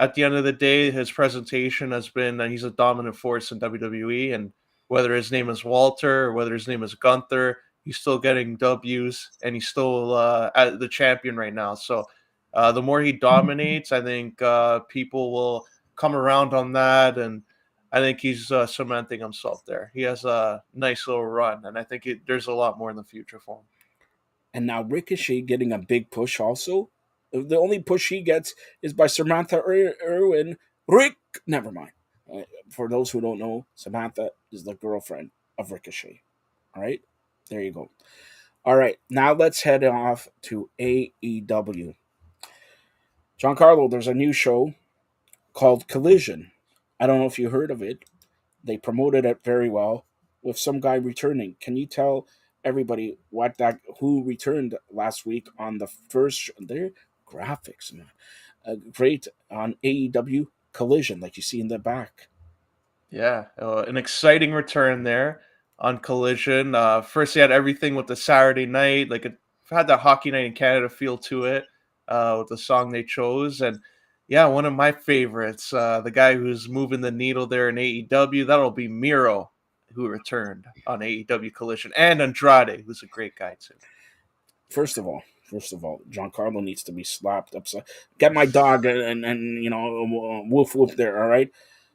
At the end of the day, his presentation has been that he's a dominant force in WWE, and whether his name is Walter or whether his name is Gunther. He's still getting W's, and he's still at the champion right now. So the more he dominates, I think people will come around on that, and I think he's cementing himself there. He has a nice little run, and I think there's a lot more in the future for him. And now Ricochet getting a big push also. The only push he gets is by Samantha Irwin. Never mind. For those who don't know, Samantha is the girlfriend of Ricochet. All right? There you go. All right. Now let's head off to AEW. Giancarlo, there's a new show called Collision. I don't know if you heard of it. They promoted it very well with some guy returning. Can you tell everybody who returned last week on the first their graphics, man? Great on AEW Collision, like you see in the back. Yeah, an exciting return there on Collision. First, he had everything with the Saturday night, like it had the Hockey Night in Canada feel to it with the song they chose. And yeah, one of my favorites, the guy who's moving the needle there in AEW, that'll be Miro, who returned on AEW Collision, and Andrade, who's a great guy too. First of all, Giancarlo needs to be slapped upside. Get my dog and woof woof there. All right.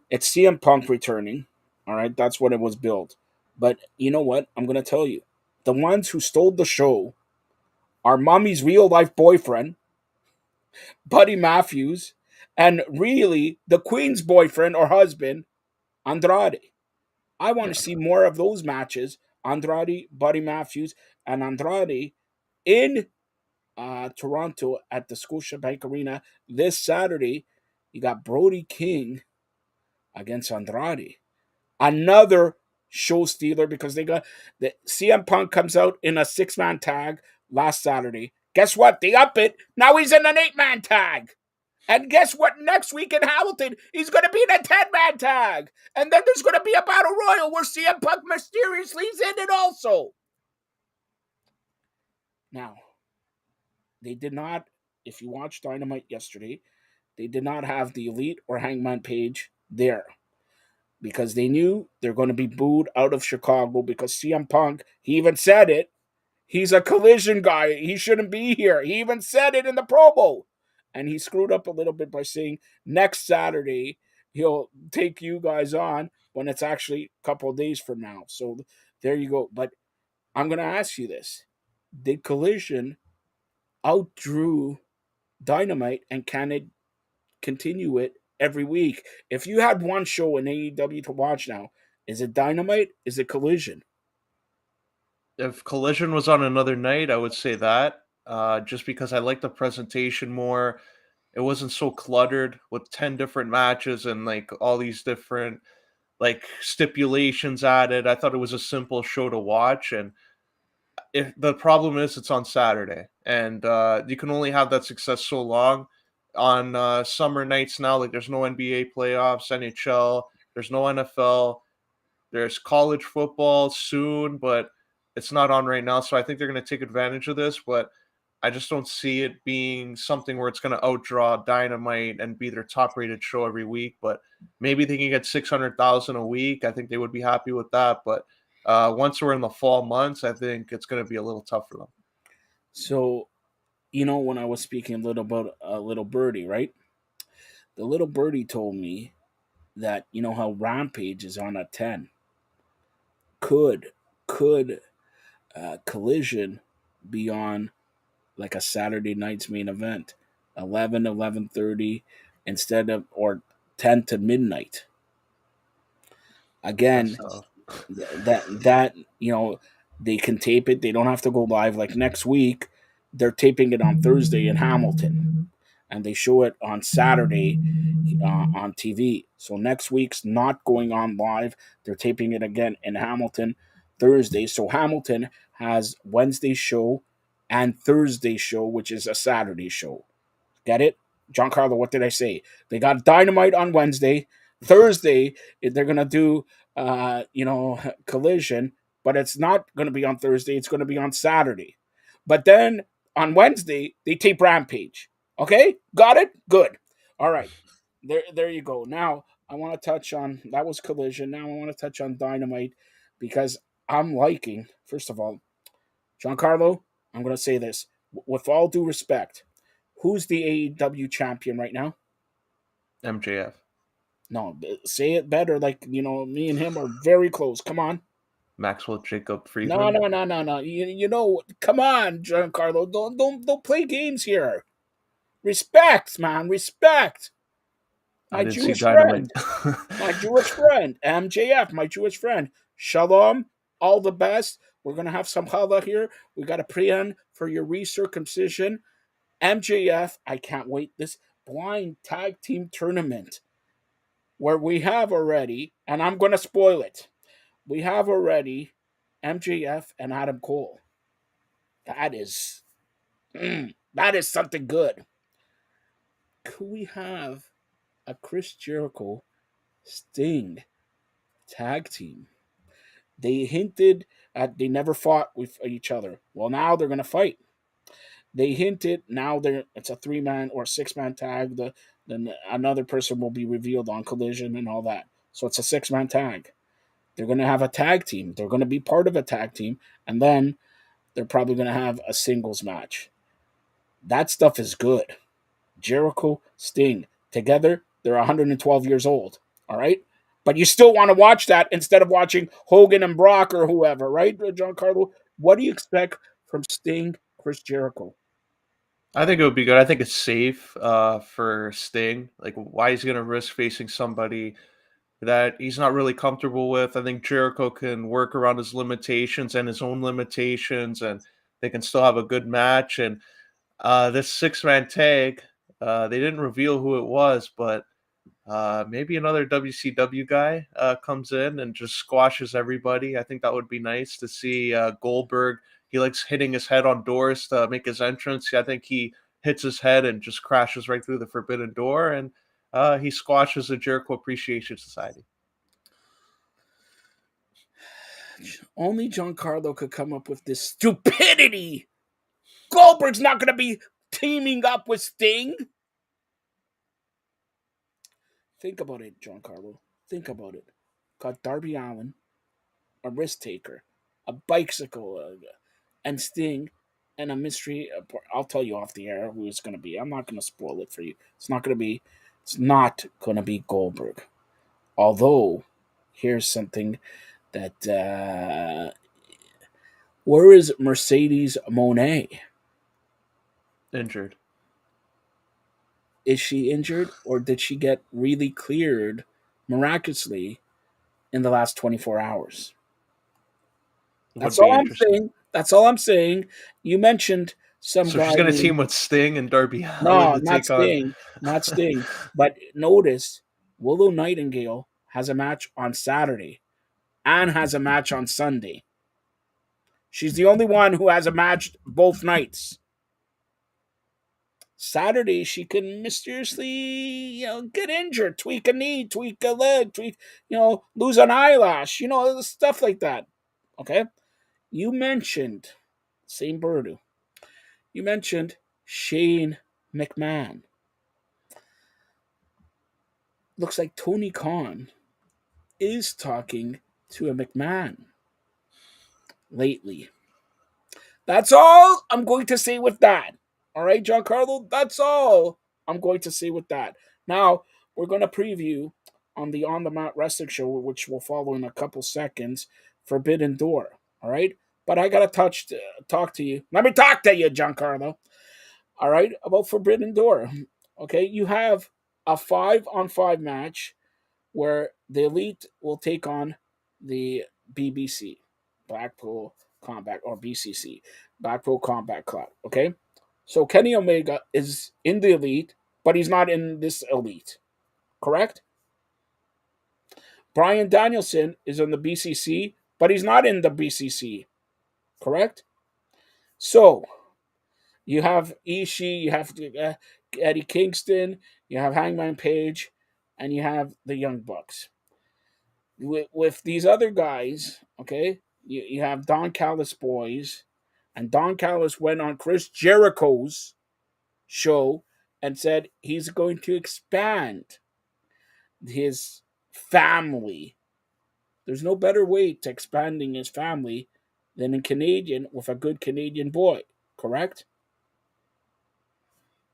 It's CM Punk returning. All right. That's what it was built. But you know what? I'm going to tell you. The ones who stole the show are Mommy's real life boyfriend, Buddy Matthews, and really the Queen's boyfriend or husband, Andrade. I want to see more of those matches. Andrade, Buddy Matthews, and Andrade in Toronto at the Scotiabank Arena this Saturday. You got Brody King against Andrade. Another show stealer because they got the CM Punk comes out in a 6-man tag last Saturday. Guess what? They up it. Now he's in an 8-man tag. And guess what? Next week in Hamilton, he's going to be in a 10-man tag. And then there's going to be a battle royal where CM Punk mysteriously is in it also. Now, they did not, if you watched Dynamite yesterday, they did not have the Elite or Hangman Page there because they knew they're going to be booed out of Chicago because CM Punk, he even said it, he's a Collision guy. He shouldn't be here. He even said it in the promo. And he screwed up a little bit by saying next Saturday he'll take you guys on when it's actually a couple of days from now. So there you go. But I'm going to ask you this. Did Collision outdrew Dynamite, and can it continue it every week? If you had one show in AEW to watch now, is it Dynamite? Is it Collision? If Collision was on another night, I would say that. Just because I like the presentation more. It wasn't so cluttered with 10 different matches and like all these different like stipulations added. I thought it was a simple show to watch, and if the problem is it's on Saturday, and you can only have that success so long on summer nights now. Like there's no NBA playoffs, NHL, there's no NFL, there's college football soon, but it's not on right now. So I think they're going to take advantage of this, but I just don't see it being something where it's going to outdraw Dynamite and be their top-rated show every week. But maybe they can get 600,000 a week. I think they would be happy with that. But once we're in the fall months, I think it's going to be a little tough for them. So, when I was speaking a little about a little birdie, right? The little birdie told me that how Rampage is on a 10. Could Collision be on like a Saturday night's main event, 11:30 instead of, or 10 to midnight? Again, that they can tape it. They don't have to go live. Like next week, they're taping it on Thursday in Hamilton, and they show it on Saturday on TV. So next week's not going on live. They're taping it again in Hamilton Thursday. So Hamilton has Wednesday show and Thursday show, which is a Saturday show. Get it? Giancarlo, what did I say? They got Dynamite on Wednesday. Thursday, they're going to do, Collision, but it's not going to be on Thursday. It's going to be on Saturday. But then on Wednesday, they tape Rampage. Okay? Got it? Good. All right. There you go. Now, I want to touch on that was Collision. Now I want to touch on Dynamite because I'm liking, first of all, Giancarlo. I'm going to say this with all due respect. Who's the AEW champion right now? MJF. No, say it better. Like, me and him are very close. Come on. Maxwell Jacob No, Friedman. no. Come on, Giancarlo. Don't play games here. Respect, man. Respect. I My didn't see Jewish Dynamite. friend. My Jewish friend. MJF, my Jewish friend. Shalom. All the best. We're going to have some challah here. We got a pre-en for your recircumcision. MJF, I can't wait. This blind tag team tournament where we have already, and I'm going to spoil it, we have already MJF and Adam Cole. That is something good. Could we have a Chris Jericho Sting tag team? They hinted at they never fought with each other. Well, now they're going to fight. They hinted now it's a 3-man or 6-man tag. Then another person will be revealed on Collision and all that. So it's a 6-man tag. They're going to have a tag team. They're going to be part of a tag team. And then they're probably going to have a singles match. That stuff is good. Jericho, Sting, together, they're 112 years old. All right? But you still want to watch that instead of watching Hogan and Brock or whoever, right, Giancarlo? What do you expect from Sting, Chris Jericho? I think it would be good. I think it's safe for Sting. Like, why is he going to risk facing somebody that he's not really comfortable with? I think Jericho can work around his limitations and his own limitations, and they can still have a good match. And this 6-man tag, they didn't reveal who it was, but maybe another WCW guy comes in and just squashes everybody. I think that would be nice to see. Goldberg, he likes hitting his head on doors to make his entrance. I think he hits his head and just crashes right through the forbidden door, and he squashes the Jericho Appreciation Society. Only Giancarlo could come up with this stupidity. Goldberg's not going to be teaming up with Sting. Think about it, Giancarlo. Think about it. Got Darby Allin, a risk taker, a bicycle, and Sting, and a mystery. I'll tell you off the air who it's going to be. I'm not going to spoil it for you. It's not going to be Goldberg. Although, here's something that where is Mercedes Moné? Injured. Is she injured, or did she get really cleared miraculously in the last 24 hours? That's all I'm saying. That's all I'm saying. You mentioned some So guy. she's going to team with Sting and Darby Allin No, to not take on. Sting. Not Sting. But notice, Willow Nightingale has a match on Saturday and has a match on Sunday. She's the only one who has a match both nights. Saturday, she can mysteriously, get injured, tweak a knee, tweak a leg, lose an eyelash, stuff like that. Okay? You mentioned, St. Birdu, you mentioned Shane McMahon. Looks like Tony Khan is talking to a McMahon lately. That's all I'm going to say with that. All right, Giancarlo, that's all I'm going to say with that. Now, we're going to preview on the On the Mat Wrestling Show, which will follow in a couple seconds, Forbidden Door. All right? But I got to talk to you. Let me talk to you, Giancarlo. All right, about Forbidden Door. Okay, you have a 5-on-5 match where the Elite will take on the BBC, Blackpool Combat, or BCC, Blackpool Combat Club. Okay, so Kenny Omega is in the Elite, but he's not in this Elite, correct? Bryan Danielson is in the BCC, but he's not in the BCC, correct? So you have Ishii, you have Eddie Kingston, you have Hangman Page, and you have the Young Bucks. With these other guys, okay, you have Don Callis boys, and Don Callis went on Chris Jericho's show and said he's going to expand his family. There's no better way to expanding his family than a Canadian with a good Canadian boy, correct?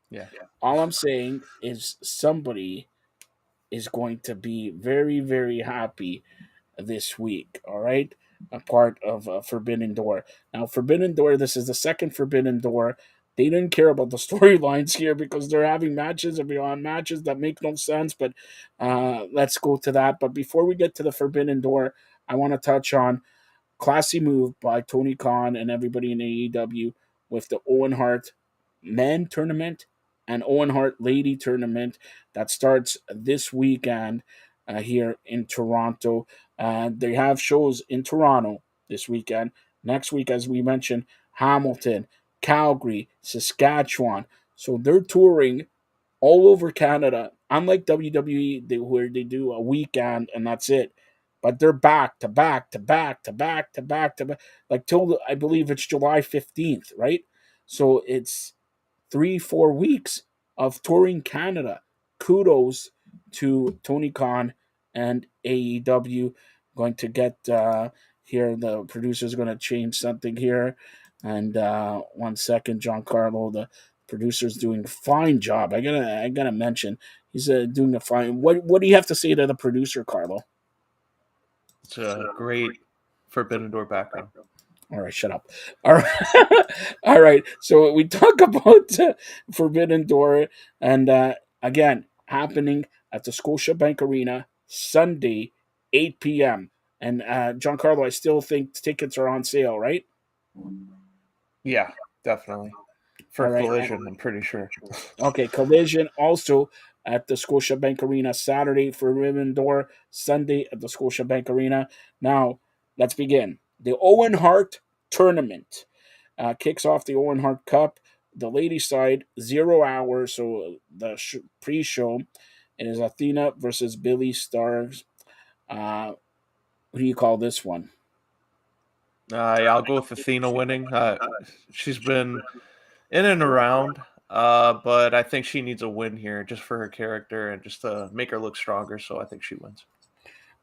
Yeah. All I'm saying is somebody is going to be very, very happy this week, all right? A part of Forbidden Door. Now, Forbidden Door, this is the second Forbidden Door. They didn't care about the storylines here because they're having matches and beyond matches that make no sense, but let's go to that. But before we get to the Forbidden Door, I want to touch on classy move by Tony Khan and everybody in AEW with the Owen Hart men tournament and Owen Hart lady tournament that starts this weekend here in Toronto. They have shows in Toronto this weekend. Next week, as we mentioned, Hamilton, Calgary, Saskatchewan. So they're touring all over Canada. Unlike WWE, where they do a weekend and that's it. But they're back to back to back to back to back to back, like till I believe it's July 15th, right? So it's 3-4 weeks of touring Canada. Kudos to Tony Khan and AEW. Going to get here. The producer's going to change something here. And 1 second, Giancarlo, the producer's doing a fine job. I gotta mention he's doing a fine. What do you have to say to the producer, Carlo? It's a great Forbidden Door background. All right, shut up. All right, all right. So we talk about Forbidden Door, and again, happening at the Scotiabank Arena Sunday, 8 p.m. And Giancarlo, I still think tickets are on sale, right? Yeah, definitely. For All right. Collision, I'm pretty sure. Okay, Collision also at the Scotiabank Arena Saturday for Forbidden Door, Sunday at the Scotiabank Arena. Now, let's begin. The Owen Hart Tournament kicks off the Owen Hart Cup. The ladies' side, 0 hours, so the pre-show it is Athena versus Billy Stars. What do you call this one? Yeah, I'll go with Athena winning. She's been in and around, but I think she needs a win here just for her character and just to make her look stronger. So I think she wins.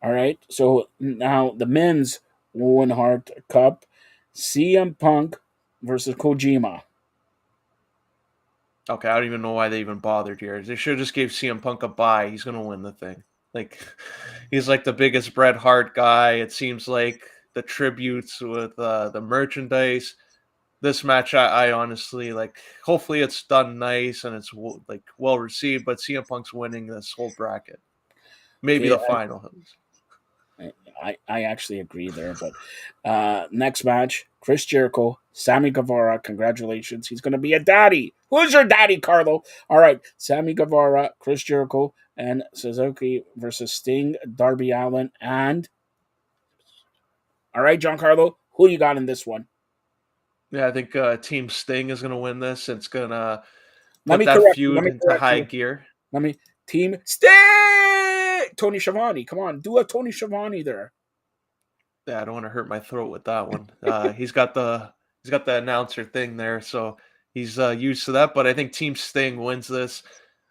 All right. So now the men's Owen Hart Cup, CM Punk versus Kojima. Okay, I don't even know why they even bothered here. They should have just gave CM Punk a bye. He's gonna win the thing. Like, he's like the biggest Bret Hart guy. It seems like the tributes with the merchandise. This match, I honestly like. Hopefully, it's done nice and it's like well received. But CM Punk's winning this whole bracket. Maybe the final. I actually agree there, but next match, Chris Jericho, Sammy Guevara. Congratulations, he's going to be a daddy. Who's your daddy, Carlo? All right, Sammy Guevara, Chris Jericho, and Suzuki versus Sting, Darby Allin, and all right, Giancarlo, who you got in this one? Yeah, I think Team Sting is going to win this. It's going to Let put me that correct feud into high gear. Team Sting. Tony Schiavone, come on, do a Tony Schiavone there. Yeah, I don't want to hurt my throat with that one. He's got the announcer thing there, so he's used to that. But I think Team Sting wins this.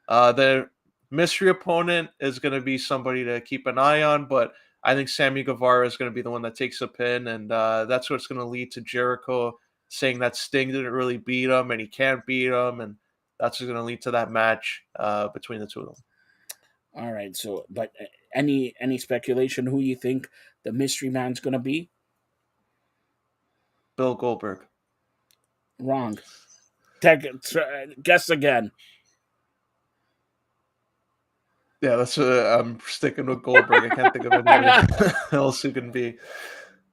The mystery opponent is going to be somebody to keep an eye on, but I think Sammy Guevara is going to be the one that takes a pin, and that's what's going to lead to Jericho saying that Sting didn't really beat him and he can't beat him, and that's what's going to lead to that match between the two of them. All right, so but any speculation who you think the mystery man's going to be? Bill Goldberg. Wrong. Guess again. Yeah, that's I'm sticking with Goldberg. I can't think of anybody else who can be.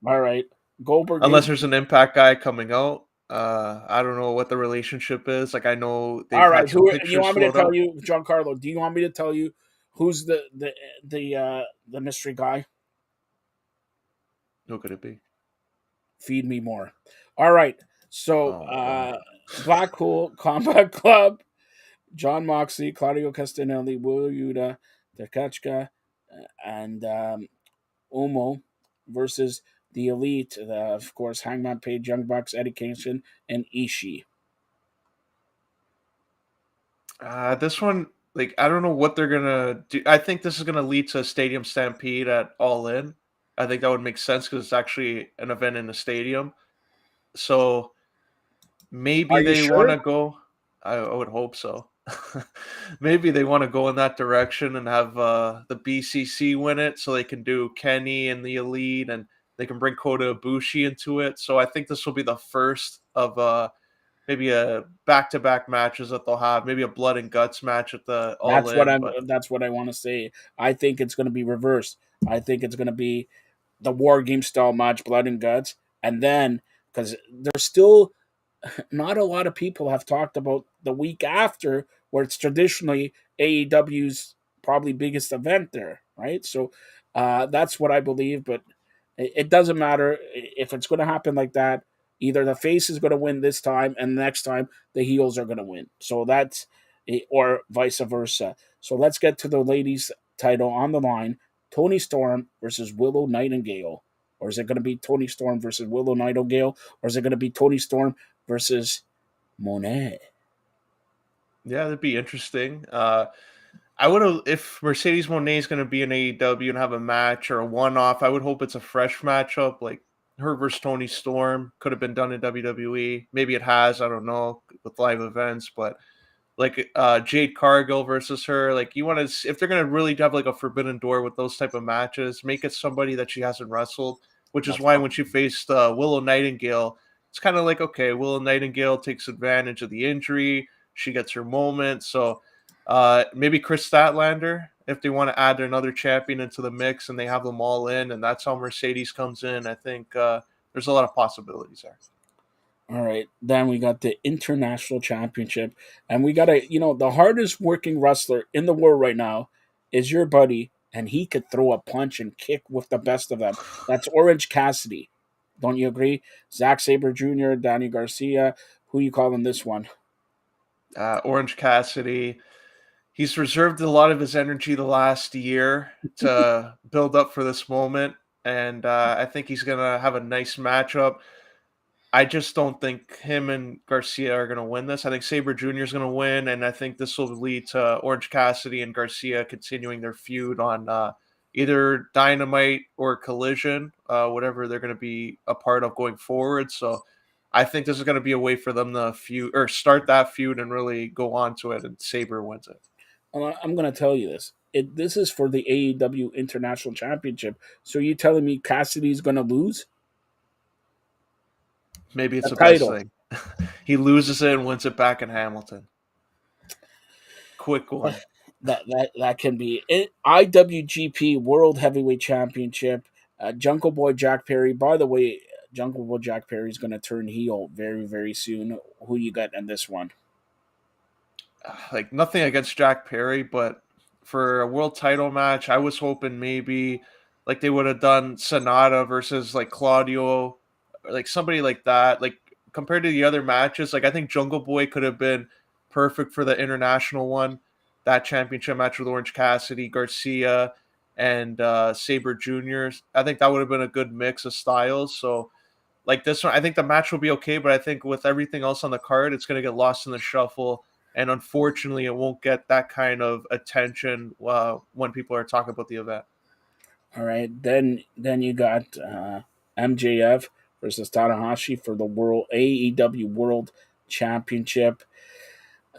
All right, Goldberg. Unless there's an Impact guy coming out. I don't know what the relationship is. Like, I know they've all right, had some pictures. You want me to tell you, Giancarlo? Do you want me to tell you who's the mystery guy? Who could it be? Feed me more. All right, so Black Hole Combat Club, John Moxley, Claudio Castagnoli, Will Yuta, Takachka, and Umo versus the Elite. Of course, Hangman Page, Young Bucks, Eddie Kingston, and Ishii. This one, like I don't know what they're gonna do. I think this is gonna lead to a stadium stampede at All In. I think that would make sense because it's actually an event in the stadium. So maybe Are you they want sure? to go. I would hope so. Maybe they want to go in that direction and have the BCC win it, so they can do Kenny and the Elite, and they can bring Kota Ibushi into it. So I think this will be the first of maybe a back-to-back matches that they'll have, maybe a blood and guts match at the All In. But That's what I want to say. I think it's going to be reversed. I think it's going to be the war game style match, blood and guts, and then because there's still not a lot of people have talked about the week after, where it's traditionally AEW's probably biggest event there, right? So that's what I believe, but it doesn't matter if it's going to happen like that. Either the face is going to win this time, and next time the heels are going to win. So that's or vice versa. So let's get to the ladies' title on the line: Tony Storm versus Willow Nightingale. Or is it going to be Tony Storm versus Willow Nightingale? Or is it going to be Tony Storm versus Monet? yeah, that'd be interesting. I would have if Mercedes Monet is going to be in AEW and have a match or a one-off. I would hope it's a fresh matchup, like her versus Tony Storm. Could have been done in WWE. Maybe it has. I don't know with live events, but like Jade Cargill versus her. Like you want to, if they're gonna really have like a Forbidden Door with those type of matches, make it somebody that she hasn't wrestled. Which is That's why fine. when she faced Willow Nightingale, it's kind of like okay, Willow Nightingale takes advantage of the injury. She gets her moment. So maybe Chris Statlander if they want to add another champion into the mix and they have them all in, and that's how Mercedes comes in. I think there's a lot of possibilities there. All right. Then we got the International Championship. And we got the hardest working wrestler in the world right now is your buddy, and he could throw a punch and kick with the best of them. That's Orange Cassidy. Don't you agree? Zack Sabre Jr., Danny Garcia. Who you calling this one? Orange Cassidy. He's reserved a lot of his energy the last year to build up for this moment, and I think he's gonna have a nice matchup. I just don't think him and Garcia are gonna win this. I think Sabre Jr. is gonna win, and I think this will lead to Orange Cassidy and Garcia continuing their feud on either Dynamite or Collision, whatever they're gonna be a part of going forward. So I think this is gonna be a way for them to feud or start that feud and really go on to it, and Sabre wins it. I'm going to tell you this. This is for the AEW International Championship. So you telling me Cassidy's going to lose Maybe it's the the best title? thing. He loses it and wins it back in Hamilton. Quick one. That can be it. IWGP World Heavyweight Championship. Jungle Boy Jack Perry. By the way, Jungle Boy Jack Perry is going to turn heel very, very soon. Who you got in this one? Like nothing against Jack Perry, but for a world title match, I was hoping maybe like they would have done Sonata versus like Claudio, or like somebody like that. Like compared to the other matches, like I think Jungle Boy could have been perfect for the international one, that championship match with Orange Cassidy, Garcia, and Sabre Jr. I think that would have been a good mix of styles. So like this one, I think the match will be okay, but I think with everything else on the card, it's going to get lost in the shuffle. And unfortunately, it won't get that kind of attention when people are talking about the event. All right. Then you got MJF versus Tanahashi for the World AEW World Championship.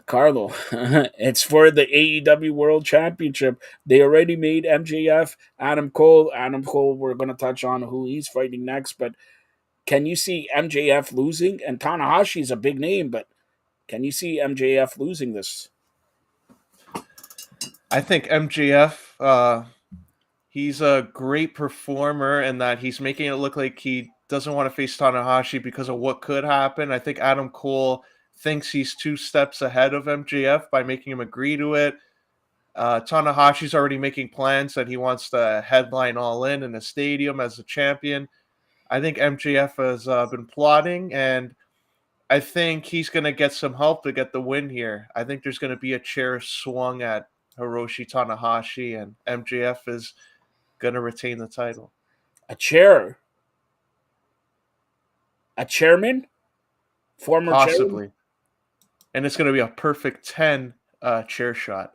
Carlo, it's for the AEW World Championship. They already made MJF Adam Cole. Adam Cole, we're going to touch on who he's fighting next, but can you see MJF losing? And Tanahashi is a big name, but can you see MJF losing this? I think MJF, he's a great performer in that he's making it look like he doesn't want to face Tanahashi because of what could happen. I think Adam Cole thinks he's 2 steps ahead of MJF by making him agree to it. Tanahashi's already making plans that he wants to headline All In a stadium as a champion. I think MJF has been plotting, and I think he's going to get some help to get the win here. I think there's going to be a chair swung at Hiroshi Tanahashi, and MJF is going to retain the title. A chair? A chairman? Former chairman? Possibly. And it's going to be a perfect 10 chair shot.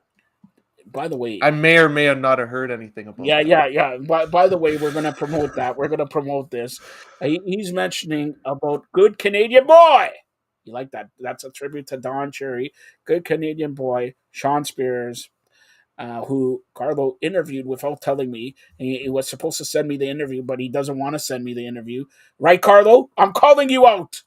By the way, I may or may have not have heard anything about yeah, that. yeah. By the way, we're gonna promote that. We're gonna promote this. He's mentioning about Good Canadian Boy. You like that? That's a tribute to Don Cherry. Good Canadian Boy, Sean Spears, who Carlo interviewed without telling me. He was supposed to send me the interview, but he doesn't want to send me the interview. Right, Carlo? I'm calling you out.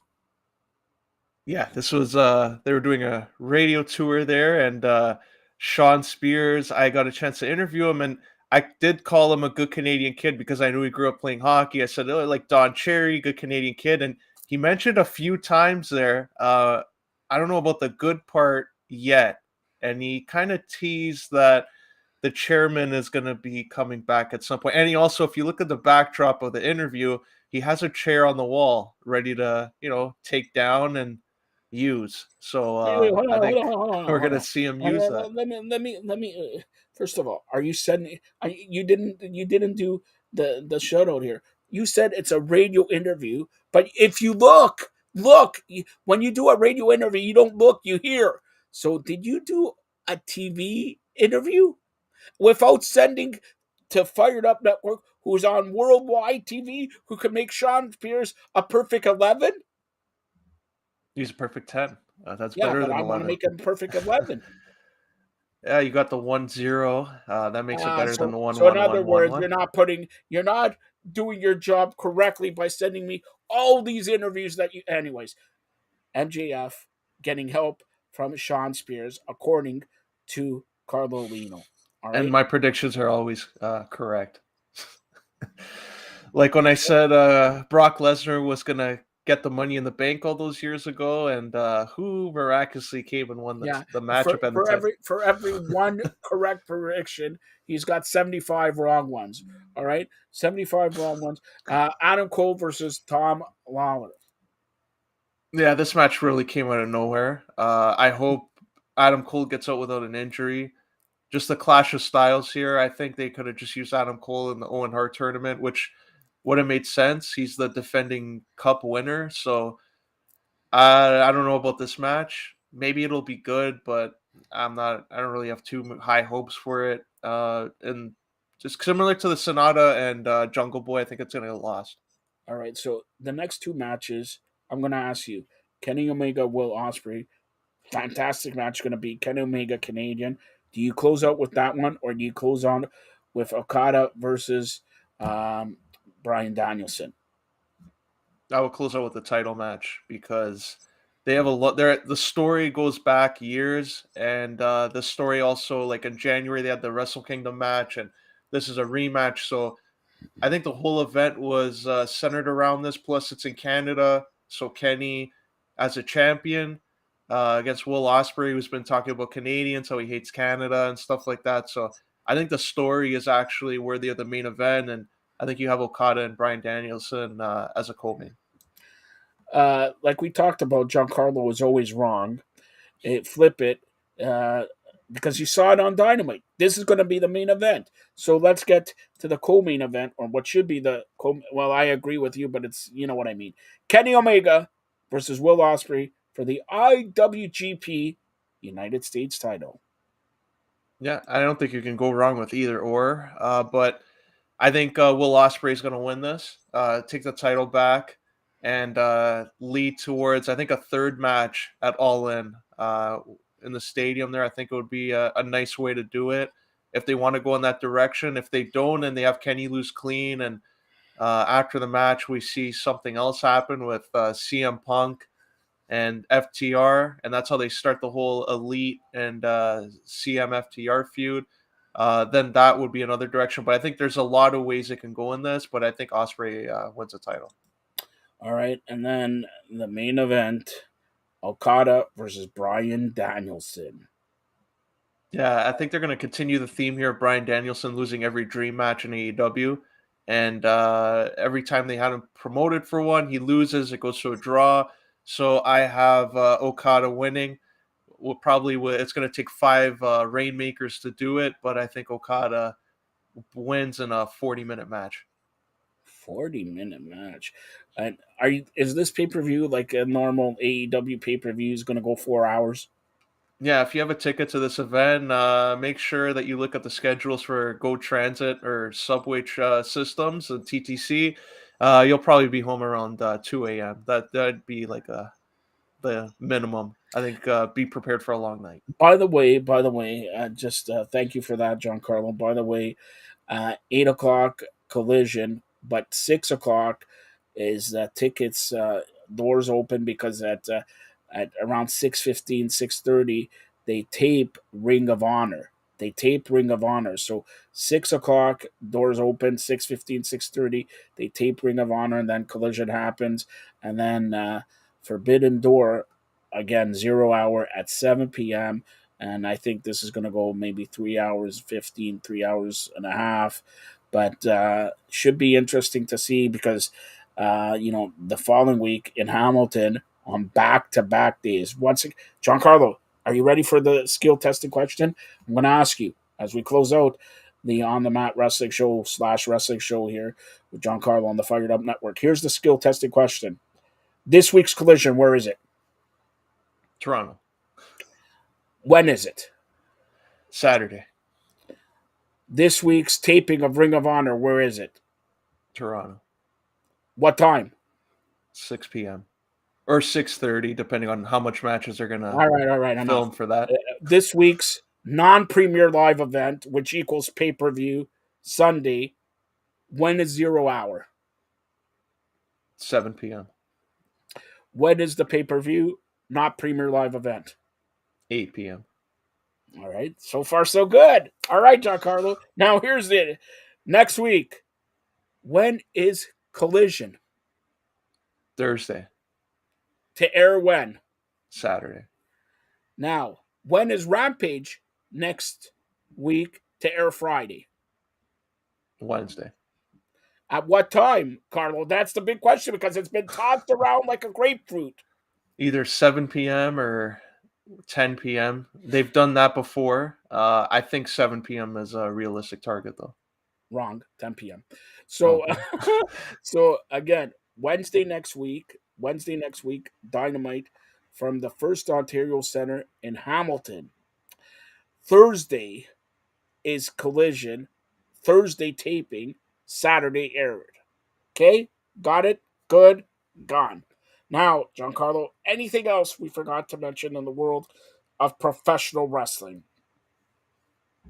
Yeah, this was they were doing a radio tour there, and Sean Spears, I got a chance to interview him, and I did call him a good Canadian kid because I knew he grew up playing hockey. I said, oh, like Don Cherry, good Canadian kid, and he mentioned a few times there. I don't know about the good part yet, and he kind of teased that the chairman is going to be coming back at some point. And he also, if you look at the backdrop of the interview, he has a chair on the wall ready to, take down and use. So Wait, hold I on, hold think on, hold on, we're hold gonna on. see him use that. Let me. First of all, are you sending? You didn't do the shout out here. You said it's a radio interview, but if you look, when you do a radio interview, you don't look, you hear. So did you do a TV interview without sending to Fired Up Network, who's on worldwide TV, who can make Sean Spears a perfect 11? He's a perfect 10. That's Yeah, better but than I want to 11. make him perfect 11. Yeah, you got the 1-0. That makes it better than the So in 1-1, other words, 1-1. you're not doing your job correctly by sending me all these interviews that you. Anyways, MJF getting help from Sean Spears, according to Carlo Lino. All And right. my predictions are always correct. Like when I said Brock Lesnar was gonna get the Money in the Bank all those years ago, and who miraculously came and won Yeah. the matchup and the title. For every one correct prediction, he's got 75 wrong ones. All right, 75 wrong ones. Adam Cole versus Tom Lawler. Yeah, this match really came out of nowhere. I hope Adam Cole gets out without an injury. Just the clash of styles here. I think they could have just used Adam Cole in the Owen Hart tournament, which would have made sense. He's the defending cup winner. So I don't know about this match. Maybe it'll be good, but I don't really have too high hopes for it. And just similar to the Sonata and Jungle Boy, I think it's going to get lost. All right, so the next two matches, I'm going to ask you: Kenny Omega, Will Ospreay. Fantastic match going to be Kenny Omega Canadian. Do you close out with that one, or do you close on with Okada versus Bryan Danielson? I will close out with the title match because they have a lot. The story goes back years, and the story also, like in January, they had the Wrestle Kingdom match, and this is a rematch. So I think the whole event was centered around this. Plus, it's in Canada, so Kenny as a champion against Will Ospreay, who's been talking about Canadians, how he hates Canada and stuff like that. So I think the story is actually worthy of the main event, and I think you have Okada and Bryan Danielson as a co-main. Like we talked about, Giancarlo was always wrong. Flip it, because you saw it on Dynamite. This is going to be the main event. So let's get to the co-main event, or what should be the well, I agree with you, but it's, you know what I mean. Kenny Omega versus Will Ospreay for the IWGP United States title. Yeah, I don't think you can go wrong with either or. But I think Will Ospreay is going to win this, take the title back, and lead towards, I think, a third match at All In the stadium there. I think it would be a nice way to do it if they want to go in that direction. If they don't and they have Kenny lose clean, and after the match we see something else happen with CM Punk and FTR, and that's how they start the whole Elite and CM FTR feud, then that would be another direction. But I think there's a lot of ways it can go in this, but I think Ospreay wins the title. All right, and then the main event, Okada versus Bryan Danielson. Yeah, I think they're going to continue the theme here of Bryan Danielson losing every dream match in AEW. And every time they had him promoted for one, he loses. It goes to a draw. So I have Okada winning. It's going to take 5 Rainmakers to do it, but I think Okada wins in a 40-minute match. 40-minute match. And is this pay-per-view like a normal AEW pay-per-view is going to go 4 hours? Yeah, if you have a ticket to this event, make sure that you look at the schedules for Go Transit or subway systems and TTC. You'll probably be home around 2 a.m. That'd be like the minimum. I think be prepared for a long night. By the way, just thank you for that, Giancarlo. By the way, 8 o'clock collision, but 6 o'clock is tickets doors open because at around 6:15, 6:30 they tape Ring of Honor. So 6 o'clock doors open, 6:15, 6:30 they tape Ring of Honor, and then collision happens, and then Forbidden Door again 0 hour at 7 p.m. And I think this is going to go maybe 3 hours 15, 3 hours and a half, but should be interesting to see because the following week in Hamilton on back-to-back days. Giancarlo, are you ready for the skill testing question? I'm going to ask you as we close out the On the Mat Wrestling Show / Wrestling Show here with Giancarlo on the Fired Up Network. Here's the skill testing question. This week's collision, where is it? Toronto. When is it? Saturday. This week's taping of Ring of Honor, where is it? Toronto. What time? 6 p.m. or 6:30, depending on how much matches are gonna All right. film Enough. for that. This week's non-premier live event, which equals pay-per-view, Sunday. When is 0 hour? 7 p.m. When is the pay-per-view, not premier live event? 8 p.m. All right. So far, so good. All right, Giancarlo. Now here's it. Next week. When is Collision? Thursday. To air when? Saturday. Now, when is Rampage next week to air Friday? Wednesday. At what time, Carlo? That's the big question because it's been tossed around like a grapefruit. Either 7 p.m. or 10 p.m. They've done that before. I think 7 p.m. is a realistic target, though. Wrong, 10 p.m. So, Okay. so again, Wednesday next week, Dynamite from the First Ontario Centre in Hamilton. Thursday is Collision. Thursday taping. Saturday aired. Okay? Got it? Good? Gone. Now, Giancarlo, anything else we forgot to mention in the world of professional wrestling?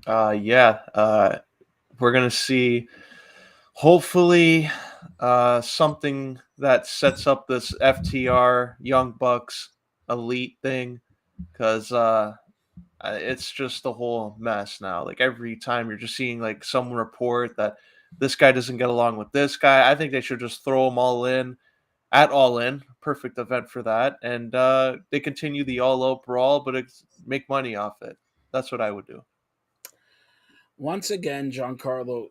We're going to see, hopefully, something that sets up this FTR Young Bucks Elite thing, because it's just a whole mess now. Like, every time you're just seeing like some report that this guy doesn't get along with this guy. I think they should just throw them all in at All In. Perfect event for that. And they continue the All Out brawl, but make money off it. That's what I would do. Once again, Giancarlo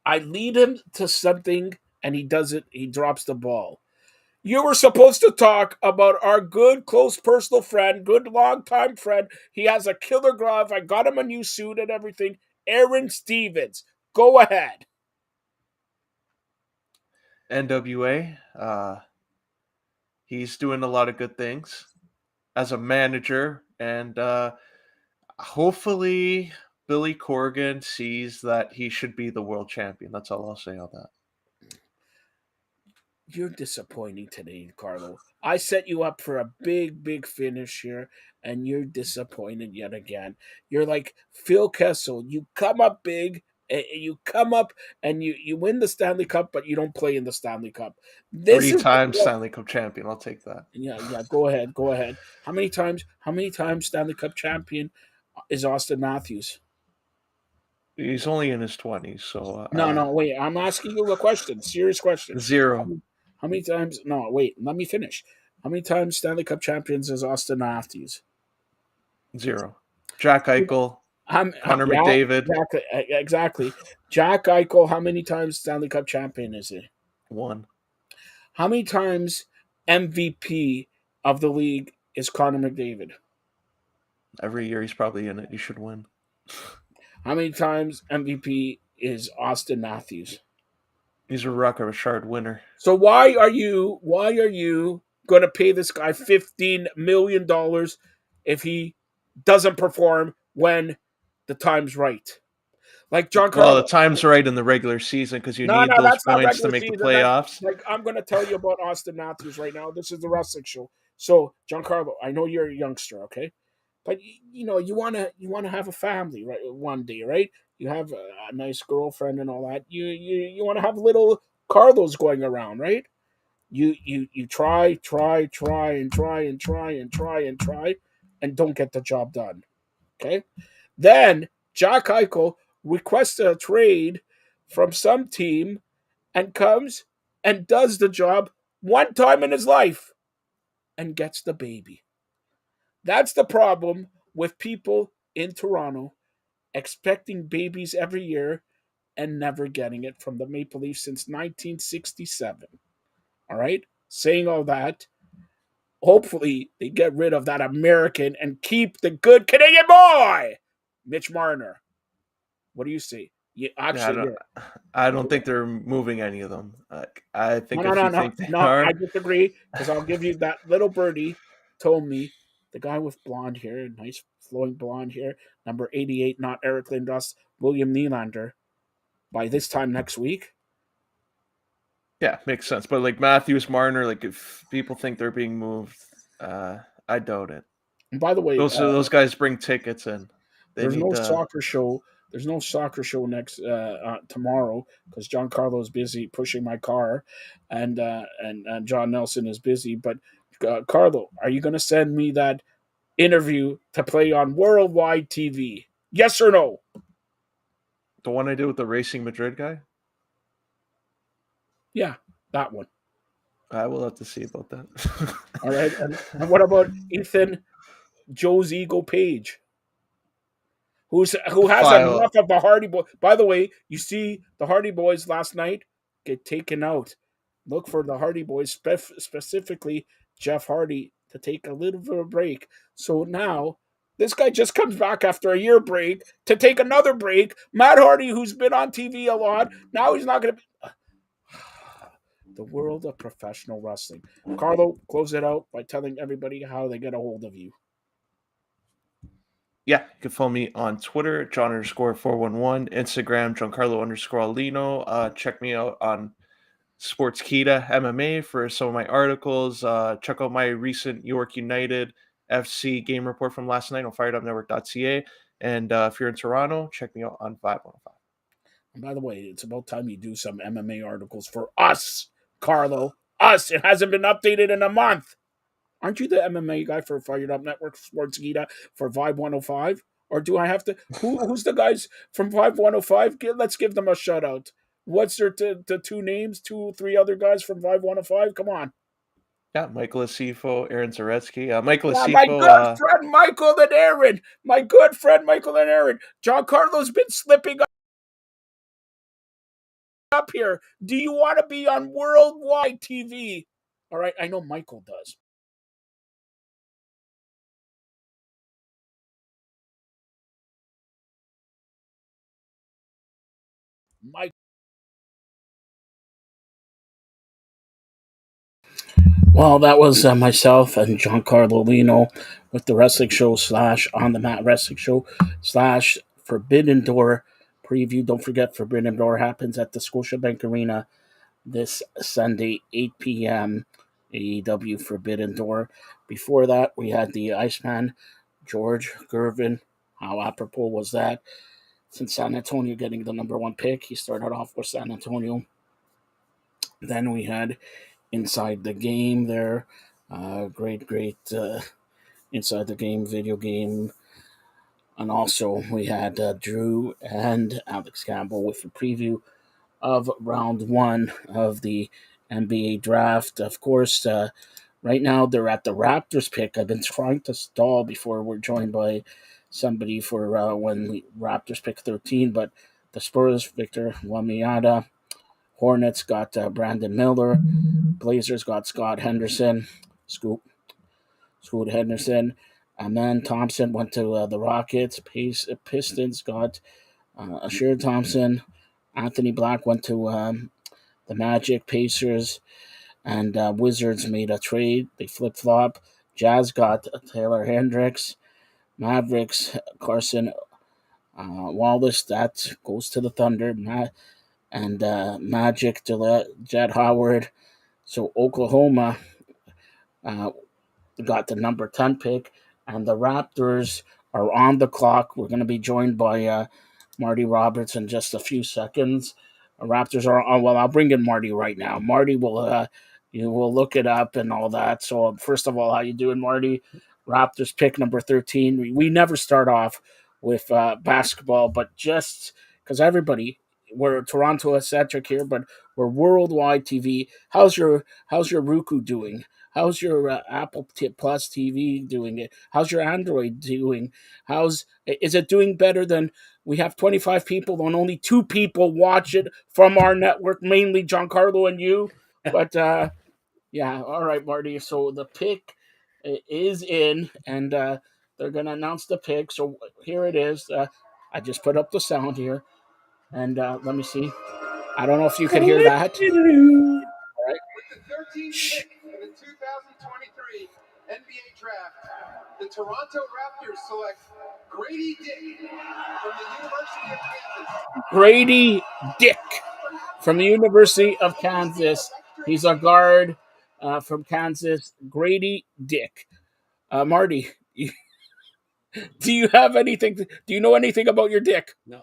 I lead him to something and he does it. He drops the ball. You were supposed to talk about our good, close personal friend, good longtime friend. He has a killer glove. I got him a new suit and everything. Aaron Stevens. Go ahead. NWA. He's doing a lot of good things as a manager, and hopefully Billy Corgan sees that he should be the world champion. That's all I'll say on that. You're disappointing today, Carlo. I set you up for a big, big finish here, and you're disappointed yet again. You're like Phil Kessel. You come up big, and you come up and you win the Stanley Cup, but you don't play in the Stanley Cup. Three-time Stanley Cup champion. I'll take that. Yeah. Go ahead. How many times Stanley Cup champion is Austin Matthews? He's only in his 20s, so no. Wait, I'm asking you a question. Serious question. 0. How many times? No, wait. Let me finish. How many times Stanley Cup champions is Austin Matthews? 0. Jack Eichel. Connor McDavid. Exactly. Jack Eichel, how many times Stanley Cup champion is he? 1. How many times MVP of the league is Connor McDavid? Every year he's probably in it. He should win. How many times MVP is Austin Matthews? He's a Richard winner. So why are you going to pay this guy $15 million if he doesn't perform when the time's right. Like Giancarlo. Well, the time's right in the regular season because you need those That's not points to regular make the season. playoffs. Like I'm going to tell you about Austin Matthews right now. This is the wrestling show. So Giancarlo, I know you're a youngster, okay? But you want to have a family, right? One day, right? You have a nice girlfriend and all that. You want to have little Carlos going around, right? You try and don't get the job done. Okay? Then Jack Eichel requests a trade from some team and comes and does the job one time in his life and gets the baby. That's the problem with people in Toronto expecting babies every year and never getting it from the Maple Leafs since 1967. All right? Saying all that, hopefully they get rid of that American and keep the good Canadian boy, Mitch Marner. What do you say? I don't think they're moving any of them. I think No, I disagree because I'll give you that little birdie told me the guy with blonde hair, nice flowing blonde hair, number 88, not Eric Lindros, William Nylander, by this time next week. Yeah, makes sense. But like Matthews, Marner, like if people think they're being moved, I doubt it. And by the way, those guys bring tickets in. There's no soccer show. There's no soccer show next tomorrow because Giancarlo's busy pushing my car, and John Nelson is busy. But Carlo, are you going to send me that interview to play on worldwide TV? Yes or no? The one I did with the Racing Madrid guy? Yeah, that one. I will have to see about that. All right. And what about Ethan Joe's Eagle Page? Who has enough of the Hardy Boys. By the way, you see the Hardy Boys last night get taken out. Look for the Hardy Boys, specifically Jeff Hardy, to take a little bit of a break. So now, this guy just comes back after a year break to take another break. Matt Hardy, who's been on TV a lot, now he's not going to be... The world of professional wrestling. Carlo, close it out by telling everybody how they get a hold of you. Yeah, you can follow me on Twitter, John_411, Instagram, Giancarlo_Alino. Check me out on Sportskeeda MMA for some of my articles. Check out my recent York United FC game report from last night on firedupnetwork.ca. And if you're in Toronto, check me out on 5105. And by the way, it's about time you do some MMA articles for us, Carlo. Us. It hasn't been updated in a month. Aren't you the MMA guy for Fired Up Network Sportskeeda for Vibe 105? Or do I have to? Who's the guys from Vibe 105? Let's give them a shout out. What's their two names? 2-3 other guys from Vibe 105? Come on. Yeah, Michael Asifo, Aaron Zaretsky. Michael Asifo. My good friend Michael and Aaron. My good friend Michael and Aaron. Giancarlo's been slipping up here. Do you want to be on worldwide TV? All right, I know Michael does. Mike. Well, that was myself and Giancarlo Lino with the Wrestling Show / On the Mat Wrestling Show / Forbidden Door preview. Don't forget, Forbidden Door happens at the Scotiabank Arena this Sunday, 8 p.m. AEW Forbidden Door. Before that, we had the Iceman, George Gervin. How apropos was that? Since San Antonio getting the number 1 pick, he started off with San Antonio. Then we had Inside the Game there. Great Inside the Game video game. And also we had Drew and Alex Campbell with a preview of round 1 of the NBA draft. Of course, right now they're at the Raptors pick. I've been trying to stall before we're joined by somebody for when the Raptors pick 13, but the Spurs, Victor Wembanyama. Hornets got Brandon Miller. Blazers got Scott Henderson. Scoot Henderson. Amen Thompson went to the Rockets. Pistons got Asher Thompson. Anthony Black went to the Magic. Pacers and Wizards made a trade. They flip-flop. Jazz got Taylor Hendricks. Mavericks, Carson Wallace, that goes to the Thunder. And Magic to Jed Howard. So Oklahoma got the number 10 pick, and the Raptors are on the clock. We're going to be joined by Marty Roberts in just a few seconds. Raptors are on. Well, I'll bring in Marty right now. Marty will you will look it up and all that. So first of all, how you doing, Marty? Raptors pick number 13. We never start off with basketball, but just because we're Toronto centric here, but we're worldwide TV. How's your Roku doing? How's your Apple Plus TV doing it? How's your Android doing? Is it doing better than we have 25 people and only 2 people watch it from our network, mainly Giancarlo and you? But yeah, all right, Marty. So the pick is in, and they're gonna announce the pick. So here it is. I just put up the sound here, and let me see. I don't know if you could hear that. All right. With the 13th pick in the 2023 NBA Draft, the Toronto Raptors select Grady Dick from the University of Kansas. Grady Dick from the University of Kansas. He's a guard from Kansas. Grady Dick. Marty, do you have anything? Do you know anything about your Dick? No.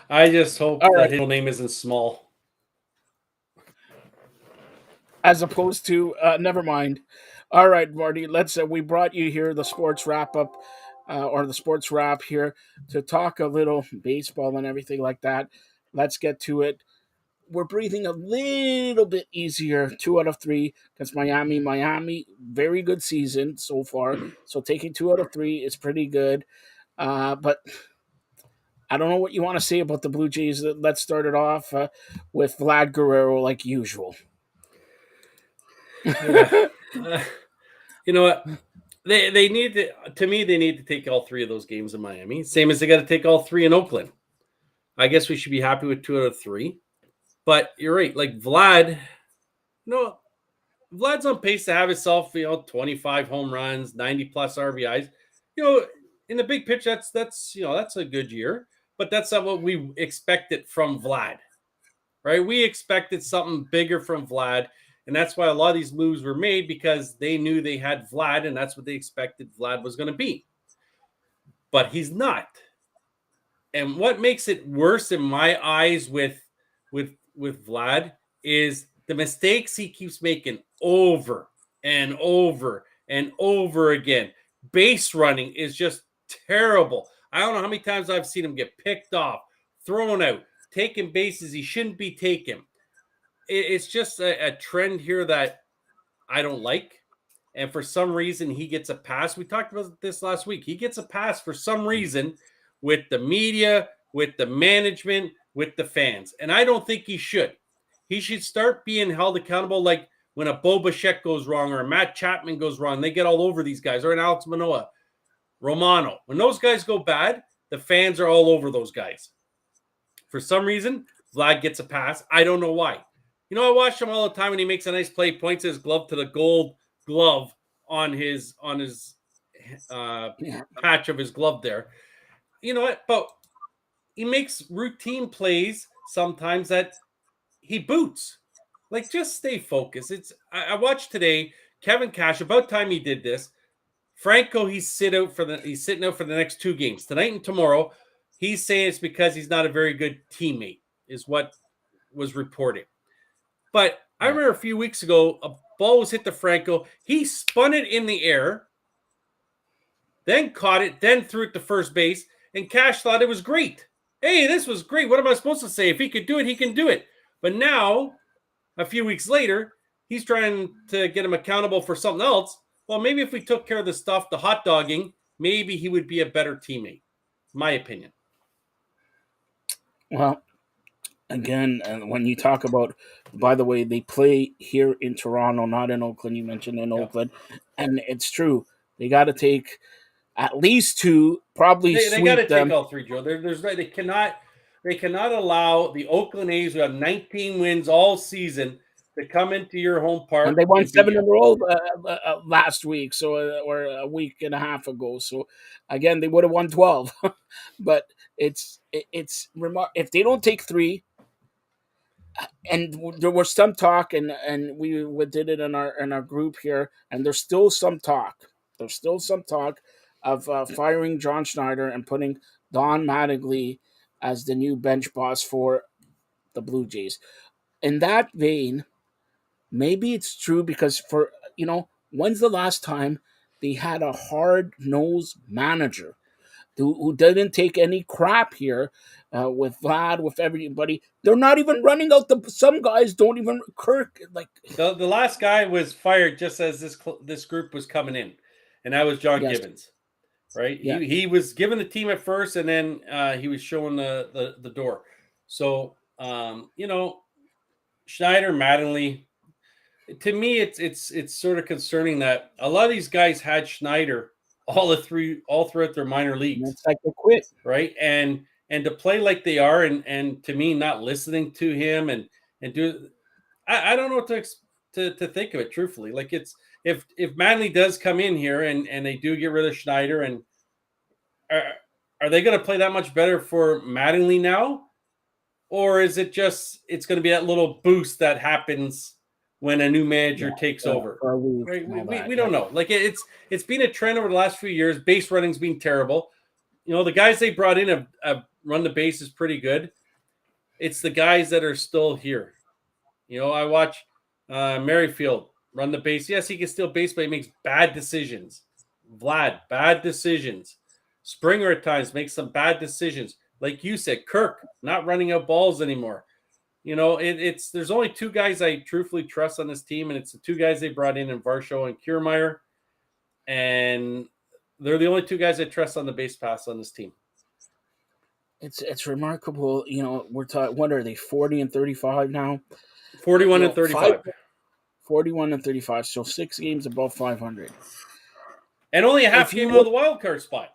I just hope that his name isn't small. As opposed to, never mind. All right, Marty, we brought you here, the sports wrap up, or the sports wrap here, to talk a little baseball and everything like that. Let's get to it. We're breathing a little bit easier, 2 out of 3, because Miami, very good season so far. So taking 2 out of 3 is pretty good. But I don't know what you want to say about the Blue Jays. Let's start it off with Vlad Guerrero, like usual. Yeah. You know what? They need to me, they need to take all 3 of those games in Miami. Same as they got to take all 3 in Oakland. I guess we should be happy with 2 out of 3. But you're right. Like Vlad's on pace to have himself, 25 home runs, 90 plus RBIs. In the big picture, that's a good year. But that's not what we expected from Vlad, right? We expected something bigger from Vlad. And that's why a lot of these moves were made, because they knew they had Vlad, and that's what they expected Vlad was going to be. But he's not. And what makes it worse in my eyes with Vlad is the mistakes he keeps making over and over and over again. Base running is just terrible. I don't know how many times I've seen him get picked off, thrown out, taking bases he shouldn't be taking. It's just a trend here that I don't like. And for some reason, he gets a pass. We talked about this last week. He gets a pass for some reason with the media, with the management, with the fans. And I don't think he should. He should start being held accountable, like when a Bo Bichette goes wrong or a Matt Chapman goes wrong. They get all over these guys, or an Alex Manoah, Romano. When those guys go bad, the fans are all over those guys. For some reason, Vlad gets a pass. I don't know why. I watch him all the time when he makes a nice play, points his glove to the gold glove on his patch of his glove there. You know what? But he makes routine plays sometimes that he boots. Like, just stay focused. I watched today, Kevin Cash, about time he did this. Franco, he's sitting out for the next 2 games, tonight and tomorrow. He's saying it's because he's not a very good teammate, is what was reported. But I remember a few weeks ago, a ball was hit to Franco. He spun it in the air, then caught it, then threw it to first base, and Cash thought it was great. Hey, this was great. What am I supposed to say? If he could do it, he can do it. But now, a few weeks later, he's trying to get him accountable for something else. Well, maybe if we took care of the stuff, the hot dogging, maybe he would be a better teammate. My opinion. Well, again, when you talk about, by the way, they play here in Toronto, not in Oakland. You mentioned in Oakland, and it's true. They got to take at least 2, probably They got to take all 3, Joe. They cannot allow the Oakland A's, who have 19 wins all season, to come into your home park. And they won and beat 7 you. in a row last week, or a week and a half ago. So again, they would have won 12. But it's if they don't take 3, and there was some talk, and we did it in our group here, and there's still some talk. There's still some talk of firing John Schneider and putting Don Mattingly as the new bench boss for the Blue Jays. In that vein, maybe it's true because when's the last time they had a hard-nosed manager who didn't take any crap here with Vlad, with everybody? They're not even running out some guys don't even Kirk like The last guy was fired just as this group was coming in, and that was John Yes. Gibbons, right? Yeah. He was given the team at first, and then he was showing the door. So Schneider, Mattingly, to me, it's sort of concerning that a lot of these guys had Schneider all throughout their minor leagues. It's like they quit, right? And to play like they are, and to me, not listening to him and do, I don't know what to think of it truthfully. Like it's if Manley does come in here and they do get rid of Schneider, and are they going to play that much better for Mattingly now, or is it just it's going to be that little boost that happens when a new manager takes over? Right? We don't know. Like it's been a trend over the last few years. Base running's been terrible. The guys they brought in have run the bases pretty good. It's the guys that are still here. I watch Merrifield run the base. Yes, he can steal base, but he makes bad decisions. Vlad, bad decisions. Springer at times makes some bad decisions. Like you said, Kirk not running out balls anymore. There's only 2 guys I truthfully trust on this team, and it's the 2 guys they brought in Varsho and Kiermaier. And they're the only 2 guys I trust on the base pass on this team. It's remarkable. We're talking. What are they? 40 and 35 now. 41 and 35. 41 and 35. So 6 games above 500, and only a half game out of the wild card spot.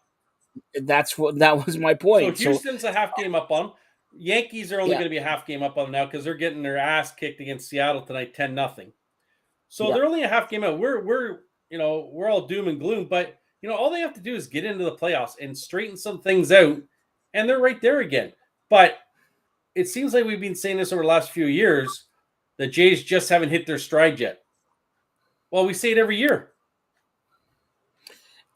That was my point. So Houston's a half game up on them. Yankees are only going to be a half game up on them now because they're getting their ass kicked against Seattle tonight, 10-0. So they're only a half game out. We're all doom and gloom, but all they have to do is get into the playoffs and straighten some things out, and they're right there again. But it seems like we've been saying this over the last few years. The Jays just haven't hit their stride yet. Well, we say it every year.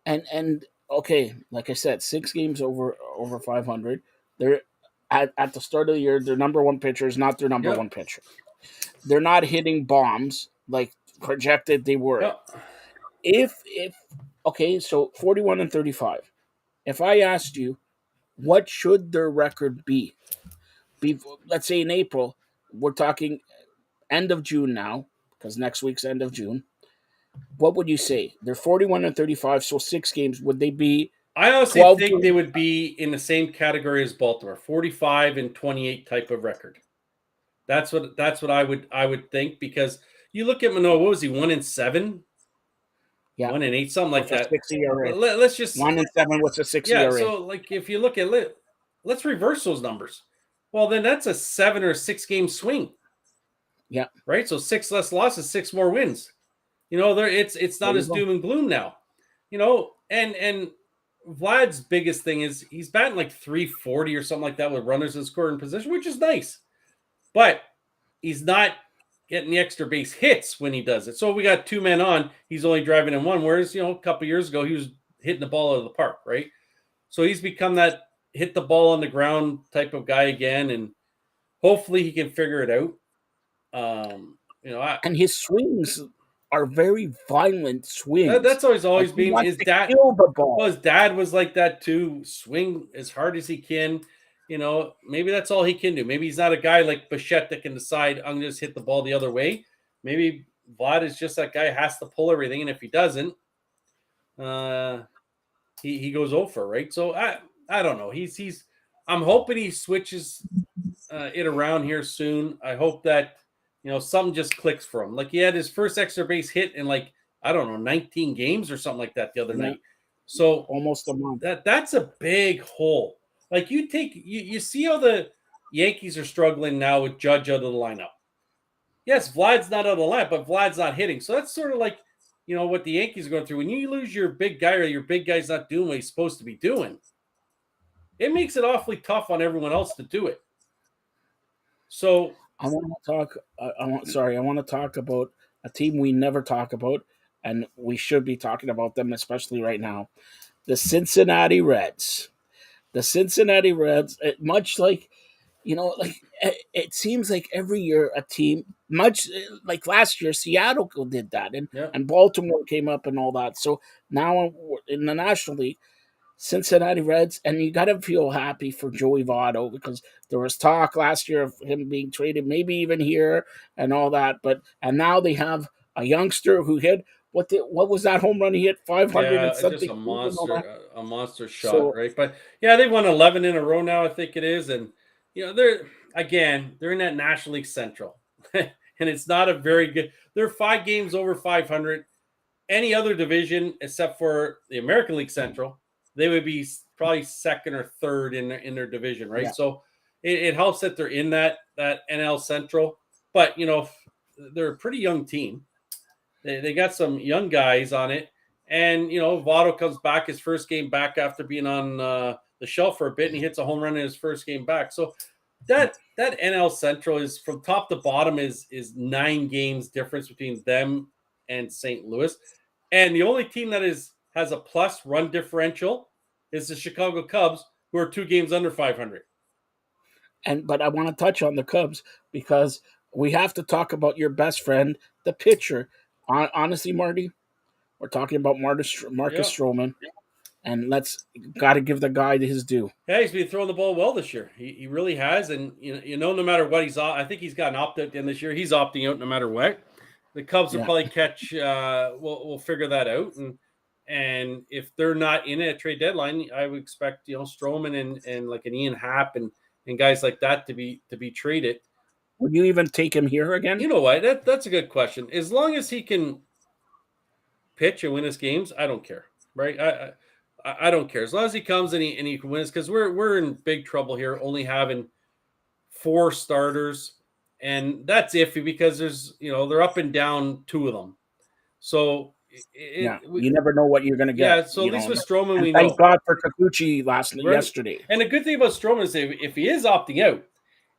And okay, like I said, 6 games over 500. They're at the start of the year. Their number 1 pitcher is not their number 1 pitcher. They're not hitting bombs like projected they were. Yep. So 41 and 35. If I asked you, what should their record be? Let's say in April, we're talking end of June now, because next week's end of June. What would you say? They're 41 and 35, so 6 games. Would they be? I honestly think they would be in the same category as Baltimore, 45 and 28 type of record. That's what I would think, because you look at Manoah. What was he? 1-7? Yeah, 1-8, something like that. 6 ERA. Let's just 1-7 with a 6 ERA. So like if you look at let's reverse those numbers. Well, then that's a 7 or 6 game swing. Yeah. Right. So 6 less losses, 6 more wins. It's not as doom and gloom now. And Vlad's biggest thing is he's batting like 340 or something like that with runners in scoring position, which is nice. But he's not getting the extra base hits when he does it. So we got 2 men on. He's only driving in 1, whereas, a couple of years ago, he was hitting the ball out of the park, right? So he's become that hit the ball on the ground type of guy again, and hopefully he can figure it out. And his swings are very violent swings. That's always been his dad. His dad was like that too. Swing as hard as he can. Maybe that's all he can do. Maybe he's not a guy like Bichette that can decide I'm going to just hit the ball the other way. Maybe Vlad is just that guy who has to pull everything, and if he doesn't, he goes over, right? So I don't know. I'm hoping he switches it around here soon. I hope that something just clicks for him. Like he had his first extra base hit in 19 games or something like that the other night. So almost a month. That's a big hole. Like you see how the Yankees are struggling now with Judge out of the lineup. yes, Vlad's not on the line, but Vlad's not hitting. So that's sort of like, what the Yankees are going through. When you lose your big guy or your big guy's not doing what he's supposed to be doing, it makes it awfully tough on everyone else to do it. So I want to talk. I want to talk about a team we never talk about, and we should be talking about them, especially right now. The Cincinnati Reds. The Cincinnati Reds, much like, it seems like every year a team, much like last year, Seattle did that, and Baltimore came up and all that. So now in the National League, Cincinnati Reds, and you got to feel happy for Joey Votto because there was talk last year of him being traded, maybe even here and all that. And now they have a youngster who hit what was that home run he hit 500 and something? just a monster shot, right? But they won 11 in a row now, I think it is, and they're in that National League Central, and it's not a very good. They're 5 games over 500. Any other division except for the American League Central, they would be probably second or third in their division, right? Yeah. So it helps that they're in that NL Central, but they're a pretty young team. They got some young guys on it, and Votto comes back his first game back after being on the shelf for a bit, and he hits a home run in his first game back. So that NL Central is from top to bottom is 9 games difference between them and St. Louis, and the only team that has a plus run differential is the Chicago Cubs, who are 2 games under 500. But I want to touch on the Cubs because we have to talk about your best friend, the pitcher. Honestly, Marty, we're talking about Marcus Stroman, and got to give the guy his due. Yeah, he's been throwing the ball well this year. He really has, and no matter what he's I think he's got an opt-out in this year. He's opting out no matter what. The Cubs will probably catch. We'll figure that out, and if they're not in a trade deadline, I would expect Stroman and like an Ian Happ and guys like that to be traded. Would you even take him here again? You know what? That's a good question. As long as he can pitch and win his games, I don't care. Right? I don't care. As long as he comes and he can win us, because we're in big trouble here, only having 4 starters, and that's iffy because there's they're up and down 2 of them. So you never know what you're going to get. Yeah. So at least with Stroman, we thank God for Kikuchi yesterday. And the good thing about Stroman is if he is opting out,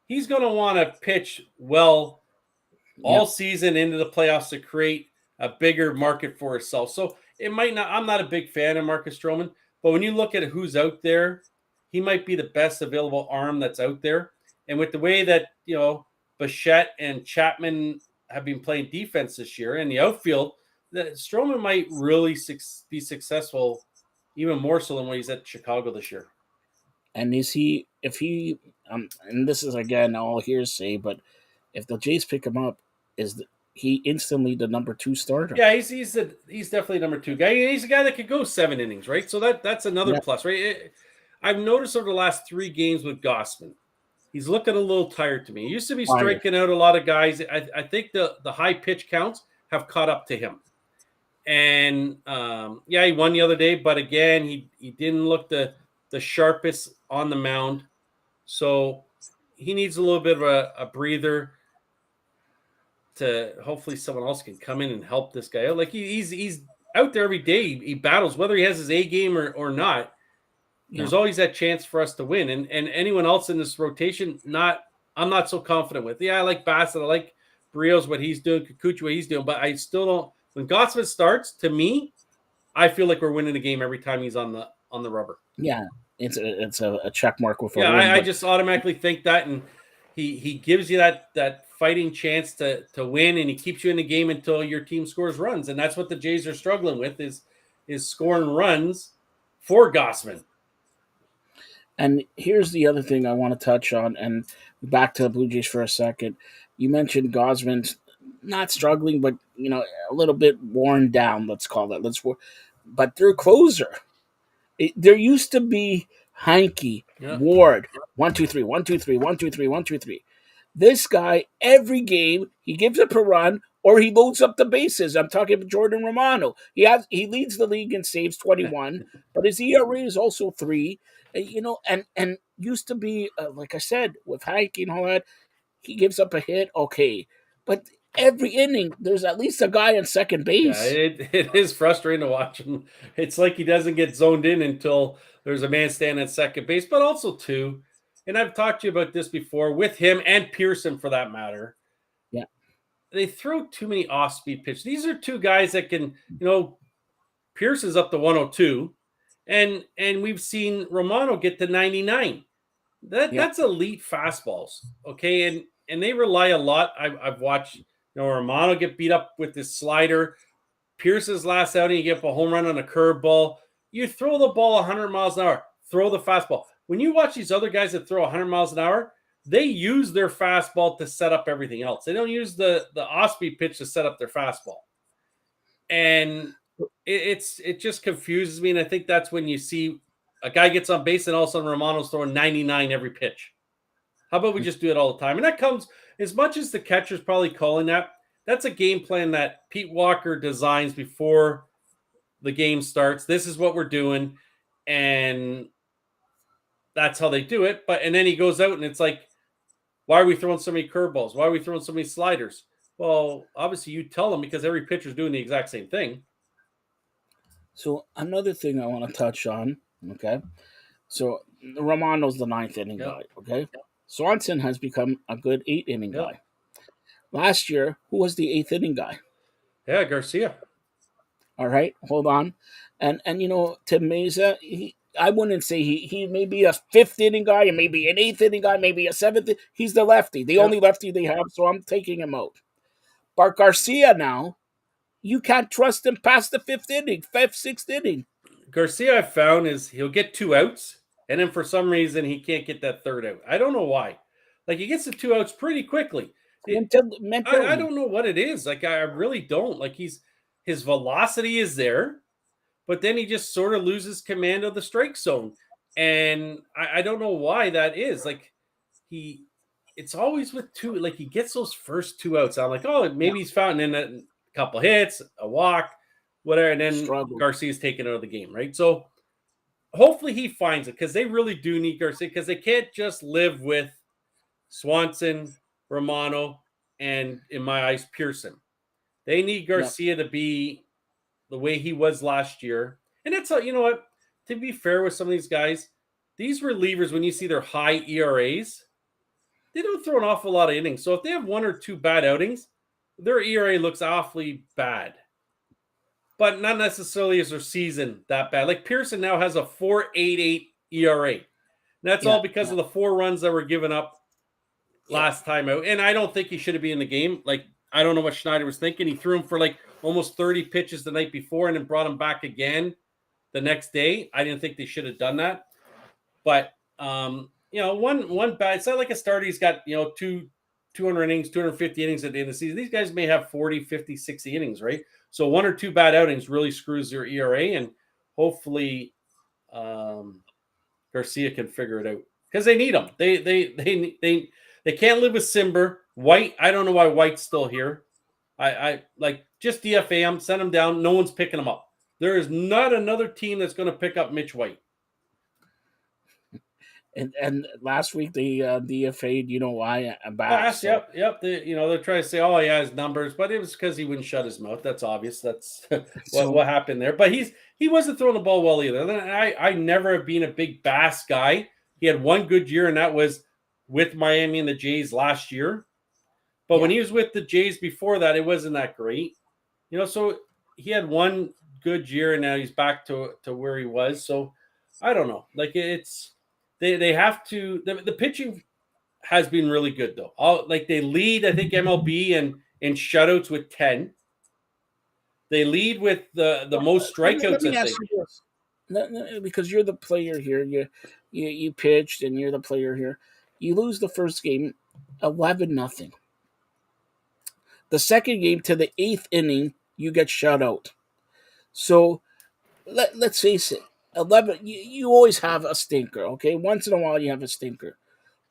he's going to want to pitch well all season into the playoffs to create a bigger market for himself. So it might not. I'm not a big fan of Marcus Stroman, but when you look at who's out there, he might be the best available arm that's out there. And with the way that Bichette and Chapman have been playing defense this year in the outfield, that Stroman might really be successful, even more so than when he's at Chicago this year. And and this is again all hearsay, but if the Jays pick him up, is he instantly the number 2 starter? Yeah, he's definitely number 2 guy. He's a guy that could go 7 innings, right? So that's another plus, right? I've noticed over the last 3 games with Gausman, he's looking a little tired to me. He used to be striking out a lot of guys. I think the high pitch counts have caught up to him. And he won the other day, but again, he didn't look the sharpest on the mound. So he needs a little bit of a breather to hopefully someone else can come in and help this guy out. Like he's out there every day. He battles, whether he has his A game or not. There's always that chance for us to win. And anyone else in this rotation, I'm not so confident with. Yeah, I like Bassett. I like Barrios, what he's doing, Kikuchi, what he's doing, but I still don't. When Gausman starts, to me, I feel like we're winning the game every time he's on the rubber. Yeah, it's a check mark with. I just automatically think that, and he gives you that fighting chance to win, and he keeps you in the game until your team scores runs, and that's what the Jays are struggling with is scoring runs for Gausman. And here's the other thing I want to touch on, and back to the Blue Jays for a second. You mentioned Gausman's not struggling, but a little bit worn down. Let's call it. But they're closer. There used to be Heinke, Ward, 1, 2, 3, 1, 2, 3, 1, 2, 3, 1, 2, 3. This guy, every game, he gives up a run or he loads up the bases. I'm talking about Jordan Romano. He leads the league in saves, 21, but his ERA is also 3. And used to be like I said with Heinke and all that, he gives up a hit, okay, but every inning there's at least a guy on second Yeah, base. it is frustrating to watch him. It's like he doesn't get zoned in until there's a man standing at second base, but also too, and I've talked to you about this before with him and Pearson for that matter. Yeah. They throw too many off-speed pitches. These are two guys that can, Pearson's up to 102, and we've seen Romano get to 99. That's elite fastballs, okay, and they rely a lot. I've watched Romano get beat up with this slider. Pierce's last outing, you get a home run on a curveball. You throw the ball 100 miles an hour, throw the fastball. When you watch these other guys that throw 100 miles an hour, they use their fastball to set up everything else. They don't use the off-speed pitch to set up their fastball. And it just confuses me, and I think that's when you see a guy gets on base and all of a sudden Romano's throwing 99 every pitch. How about we just do it all the time? And that comes, as much as the catcher's probably calling that, that's a game plan that Pete Walker designs before the game starts. This is what we're doing, and that's how they do it. And then he goes out and it's like, why are we throwing so many curveballs? Why are we throwing so many sliders? Well, obviously you tell them because every pitcher's doing the exact same thing. So another thing I want to touch on, okay? So Romano's the 9th inning guy, okay? Swanson has become a good 8th inning guy. Last year, who was the 8th inning guy? Yeah, Garcia. All right, hold on. And Tim Mesa, I wouldn't say he may be a 5th inning guy, and maybe an 8th inning guy, maybe a 7th. He's the lefty, the only lefty they have, so I'm taking him out. But Garcia now, you can't trust him past the 5th inning, 5th, 6th inning. Garcia, I've found, is he'll get 2 outs, and then for some reason he can't get that 3rd out. I don't know why. Like, he gets the 2 outs pretty quickly. I don't know what it is. Like, I really don't. Like, his velocity is there, but then he just sort of loses command of the strike zone. And I don't know why that is. Like, it's always with 2. Like, he gets those first 2 outs. I'm like, oh, maybe he's found in a couple hits, a walk, whatever. And then Garcia's taken out of the game, right? So hopefully he finds it, because they really do need Garcia, because they can't just live with Swanson, Romano, and in my eyes, Pearson. They need Garcia to be the way he was last year. And that's you know what? To be fair with some of these guys, these relievers, when you see their high ERAs, they don't throw an awful lot of innings. So if they have 1 or 2 bad outings, their ERA looks awfully bad. But not necessarily is their season that bad. Like Pearson now has a 4.88 ERA. And that's all because of the 4 runs that were given up last time out. And I don't think he should have been in the game. Like, I don't know what Schneider was thinking. He threw him for like almost 30 pitches the night before and then brought him back again the next day. I didn't think they should have done that. But, one bad, it's not like a starter. He's got, 200 innings, 250 innings at the end of the season. These guys may have 40, 50, 60 innings, right? So 1 or 2 bad outings really screws their ERA, and hopefully Garcia can figure it out, because they need him. They can't live with Simber. White, I don't know why White's still here. I like, just DFA him, send him down. No one's picking him up. There is not another team that's going to pick up Mitch White. And last week they DFA'd, why? Bass, yep. They're trying to say, oh, yeah, his numbers, but it was because he wouldn't shut his mouth. That's obvious. That's what happened there. But he wasn't throwing the ball well either. I never have been a big Bass guy. He had 1 good year, and that was with Miami and the Jays last year. But when he was with the Jays before that, it wasn't that great. So he had 1 good year, and now he's back to where he was. So I don't know. Like, it's they have to. The pitching has been really good though. They lead, I think, MLB in shutouts with 10. They lead with the most strikeouts. Let me ask you this. No, because you're the player here. You pitched, and you're the player here. You lose the first game, 11-0. The second game, to the 8th inning, you get shut out. So let's face it, 11. You always have a stinker, okay? Once in a while, you have a stinker.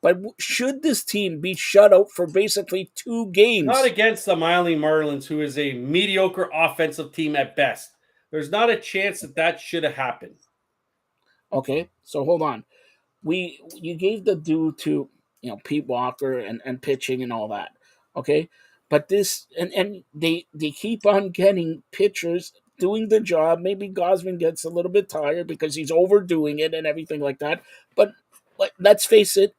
But should this team be shut out for basically 2 games? Not against the Miami Marlins, who is a mediocre offensive team at best. There's not a chance that should have happened. Okay, so hold on. You gave the due to Pete Walker and pitching and all that. Okay, But this and they keep on getting pitchers doing the job. Maybe Gosman gets a little bit tired because he's overdoing it and everything like that. But let's face it,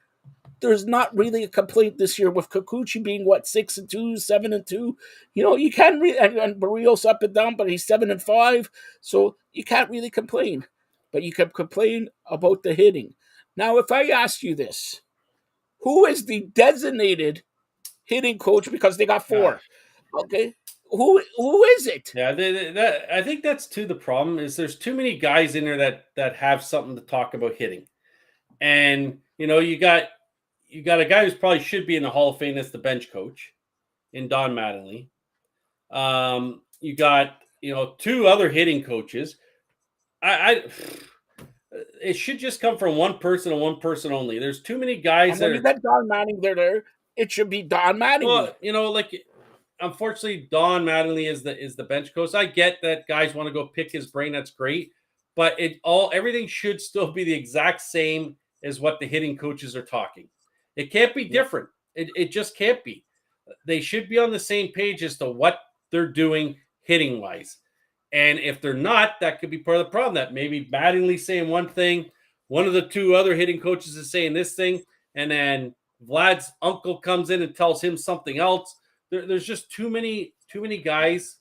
there's not really a complaint this year with Kikuchi being 6-2, 7-2. You can't really and Barrios up and down, but he's 7-5, so you can't really complain. But you can complain about the hitting. Now, if I ask you this, who is the designated hitting coach, because they got 4? Okay, who is it? Yeah, I think that's the problem is there's too many guys in there that have something to talk about hitting, and you got a guy who's probably should be in the Hall of Fame as the bench coach in Don Mattingly. You got 2 other hitting coaches. It should just come from one person and one person only. There's too many guys. And when you got Don Manning there, it should be Don Mattingly. Well, unfortunately, Don Mattingly is the bench coach. I get that guys want to go pick his brain. That's great, but everything should still be the exact same as what the hitting coaches are talking. It can't be different. It just can't be. They should be on the same page as to what they're doing hitting wise. And if they're not, that could be part of the problem. That maybe Mattingly saying one thing, one of the 2 other hitting coaches is saying this thing, and then Vlad's uncle comes in and tells him something else. There's just too many guys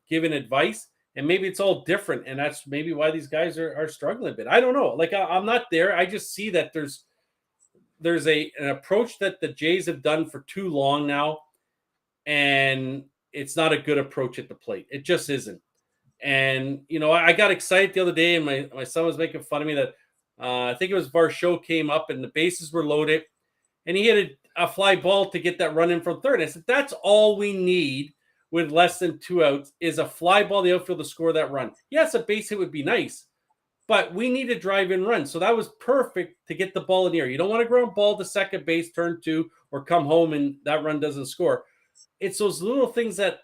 giving advice, and maybe it's all different, and that's maybe why these guys are struggling a bit. I don't know. I'm not there. I just see that there's an approach that the Jays have done for too long now, and it's not a good approach at the plate. It just isn't. And, I got excited the other day, and my son was making fun of me that I think it was Varsho came up and the bases were loaded, and he hit a fly ball to get that run in from third. I said, that's all we need with less than 2 outs is a fly ball the outfield to score that run. Yes, a base hit would be nice, but we need a drive-in run. So that was perfect to get the ball in the air. You don't want to ground ball to second base, turn 2, or come home and that run doesn't score. It's those little things that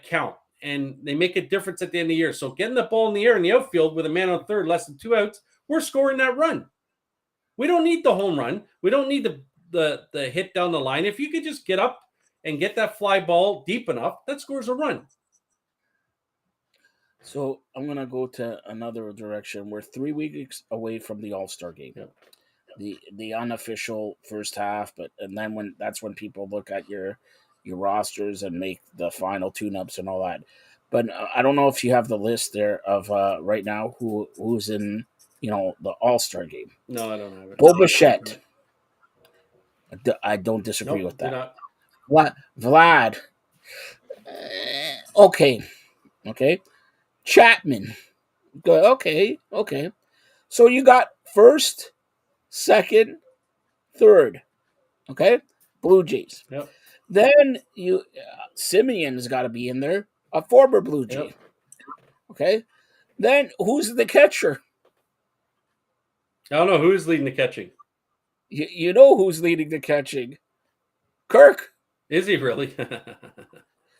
count, and they make a difference at the end of the year. So getting the ball in the air in the outfield with a man on third, less than 2 outs, we're scoring that run. We don't need the home run. We don't need the hit down the line. If you could just get up and get that fly ball deep enough, that scores a run. So I'm going to go to another direction. We're 3 weeks away from the All-Star game. Yeah. The unofficial first half, and then that's when people look at your rosters and make the final tune-ups and all that. But I don't know if you have the list there of right now who's in the All-Star game. No, I don't have it. Bo Bichette. I don't disagree with that. What Vlad? Okay. Chapman. Good. Okay. So you got first, second, third. Okay. Blue Jays. Yep. Then Simeon's got to be in there, a former Blue Jay. Yep. Okay. Then who's the catcher? I don't know who's leading the catching. You know who's leading the catching? Kirk. Is he really?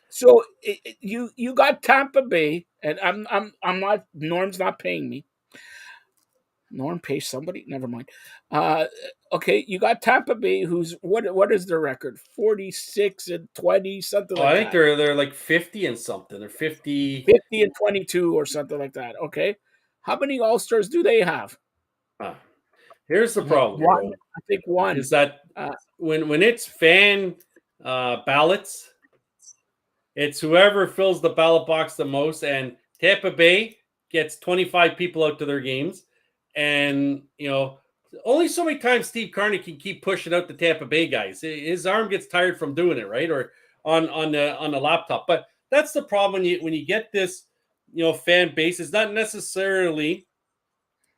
So you got Tampa Bay, and I'm not. Norm's not paying me. Norm pays somebody. Never mind. Okay, you got Tampa Bay, who's what is their record? 46-20, something like that. I think they're like 50 and something. They're 50 and 22 or something like that. Okay, how many All-Stars do they have? Here's the problem. One. I think one is that when it's fan ballots, it's whoever fills the ballot box the most, and Tampa Bay gets 25 people out to their games, and only so many times Steve Carney can keep pushing out the Tampa Bay guys. His arm gets tired from doing it, right? Or on the laptop. But that's the problem when you get this, fan base. It's not necessarily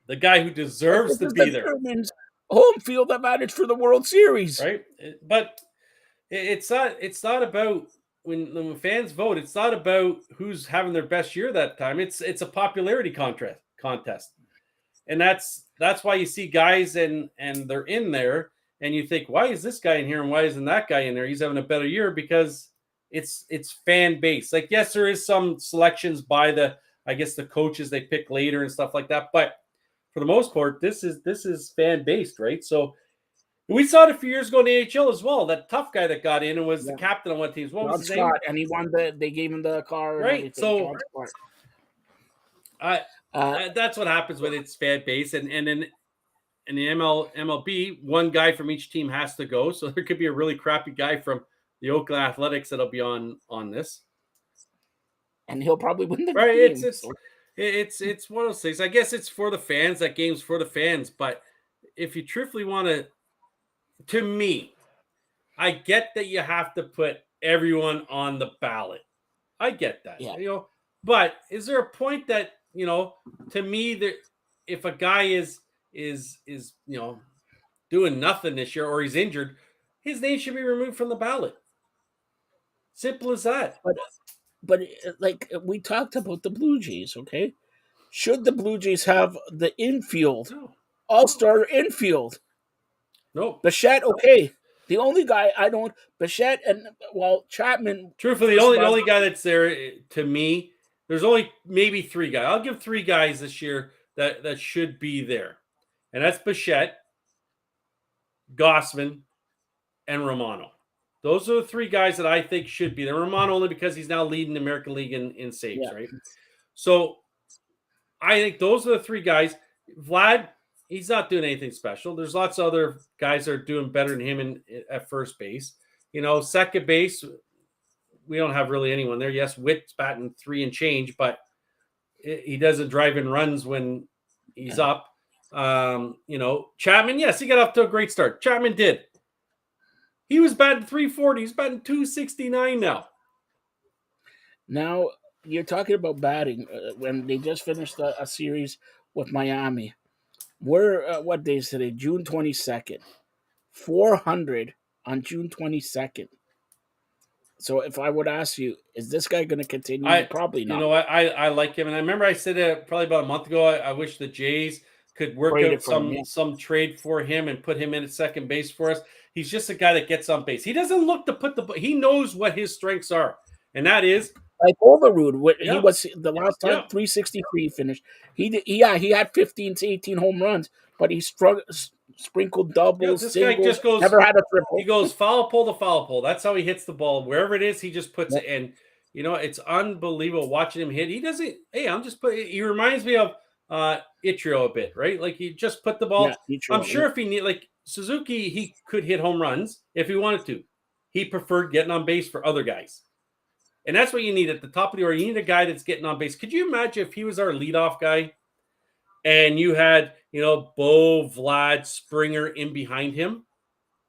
the guy who deserves to be there. Home field advantage for the World Series, right? But it's not about when fans vote. It's not about who's having their best year that time. It's a popularity contest, and that's why you see guys and they're in there, and you think, why is this guy in here and why isn't that guy in there? He's having a better year because it's fan base. Like, yes, there is some selections by the coaches they pick later and stuff like that, but for the most part, this is fan based, right? So We saw it a few years ago in the AHL as well. That tough guy that got in and was the Yeah. captain on one team. What was John his Scott, name? and he won they gave him the car and Right. everything. So John Scott. that's what happens when it's fan base, and in the MLB, one guy from each team has to go. So there could be a really crappy guy from the Oakland Athletics that'll be on this, and he'll probably win the right. game. It's one of those things. I guess it's for the fans. That game's for the fans. But if you truthfully want to me, I get that you have to put everyone on the ballot. I get that. Yeah. But is there a point that, to me, that if a guy is doing nothing this year or he's injured, his name should be removed from the ballot. Simple as that. But like we talked about the Blue Jays, okay? Should the Blue Jays have the infield, all-star infield? No. Bichette, okay. The only guy I don't, Bichette and, Chapman. Truthfully, the only guy that's there, to me, there's only maybe three guys. I'll give three guys this year that should be there. And that's Bichette, Gossman, and Romano. Those are the three guys that I think should be there. Romano only because he's now leading the American League in saves, right? So I think those are the three guys. Vlad, he's not doing anything special. There's lots of other guys that are doing better than him at first base. Second base, we don't have really anyone there. Yes, Witt's batting 3 and change, but he doesn't drive in runs when he's up. Chapman, yes, he got off to a great start. Chapman did. He was batting 340. He's batting 269 now. Now, you're talking about batting when they just finished a series with Miami. We're, what day is today? June 22nd. 400 on June 22nd. So if I would ask you, is this guy going to continue? Probably not. I like him. And I remember I said probably about a month ago, I wish the Jays could work out some trade for him and put him in at second base for us. He's just a guy that gets on base. He doesn't look to he knows what his strengths are. And that is like Overrood. He was the last time 363 finished. He had 15 to 18 home runs, but he sprinkled doubles. This singles, guy just goes, never had a triple. He goes foul pole to foul pole. That's how he hits the ball. Wherever it is, he just puts it in. It's unbelievable watching him hit. He doesn't. Hey, he reminds me of Ichiro a bit, right? Like he just put the ball. Yeah, I'm sure if he need, like Suzuki, he could hit home runs if he wanted to. He preferred getting on base for other guys. And that's what you need at the top of the order. You need a guy that's getting on base. Could you imagine if he was our leadoff guy and you had, Bo, Vlad, Springer in behind him?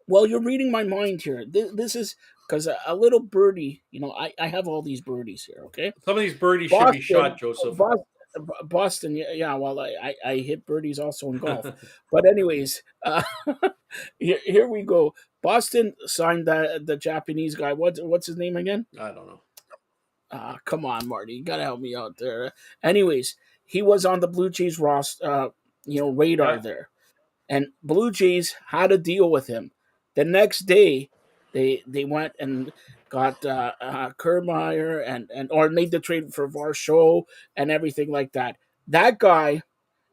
Well, you're reading my mind here. This is because a little birdie, I have all these birdies here, okay? Some of these birdies should be shot, Joseph. Boston, yeah. Well, I hit birdies also in golf. But anyways, here we go. Boston signed the Japanese guy. What's his name again? I don't know. Come on, Marty. You got to help me out there. Anyways, he was on the Blue Jays roster, radar there. And Blue Jays had to deal with him. The next day, they went and got Kiermaier or made the trade for Varsho and everything like that. That guy,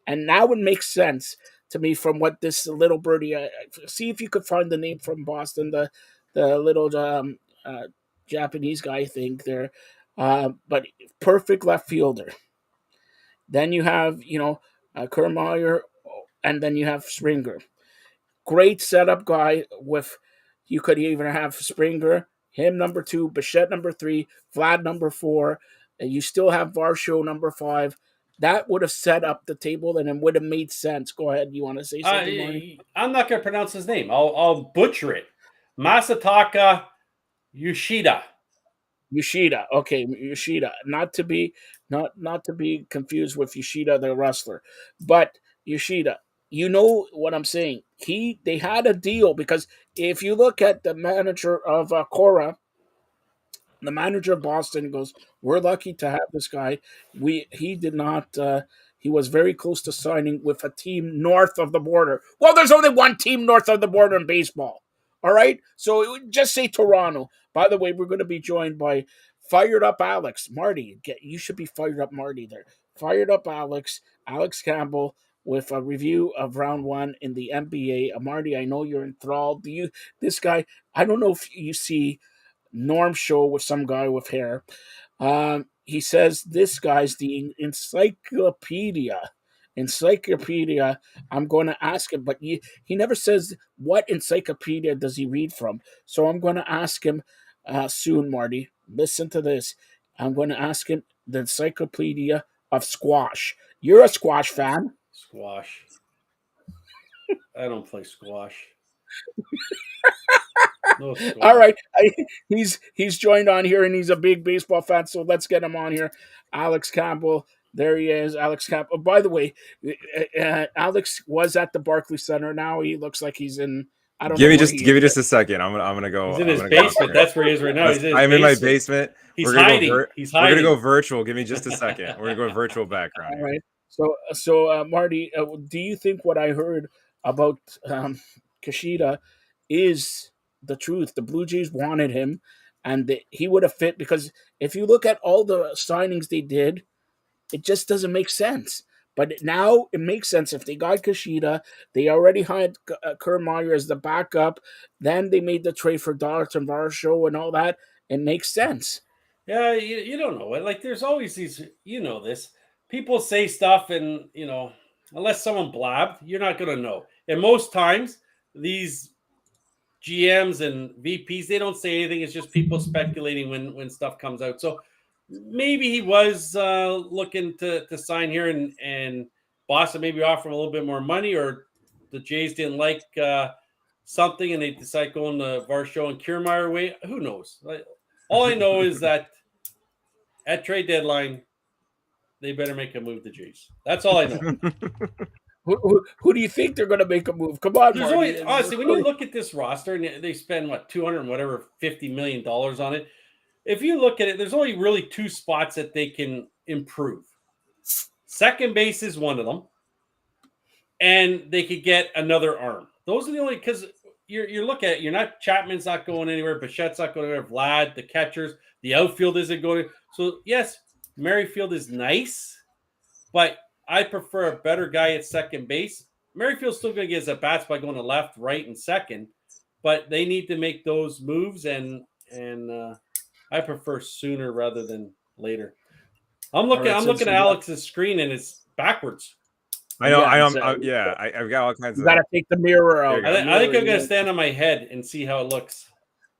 and that would make sense to me from what this little birdie. See if you could find the name from Boston, the little Japanese guy thing there. But perfect left fielder. Then you have, Kiermaier, and then you have Springer. Great setup guy you could even have Springer, him number 2, Bichette number 3, Vlad number 4, and you still have Varsho number 5. That would have set up the table and it would have made sense. Go ahead. You want to say something, Marty? I'm not going to pronounce his name. I'll butcher it. Masataka Yoshida. Okay, Yoshida. Not to be confused with Yoshida the wrestler, but Yoshida. You know what I'm saying? They had a deal because if you look at the manager of Cora, the manager of Boston goes, "We're lucky to have this guy." He did not. He was very close to signing with a team north of the border. Well, there's only one team north of the border in baseball. All right, so just say Toronto. By the way, we're going to be joined by Fired Up Alex. Marty, you should be Fired Up Marty there. Fired Up Alex Campbell, with a review of round one in the NBA. Marty, I know you're enthralled. This guy, I don't know if you see Norm show with some guy with hair. He says this guy's the encyclopedia. Encyclopedia. I'm going to ask him, but he never says what encyclopedia does he read from. So I'm going to ask him soon, Marty. Listen to this. I'm going to ask him the encyclopedia of squash. You're a squash fan. Squash. I don't play squash. No squash. All right, he's joined on here, and he's a big baseball fan. So let's get him on here. Alex Campbell, there he is. Alex Campbell. Oh, by the way, Alex was at the Barclays Center. Now he looks like he's in. I don't know. Give me just a second. I'm gonna go. He's in his basement. That's where he is right now. I'm in my basement. He's hiding. He's hiding. We're gonna go virtual. Give me just a second. We're gonna go virtual background. All right. So Marty, do you think what I heard about Kashida is the truth? The Blue Jays wanted him, and he would have fit, because if you look at all the signings they did, it just doesn't make sense. But now it makes sense. If they got Kashida, they already had Kiermaier as the backup. Then they made the trade for Dalton Varsho and all that. It makes sense. Yeah, you don't know it. Like, there's always these, this. People say stuff, and, unless someone blabbed, you're not going to know. And most times, these GMs and VPs, they don't say anything. It's just people speculating when stuff comes out. So maybe he was looking to sign here, and Boston maybe offer him a little bit more money, or the Jays didn't like something and they decide going the Varsho and Kiermaier way. Who knows? All I know is that at trade deadline, they better make a move to Jays. That's all I know. Who do you think they're going to make a move? Come on, Marty. Honestly, when you look at this roster and they spend $50 million on it, if you look at it, there's only really two spots that they can improve. Second base is one of them, and they could get another arm. Those are the only, because you're looking at it, you're not, Chapman's not going anywhere, Bichette's not going anywhere, Vlad, the catchers, the outfield isn't going. So yes, Merrifield is nice, but I prefer a better guy at second base. Merrifield's still going to get his at bats by going to left, right, and second, but they need to make those moves, and I prefer sooner rather than later. I'm looking at Alex's screen, and it's backwards. I know. I've got all kinds of. You got to take the mirror out. I think I'm going to stand on my head and see how it looks.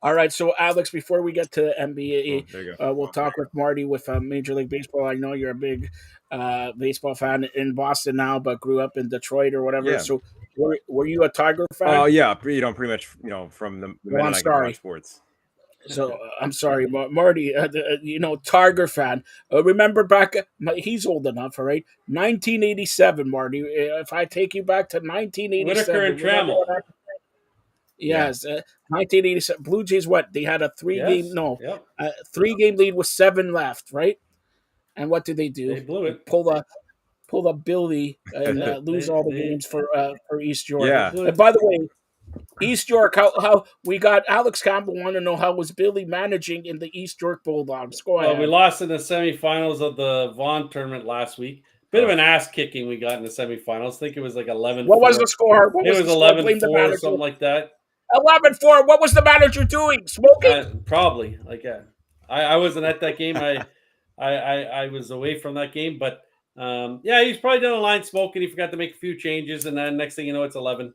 All right, so Alex, before we get to NBA, we'll talk with Marty with Major League Baseball. I know you're a big baseball fan in Boston now, but grew up in Detroit or whatever. Yeah. So were you a Tiger fan? Oh yeah, pretty much, from the minute I can watch sports. So I'm sorry, Marty. Tiger fan. Remember back? He's old enough, all right. 1987, Marty. If I take you back to 1987, Whitaker and Trammell. Yes, 1987. Blue Jays. What they had a 3-game Yep. 3-game lead with 7 left, right? And what did they do? They blew it. Pull a Billy and lose all the games for East York. Yeah. And by the way, East York, how we got Alex Campbell want to know how was Billy managing in the East York Bulldogs? Go ahead. We lost in the semifinals of the Vaughn tournament last week. Bit of an ass kicking we got in the semifinals. I think it was like 11-4. What was the score? It was 11-4, something like that. 11-4. What was the manager doing? Smoking? Probably. I wasn't at that game. I was away from that game, but he's probably down the line smoking. He forgot to make a few changes, and then next thing you know, it's 11.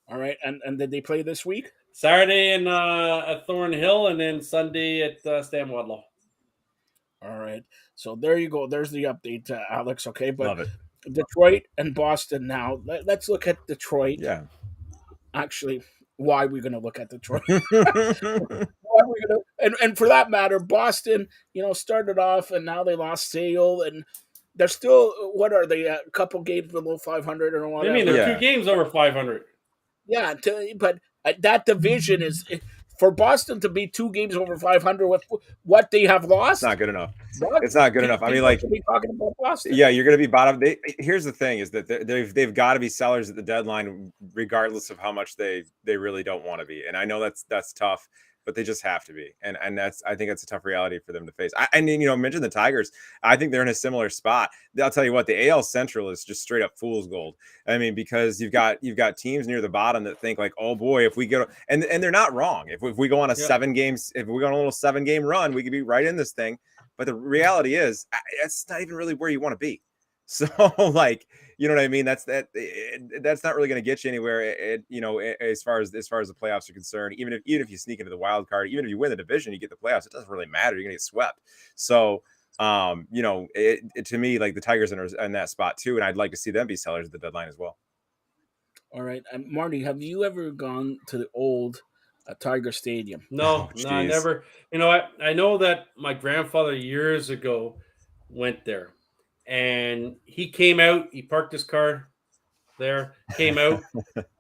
All right, and did they play this week? Saturday at Thornhill, and then Sunday at Stan Wadlow. All right, so there you go. There's the update, Alex. Okay, but Love it. Detroit and Boston now. Let's look at Detroit. Yeah. Actually, why are we going to look at Detroit? And for that matter, Boston, started off and now they lost Sale, and they're still, what are they, a couple games below 500 or whatever? I mean, they're 2 games over 500. Yeah, but that division is, for Boston to be 2 games over 500 with what they have lost. It's not good enough. It's not good enough. I mean, be talking about Boston. Yeah, you're going to be bottom. Here's the thing: is that they've got to be sellers at the deadline, regardless of how much they really don't want to be. And I know that's tough. but they just have to be. And I think that's a tough reality for them to face. I mean, mention the Tigers. I think they're in a similar spot. I'll tell you what, the AL Central is just straight up fool's gold. I mean, because you've got teams near the bottom that think like, oh boy, if we go, and they're not wrong. If we go on a 7 games, if we go on a little 7-game run, we could be right in this thing. But the reality is, it's not even really where you want to be. So, like, you know what I mean? That's not really going to get you anywhere. As far as the playoffs are concerned, even if you sneak into the wild card, even if you win the division, you get the playoffs. It doesn't really matter. You're going to get swept. So, to me, like, the Tigers are in that spot too, and I'd like to see them be sellers at the deadline as well. All right, Marty, have you ever gone to the old Tiger Stadium? No, I never. I know that my grandfather years ago went there, and he came out. He parked his car there, came out,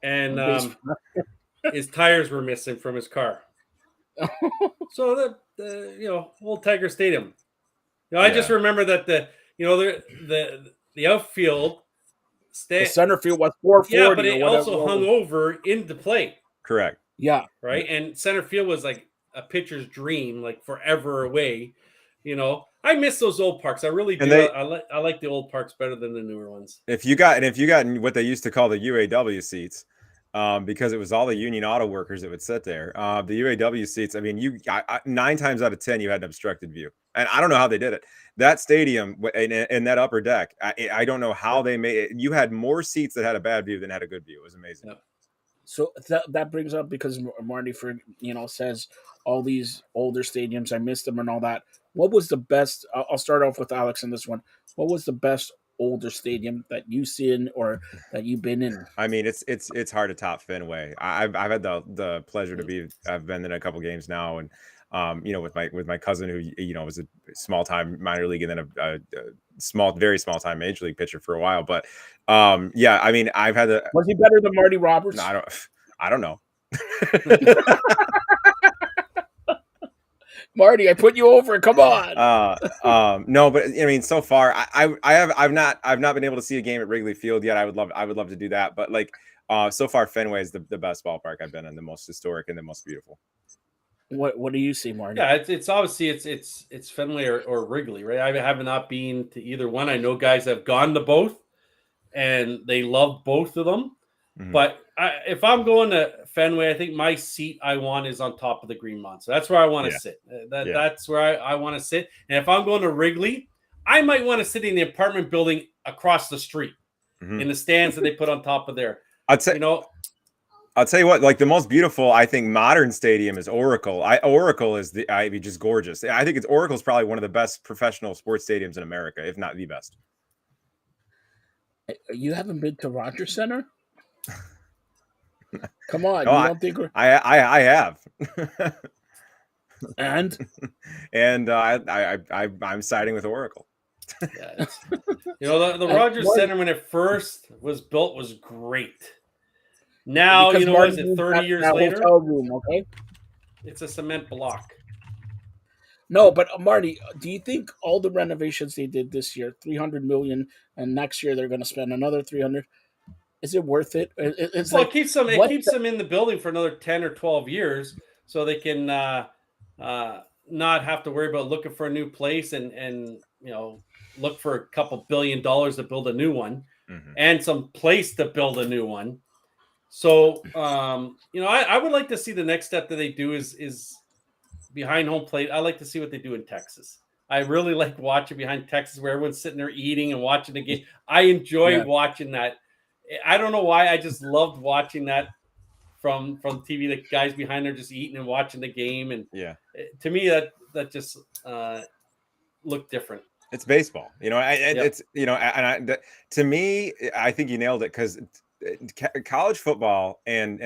and his tires were missing from his car. So the old Tiger Stadium. I just remember that the outfield. The center field was 440. Yeah, but it also hung over into play. Correct. Yeah. Right. And center field was like a pitcher's dream, like forever away. I miss those old parks. I really do. I like the old parks better than the newer ones. If you got what they used to call the UAW seats, because it was all the union auto workers that would sit there. The UAW seats. I mean, 9 times out of 10 you had an obstructed view, and I don't know how they did it. That stadium in that upper deck, I don't know how they made it. You had more seats that had a bad view than had a good view. It was amazing. Yeah. So that brings up, because Marty says all these older stadiums, I missed them and all that. What was the best? I'll start off with Alex in this one. What was the best older stadium that you've seen or that you've been in? I mean, it's hard to top Fenway. I've had the pleasure to I've been in a couple games now, and with my cousin who was a small time minor league and then a very small time major league pitcher for a while. But yeah, I mean, I've had the. Was he better than Marty Roberts? No, I don't know. Marty, I put you over. Come on. No, but I mean, so far I've not been able to see a game at Wrigley Field yet. I would love to do that, but like so far Fenway is the best ballpark I've been in, the most historic and the most beautiful. What do you see, Marty? Yeah, it's obviously it's Fenway or Wrigley, right? I have not been to either one. I know guys have gone to both, and they love both of them. Mm-hmm. But if I'm going to Fenway, I think my seat I want is on top of the green lawn. So that's where I want to sit. That's where I want to sit. And if I'm going to Wrigley, I might want to sit in the apartment building across the street in the stands that they put on top of there. I'll tell you what, like the most beautiful, I think, modern stadium is Oracle. Oracle is just gorgeous. I think Oracle is probably one of the best professional sports stadiums in America, if not the best. You haven't been to Rogers Center? Come on, no, you don't think I have. and I'm siding with Oracle. Yeah, the Rogers Center when it first was built was great. Now, is it 30 years later? Hotel room, okay? It's a cement block. No, but Marty, do you think all the renovations they did this year, $300 million, and next year they're going to spend another $300? Is it worth it? It keeps them in the building for another 10 or 12 years, so they can not have to worry about looking for a new place and look for a couple $1 billion to build a new one, and some place to build a new one. So, I would like to see the next step that they do is behind home plate. I like to see what they do in Texas. I really like watching behind Texas where everyone's sitting there eating and watching the game. I enjoy watching that. I don't know why. I just loved watching that from TV. The guys behind there just eating and watching the game. And to me, that just looked different. It's baseball, It's to me, I think you nailed it, because college football and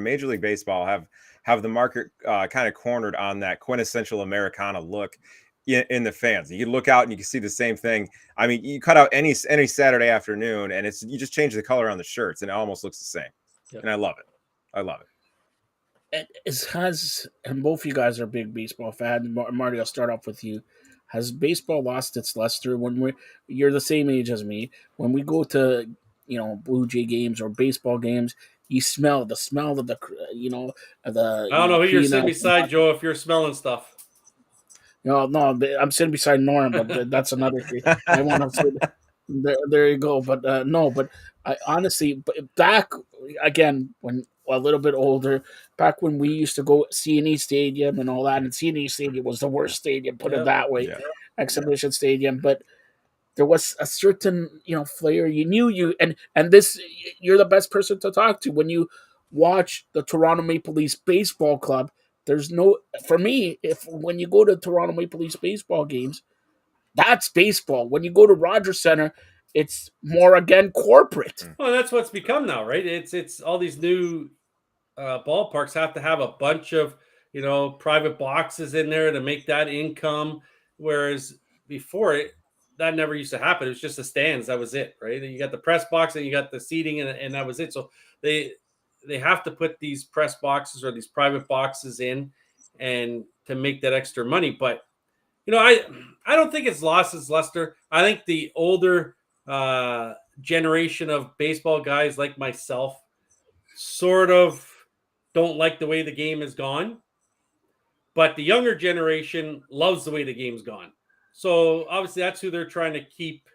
Major League Baseball have the market kind of cornered on that quintessential Americana look in the fans. You can look out and you can see the same thing. I mean, you cut out any Saturday afternoon and you just change the color on the shirts and it almost looks the same. Yep. And I love it. And both of you guys are big baseball fans. Marty, I'll start off with you. Has baseball lost its luster? You're the same age as me. When we go to Blue Jay games or baseball games, you smell the smell of the the I don't know who you're sitting peanut. beside, Joe, if you're smelling stuff. No, I'm sitting beside Norm, but that's another thing. I want to say there you go. But no, but I honestly, back again when a little bit older, back when we used to go CNE Stadium and all that, and CNE Stadium was the worst stadium, put it Yep. that way, Yeah. exhibition stadium. But there was a certain flair. You knew and this you're the best person to talk to when you watch the Toronto Maple Leafs baseball club. There's no for me if when you go to Toronto Maple Leafs baseball games, that's baseball. When you go to Rogers Center, it's more again corporate. Well, that's what's become now, right? It's all these new ballparks have to have a bunch of private boxes in there to make that income, whereas before that never used to happen. It was just the stands, that was it, right? You got the press box and you got the seating, and that was it. So they have to put these press boxes or these private boxes in and to make that extra money. But I don't think it's lost its luster. I think the older generation of baseball guys like myself sort of don't like the way the game has gone, but the younger generation loves the way the game's gone. So obviously that's who they're trying to keep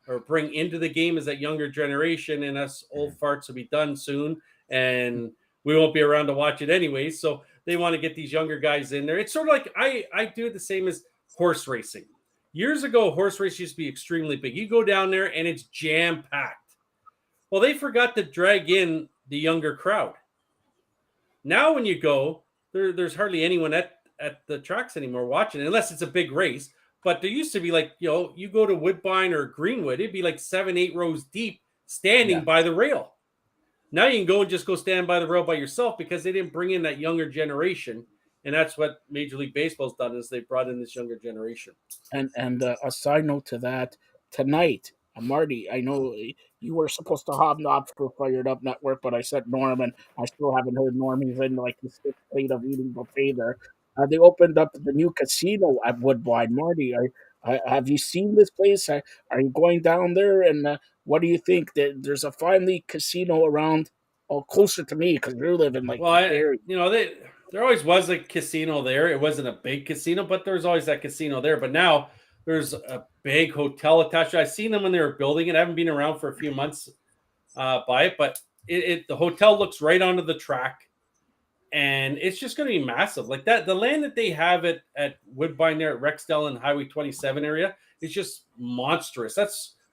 or bring into the game, is that younger generation, and us old farts will be done soon and we won't be around to watch it anyways. So they want to get these younger guys in there. It's sort of like I do it the same as horse racing. Years ago, horse race used to be extremely big. You go down there and it's jam packed. Well, they forgot to drag in the younger crowd. Now, when you go, there's hardly anyone at the tracks anymore watching, unless it's a big race. But there used to be you go to Woodbine or Greenwood, it'd be like 7-8 rows deep standing by the rail. Now you can go and just go stand by the rail by yourself because they didn't bring in that younger generation. And that's what Major League Baseball's done, is they brought in this younger generation. And a side note to that, tonight, Marty, I know you were supposed to hobnob for Fired Up Network, but I said Norm, and I still haven't heard Norm. He's in like the sixth plate of eating buffet there. They opened up the new casino at Woodbine. Marty, have you seen this place? Are you going down there? And what do you think? There's a finally casino around, closer to me because you live in like Well, the area. there always was a casino there. It wasn't a big casino, but there's always that casino there. But now there's a big hotel attached. I've seen them when they were building it. I haven't been around for a few months by it, but the hotel looks right onto the track, and it's just going to be massive. Like that, the land that they have at Woodbine there at Rexdale and Highway 27 area is just monstrous.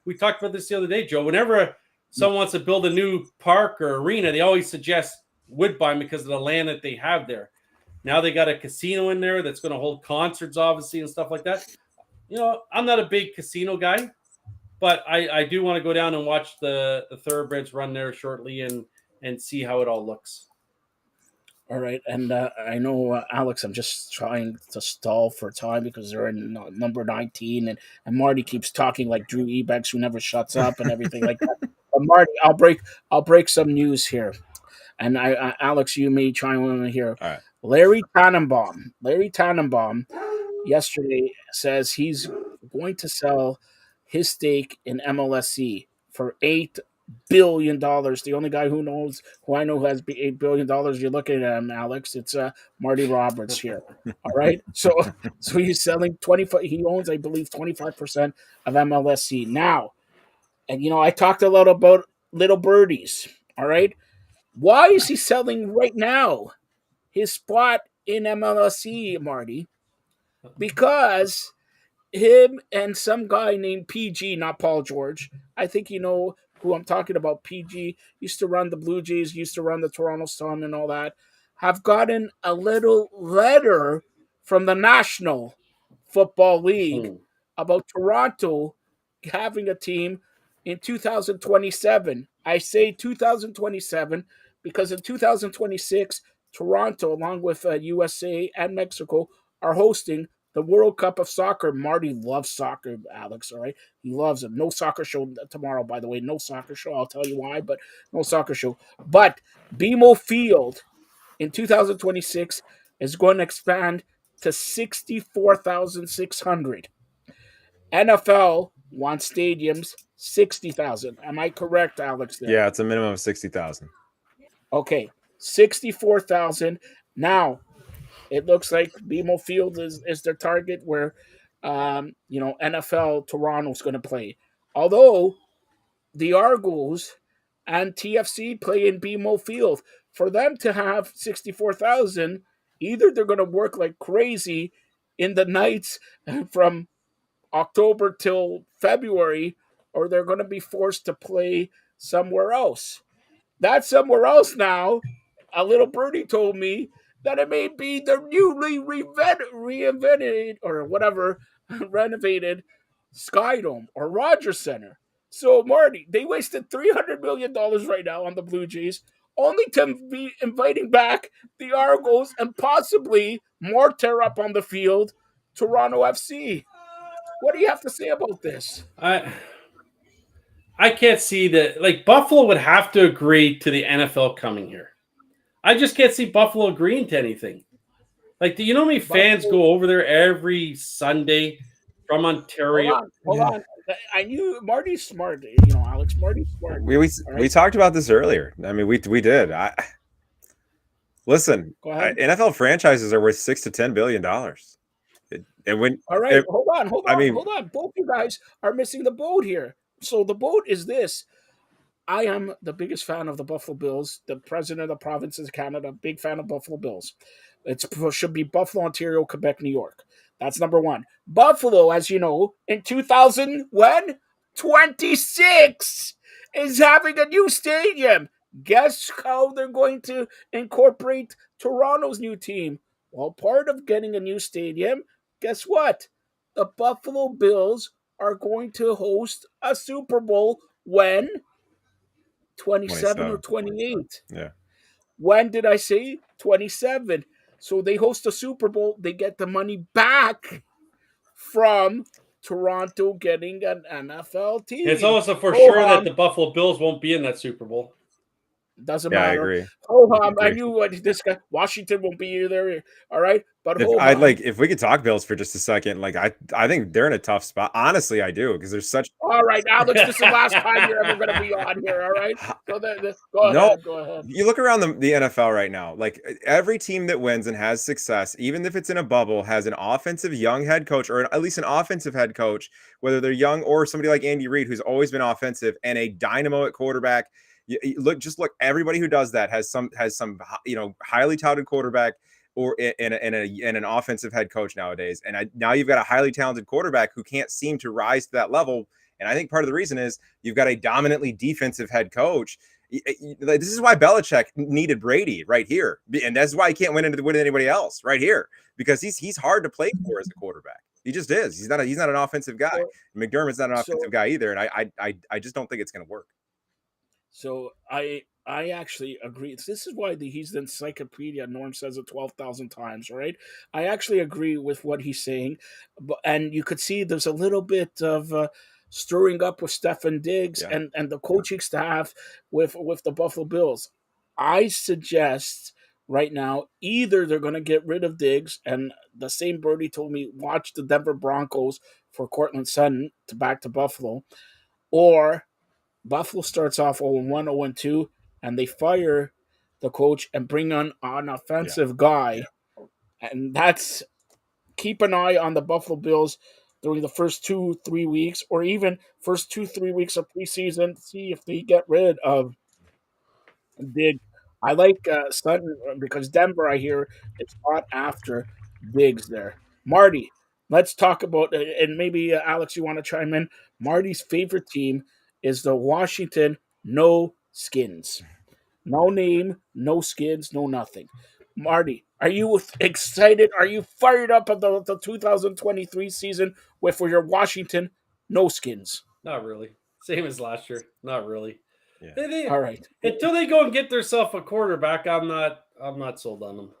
We talked about this the other day, Joe. Whenever someone wants to build a new park or arena, they always suggest Woodbine because of the land that they have there. Now they got a casino in there that's going to hold concerts, obviously, and stuff like that. I'm not a big casino guy, but I do want to go down and watch the thoroughbreds run there shortly and see how it all looks. All right, and I know, Alex, I'm just trying to stall for time because they're in number 19, and Marty keeps talking like Drew Ebanks, who never shuts up and everything like that. But Marty, I'll break some news here, and Alex, you may chime in here. All right. Larry Tannenbaum yesterday says he's going to sell his stake in MLSC for $8 billion. The only guy who I know who has $8 billion. You're looking at him, Alex. It's Marty Roberts here. All right. So he's selling 25. He owns, I believe, 25% of MLSC now. And I talked a lot about little birdies. All right. Why is he selling right now his spot in MLSC, Marty? Because him and some guy named PG, not Paul George. I think you know who I'm talking about. PG used to run the Blue Jays, used to run the Toronto Sun and all that. Have gotten a little letter from the National Football League about Toronto having a team in 2027. I say 2027 because in 2026, Toronto, along with USA and Mexico, are hosting the World Cup of Soccer. Marty loves soccer, Alex, all right? He loves it. No soccer show tomorrow, by the way. No soccer show. I'll tell you why, but no soccer show. But BMO Field in 2026 is going to expand to 64,600. NFL wants stadiums 60,000. Am I correct, Alex? There? Yeah, it's a minimum of 60,000. Okay, 64,000. Now it looks like BMO Field is their target where NFL Toronto's going to play. Although the Argos and TFC play in BMO Field, for them to have 64,000, either they're going to work like crazy in the nights from October till February, or they're going to be forced to play somewhere else. That somewhere else now, a little birdie told me that it may be the newly reinvented or whatever, renovated Skydome or Rogers Center. So, Marty, they wasted $300 million right now on the Blue Jays, only to be inviting back the Argos and possibly more tear up on the field, Toronto FC. What do you have to say about this? I can't see that. Like, Buffalo would have to agree to the NFL coming here. I just can't see Buffalo agreeing to anything. Like, do you know how many fans go over there every Sunday from Ontario? Hold on. I knew Marty's smart. Alex, Marty's smart. We talked about this earlier. I mean, we did. Listen, Go ahead. NFL franchises are worth $6 to $10 billion. And when All right, hold on. Both you guys are missing the boat here. So the boat is this. I am the biggest fan of the Buffalo Bills, the president of the province of Canada, big fan of Buffalo Bills. It should be Buffalo, Ontario, Quebec, New York. That's number one. Buffalo, as you know, in 2026 is having a new stadium. Guess how they're going to incorporate Toronto's new team? Well, part of getting a new stadium, guess what? The Buffalo Bills are going to host a Super Bowl when? 27 or 28. Yeah. When did I say 27? So they host a Super Bowl. They get the money back from Toronto getting an NFL team. It's also for sure that the Buffalo Bills won't be in that Super Bowl. Doesn't matter. I agree. I knew what this guy. Washington won't be there. All right, but if we could talk Bills for just a second, like I think they're in a tough spot. Honestly, I do because there's such. All right, Alex, this is the last time you're ever going to be on here. All right, so go ahead. You look around the NFL right now. Like every team that wins and has success, even if it's in a bubble, has an offensive young head coach or at least an offensive head coach, whether they're young or somebody like Andy Reid, who's always been offensive, and a dynamo at quarterback. You look. Everybody who does that has some highly touted quarterback or in an offensive head coach nowadays. And now you've got a highly talented quarterback who can't seem to rise to that level. And I think part of the reason is you've got a dominantly defensive head coach. This is why Belichick needed Brady right here, and that's why he can't win with anybody else right here because he's hard to play for as a quarterback. He just is. He's not an offensive guy. McDermott's not an offensive guy either, and I just don't think it's going to work. So I actually agree. This is why he's the encyclopedia. Norm says it 12,000 times, right? I actually agree with what he's saying, and you could see there's a little bit of stirring up with Stefan Diggs and the coaching staff with the Buffalo Bills. I suggest right now either they're going to get rid of Diggs, and the same birdie told me watch the Denver Broncos for Cortland Sutton to back to Buffalo, or Buffalo starts off 0-1, 0-2, and they fire the coach and bring on an offensive guy. And that's keep an eye on the Buffalo Bills during the first 2-3 weeks, or even first 2-3 weeks of preseason. See if they get rid of Diggs. I like Sutton because Denver, I hear, is hot after Diggs there. Marty, let's talk about, and maybe Alex, you want to chime in. Marty's favorite team is the Washington No Skins. No name, no skins, no nothing. Marty, are you excited? Are you fired up at the 2023 season for your Washington No Skins? Not really. Same as last year. Not really. Yeah. All right. Until they go and get themselves a quarterback, I'm not sold on them.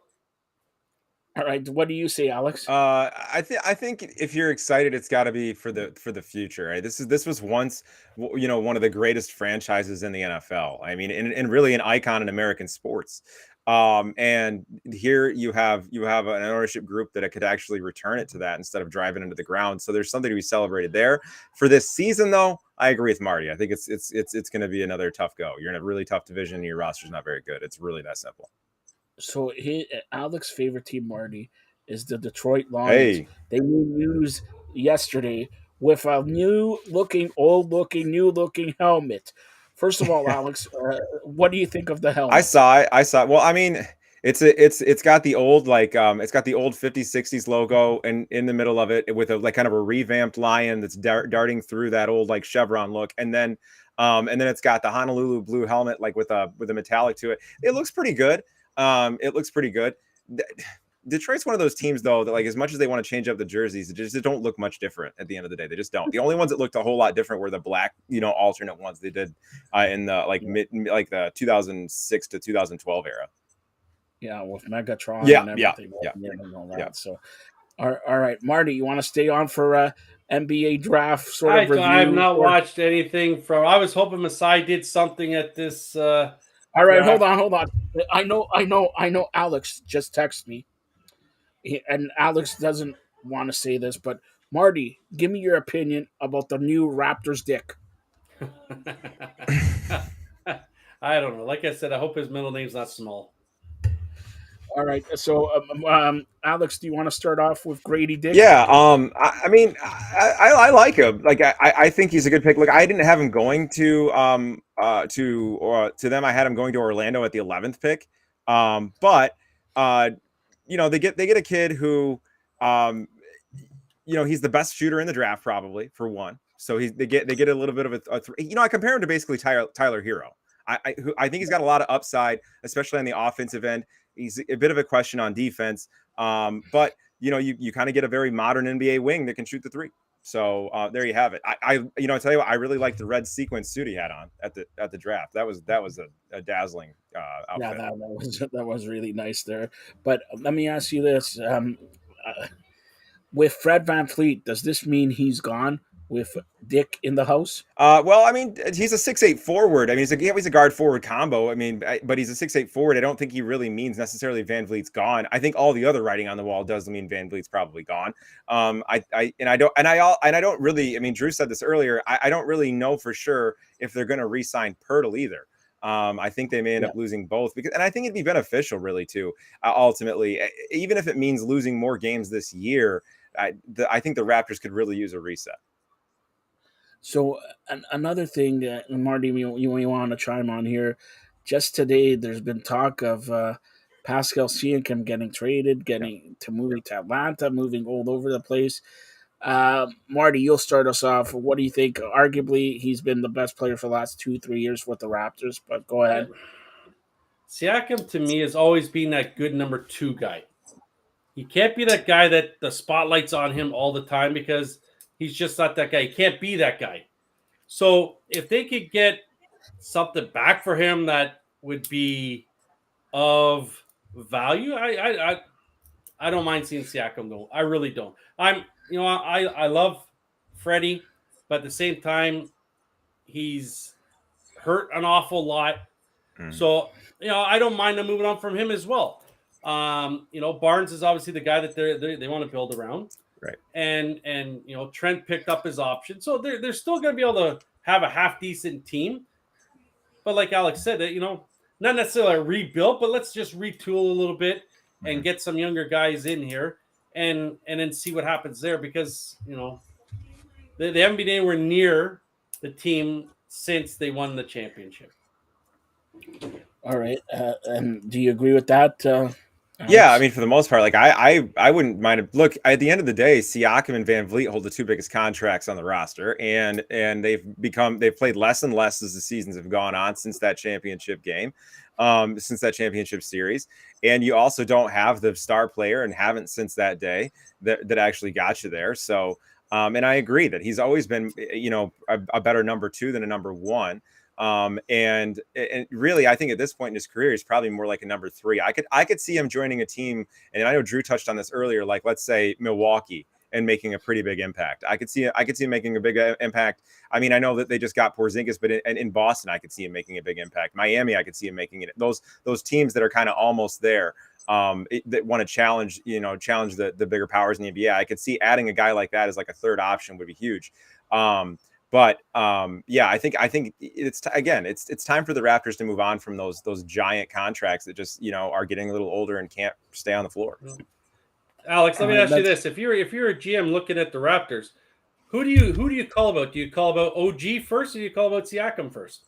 All right. What do you say, Alex? I think if you're excited, it's got to be for the future. Right? This was once, one of the greatest franchises in the NFL. I mean, and really an icon in American sports. And here you have an ownership group that could actually return it to that instead of driving into the ground. So there's something to be celebrated there. For this season, though, I agree with Marty. I think it's going to be another tough go. You're in a really tough division, and your roster's not very good. It's really that simple. So Alex's favorite team, Marty, is the Detroit Lions. Hey. They made news yesterday with a new looking helmet. First of all, Alex, what do you think of the helmet? I saw it. Well, I mean, it's got the old it's got the old 50s 60s logo and in the middle of it with a like kind of a revamped lion that's darting through that old like chevron look, and then it's got the Honolulu blue helmet like with a metallic to it. It looks pretty good. Detroit's one of those teams though that like as much as they want to change up the jerseys, they don't look much different at the end of the day. They just don't. The only ones that looked a whole lot different were the black, alternate ones they did in the the 2006 to 2012 era. Yeah, with Megatron Yeah, and everything. Yeah. So, all right, Marty, you want to stay on for NBA draft sort of review? I have not watched anything from. I was hoping Masai did something at this. All right, draft. hold on. I know. Alex just texted me, and Alex doesn't want to say this, but Marty, give me your opinion about the new Raptors dick. I don't know. Like I said, I hope his middle name's not small. All right, so Alex, do you want to start off with Grady Dick? Yeah, I mean, I like him. Like, I think he's a good pick. Look, I didn't have him going to them. I had him going to Orlando at the 11th pick. But they get a kid who, he's the best shooter in the draft probably for one. So they get a little bit of I compare him to basically Tyler Hero. I think he's got a lot of upside, especially on the offensive end. He's a bit of a question on defense, but you kind of get a very modern NBA wing that can shoot the three. So there you have it. I tell you what, I really like the red sequin suit he had on at the draft. That was a dazzling outfit. Yeah, that was really nice there. But let me ask you this: with Fred VanVleet, does this mean he's gone with Dick in the house? Well, I mean, he's a 6'8" forward. I mean, he's a guard forward combo. I mean, but he's a 6'8" forward. I don't think he really means necessarily VanVleet's gone. I think all the other writing on the wall does mean VanVleet's probably gone. I don't really. I mean, Drew said this earlier. I don't really know for sure if they're going to re-sign Pirtle either. I think they may end up losing both and I think it'd be beneficial really too. Ultimately, even if it means losing more games this year, I think the Raptors could really use a reset. So another thing, Marty, you want to chime on here. Just today, there's been talk of Pascal Siakam getting traded, moving to Atlanta, moving all over the place. Marty, you'll start us off. What do you think? Arguably, he's been the best player for the last 2-3 years with the Raptors, but go ahead. Siakam, to me, has always been that good number 2 guy. He can't be that guy that the spotlight's on him all the time because he's just not that guy. He can't be that guy. So if they could get something back for him that would be of value, I don't mind seeing Siakam go. I really don't. I love Freddie, but at the same time, he's hurt an awful lot. So I don't mind them moving on from him as well. Barnes is obviously the guy that they want to build around. Right. And Trent picked up his option. So they're still going to be able to have a half decent team. But like Alex said, not necessarily a rebuild, but let's just retool a little bit and get some younger guys in here and then see what happens there because, they haven't been anywhere near the team since they won the championship. All right. And do you agree with that? Yeah, I mean, for the most part, like I wouldn't mind it. Look, at the end of the day, Siakam and VanVleet hold the 2 biggest contracts on the roster, and they've played less and less as the seasons have gone on since that championship game, since that championship series. And you also don't have the star player and haven't since that day that actually got you there. So, and I agree that he's always been, a better number 2 than a number 1. And really, I think at this point in his career, he's probably more like a number 3. I could see him joining a team, and I know Drew touched on this earlier, like let's say Milwaukee, and making a pretty big impact. I could see him making a big impact. I mean, I know that they just got Porzingis, but in Boston, I could see him making a big impact. Miami, I could see him making it. Those teams that are kind of almost there, that want to challenge the bigger powers in the NBA. I could see adding a guy like that as like a third option would be huge. But yeah, I think it's it's time for the Raptors to move on from those giant contracts that just are getting a little older and can't stay on the floor. Alex, let me ask you this: if you're a GM looking at the Raptors, who do you call about? Do you call about OG first, or do you call about Siakam first?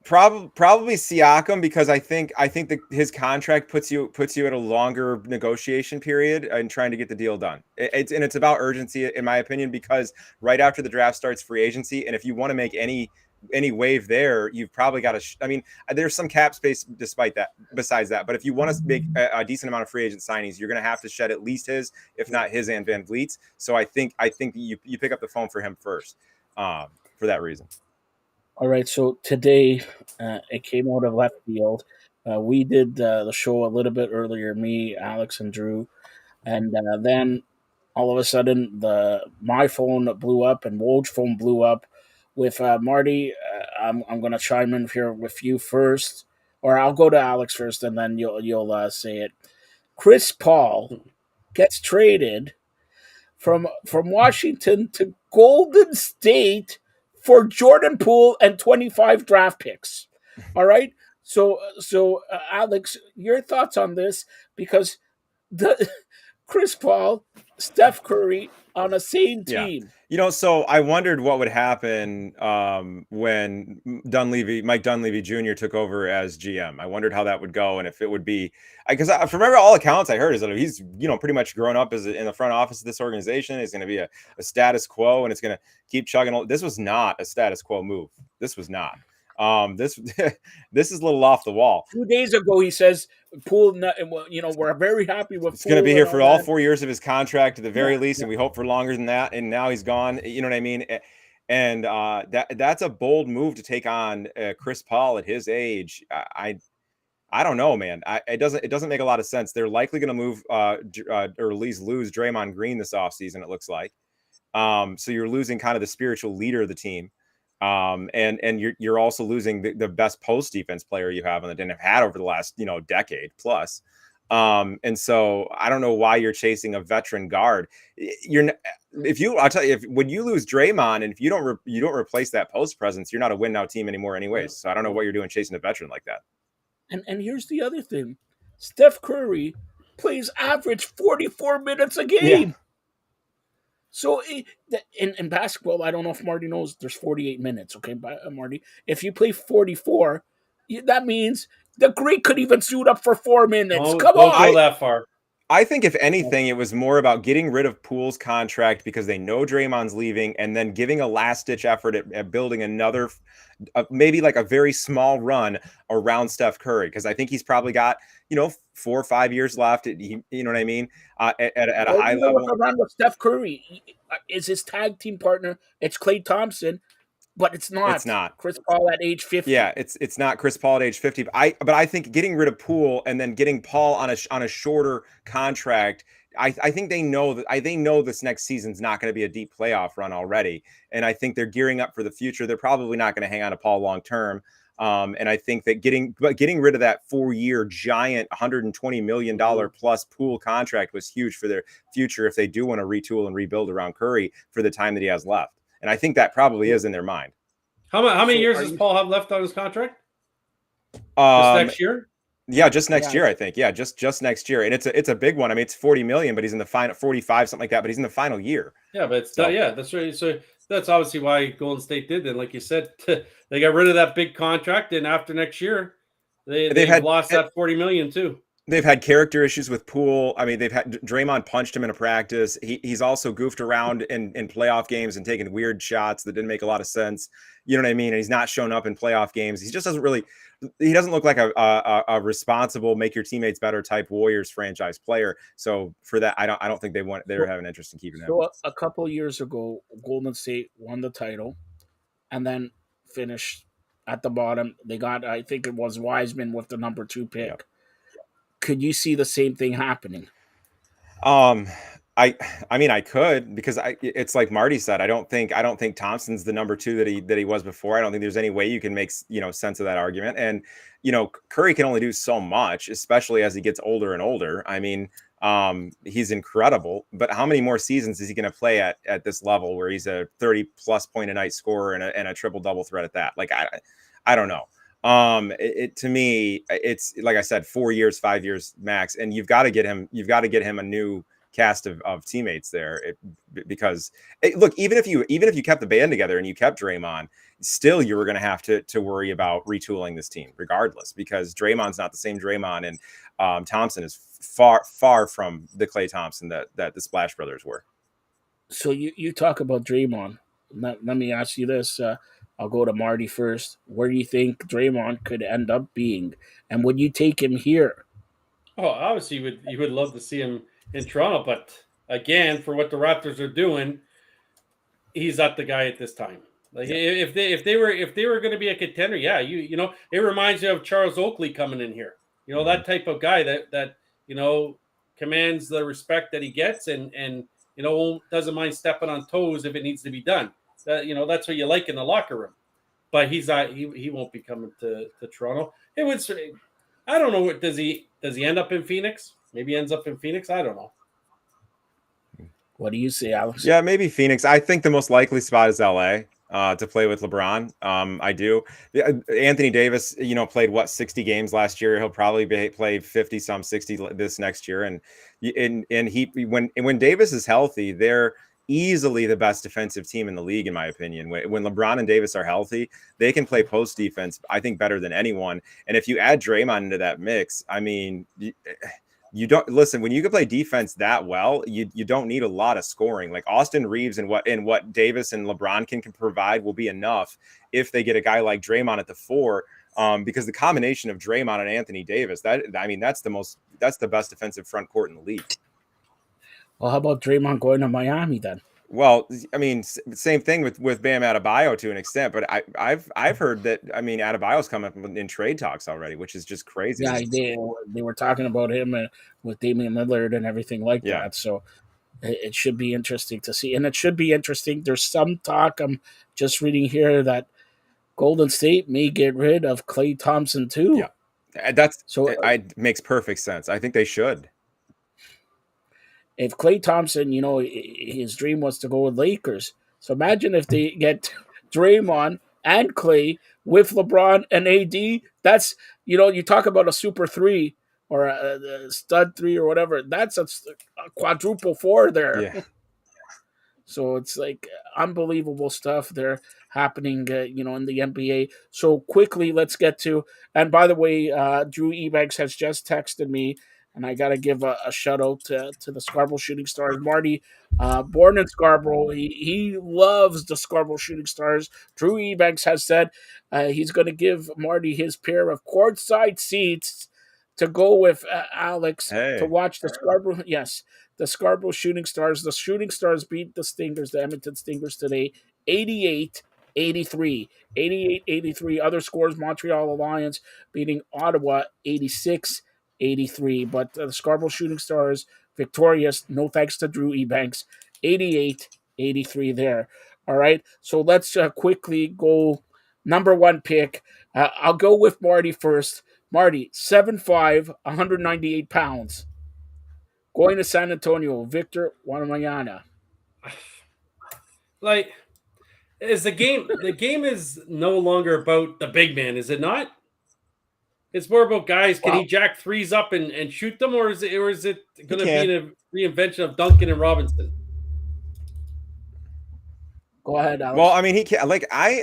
Probably Siakam, because I think that his contract puts you at a longer negotiation period and trying to get the deal done. It's about urgency, in my opinion, because right after the draft starts free agency, and if you want to make any wave there, you've probably got to. I mean, there's some cap space besides that, but if you want to make a decent amount of free agent signings, you're going to have to shed at least his, if not his and Van Vliet's. So I think you pick up the phone for him first, for that reason. All right, so today it came out of left field. We did the show a little bit earlier, me, Alex, and Drew, and then all of a sudden my phone blew up and Woj's phone blew up with Marty. I'm going to chime in here with you first, or I'll go to Alex first, and then you'll say it. Chris Paul gets traded from Washington to Golden State for Jordan Poole and 25 draft picks. All right. So Alex, your thoughts on this? Because the Chris Paul, Steph Curry on the same team. So I wondered what would happen when Mike Dunleavy Jr. took over as GM. I wondered how that would go, and if it would be, because from all accounts I heard is that he's pretty much grown up in the front office of this organization. It's going to be a status quo, and it's going to keep chugging. This was not a status quo move. This was not. This is a little off the wall. 2 days ago, he says Poole, we're very happy with. He's going to be here for all 4 years of his contract at the very least, and we hope for longer than that. And now he's gone. You know what I mean? And that's a bold move to take on Chris Paul at his age. I don't know, man. It doesn't make a lot of sense. They're likely going to move or at least lose Draymond Green this offseason, it looks like. So you're losing kind of the spiritual leader of the team. And you're also losing the best post defense player you have and have had over the last decade plus. And so I don't know why you're chasing a veteran guard. I'll tell you, when you lose Draymond and if you don't replace that post presence, you're not a win now team anymore anyways. So I don't know what you're doing chasing a veteran like that. And here's the other thing: Steph Curry plays average 44 minutes a game. Yeah. So in basketball, I don't know if Marty knows, there's 48 minutes, okay, Marty? If you play 44, that means the Greek could even suit up for 4 minutes. Come on. Don't go that far. I think if anything, it was more about getting rid of Poole's contract because they know Draymond's leaving, and then giving a last-ditch effort at building another, maybe like a very small run around Steph Curry, because I think he's probably got 4 or 5 years left. You know what I mean? At a high level. Around with Steph Curry is his tag team partner. It's Klay Thompson. But it's not. It's not Chris Paul at age 50. Yeah, it's not Chris Paul at age 50. But I think getting rid of Poole and then getting Paul on a shorter contract, I think they know this next season's not going to be a deep playoff run already, and I think they're gearing up for the future. They're probably not going to hang on to Paul long term. And I think that getting rid of that 4-year giant $120 million plus Poole contract was huge for their future if they do want to retool and rebuild around Curry for the time that he has left. And I think that probably is in their mind. How many years does Paul have left on his contract? Just next year? Yeah, just next year, I think. Yeah, just next year. And it's a big one. I mean, it's $40 million, but he's in the final 45, something like that, but he's in the final year. Yeah, but that's right. So that's obviously why Golden State did that. Like you said, they got rid of that big contract, and after next year, they've lost that $40 million too. They've had character issues with Poole. I mean, Draymond punched him in a practice. He's also goofed around in playoff games and taken weird shots that didn't make a lot of sense. You know what I mean? And he's not shown up in playoff games. He just doesn't look like a responsible, make your teammates better type Warriors franchise player. So for that, I don't think they're having interest in keeping him. So a couple years ago, Golden State won the title and then finished at the bottom. They got, I think it was Wiseman with the number 2 pick. Yep. Could you see the same thing happening? I mean, I could, because it's like Marty said. I don't think Thompson's the number 2 that he was before. I don't think there's any way you can make sense of that argument. And Curry can only do so much, especially as he gets older and older. I mean, He's incredible, but how many more seasons is he going to play at this level where he's a 30+ point a night scorer and a triple double threat at that? Like, I don't know. To me, it's like I said, 4 years, 5 years max, and you've got to get him a new cast of teammates there, because look, even if you kept the band together and you kept Draymond, still you were going to have to worry about retooling this team regardless, because Draymond's not the same Draymond, and Thompson is far from the Klay Thompson that the Splash Brothers were. So you talk about Draymond. Let me ask you this. I'll go to Marty first. Where do you think Draymond could end up being? And would you take him here? Oh, obviously you would love to see him in Toronto, but again, for what the Raptors are doing, he's not the guy at this time. Like, if they were going to be a contender, yeah, you know, it reminds you of Charles Oakley coming in here. You know, that type of guy that you know commands the respect that he gets, and you know, doesn't mind stepping on toes if it needs to be done. You know, that's what you like in the locker room. But he's not. He won't be coming to Toronto. It would. I don't know. What does he end up in Phoenix? Maybe he ends up in Phoenix. I don't know. What do you say, Alex? Yeah, maybe Phoenix. I think the most likely spot is LA to play with LeBron. I do. Anthony Davis, you know, played 60 games last year. He'll probably play 50 some 60 this next year. And he when Davis is healthy, they're easily the best defensive team in the league, in my opinion. When LeBron and Davis are healthy, they can play post defense, I think, better than anyone. And if you add Draymond into that mix, I mean, you don't listen when you can play defense that well. You don't need a lot of scoring. Like Austin Reeves and what Davis and LeBron can provide will be enough if they get a guy like Draymond at the 4. Because the combination of Draymond and Anthony Davis, that's the best defensive front court in the league. Well, how about Draymond going to Miami then? Well, I mean, same thing with Bam Adebayo to an extent, but I've heard that, I mean, Adebayo's come up in trade talks already, which is just crazy. Yeah, they were talking about him with Damian Lillard and everything like that. So it should be interesting to see, and it should be interesting. There's some talk. I'm just reading here that Golden State may get rid of Klay Thompson too. Yeah, it makes perfect sense. I think they should. If Klay Thompson, you know, his dream was to go with Lakers. So imagine if they get Draymond and Klay with LeBron and AD. That's, you know, you talk about a super 3 or a stud 3 or whatever. That's a quadruple 4 there. Yeah. So it's like unbelievable stuff there happening, you know, in the NBA. So quickly, let's get to, and by the way, Drew Ebanks has just texted me, and I got to give a shout out to the Scarborough Shooting Stars. Marty, born in Scarborough, he loves the Scarborough Shooting Stars. Drew Ebanks has said he's going to give Marty his pair of courtside seats to go with Alex to watch the Scarborough. Yes, the Scarborough Shooting Stars. The Shooting Stars beat the Stingers, the Edmonton Stingers today, 88-83. 88-83. Other scores, Montreal Alliance beating Ottawa 86-83. But the Scarborough Shooting Stars victorious, no thanks to Drew Ebanks, 88-83 there. All right, so let's quickly go number 1 pick. I'll go with Marty first. Marty, 7'5", 198 pounds. Going to San Antonio, Victor Wembanyama. Like, is the game is no longer about the big man, is it not? It's more about guys. Can he jack threes up and shoot them, or is it going to be a reinvention of Duncan and Robinson? Go ahead, Alex. Well, I mean, he can't. Like I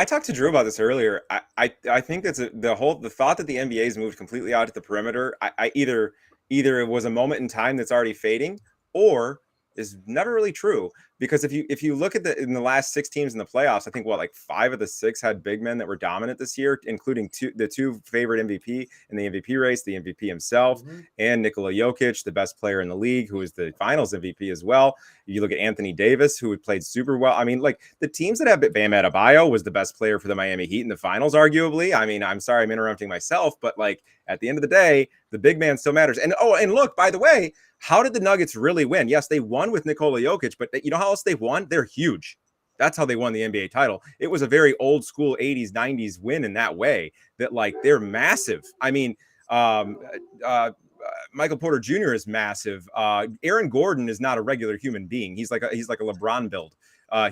talked to Drew about this earlier. I think that's the thought that the NBA's moved completely out at the perimeter. Either it was a moment in time that's already fading, or is never really true. Because if you look at in the last 6 teams in the playoffs, I think 5 of the 6 had big men that were dominant this year, including the 2 favorite MVP in the MVP race, the MVP himself, and Nikola Jokic, the best player in the league, who is the Finals MVP as well. You look at Anthony Davis, who had played super well. I mean, like the teams that have Bam Adebayo was the best player for the Miami Heat in the Finals, arguably. I mean, I'm sorry I'm interrupting myself, but like at the end of the day, the big man still matters. And look, by the way, how did the Nuggets really win? Yes, they won with Nikola Jokic, but you know how else they won? They're huge. That's how they won the NBA title. It was a very old school 80s, 90s win in that way that like they're massive. I mean, Michael Porter Jr. is massive. Aaron Gordon is not a regular human being. He's like a LeBron build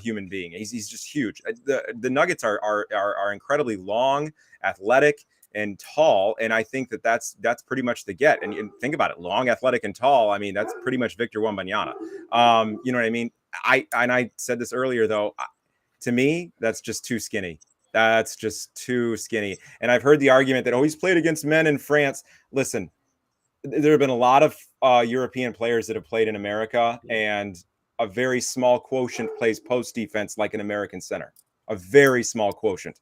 human being. He's just huge. The Nuggets are incredibly long, athletic, and tall, and I think that's pretty much the get. And think about it, long, athletic, and tall. I mean, that's pretty much Victor Wembanyama. You know what I mean? I said this earlier though. To me, that's just too skinny. That's just too skinny. And I've heard the argument that he's played against men in France. Listen, there have been a lot of European players that have played in America, and a very small quotient plays post defense like an American center. A very small quotient.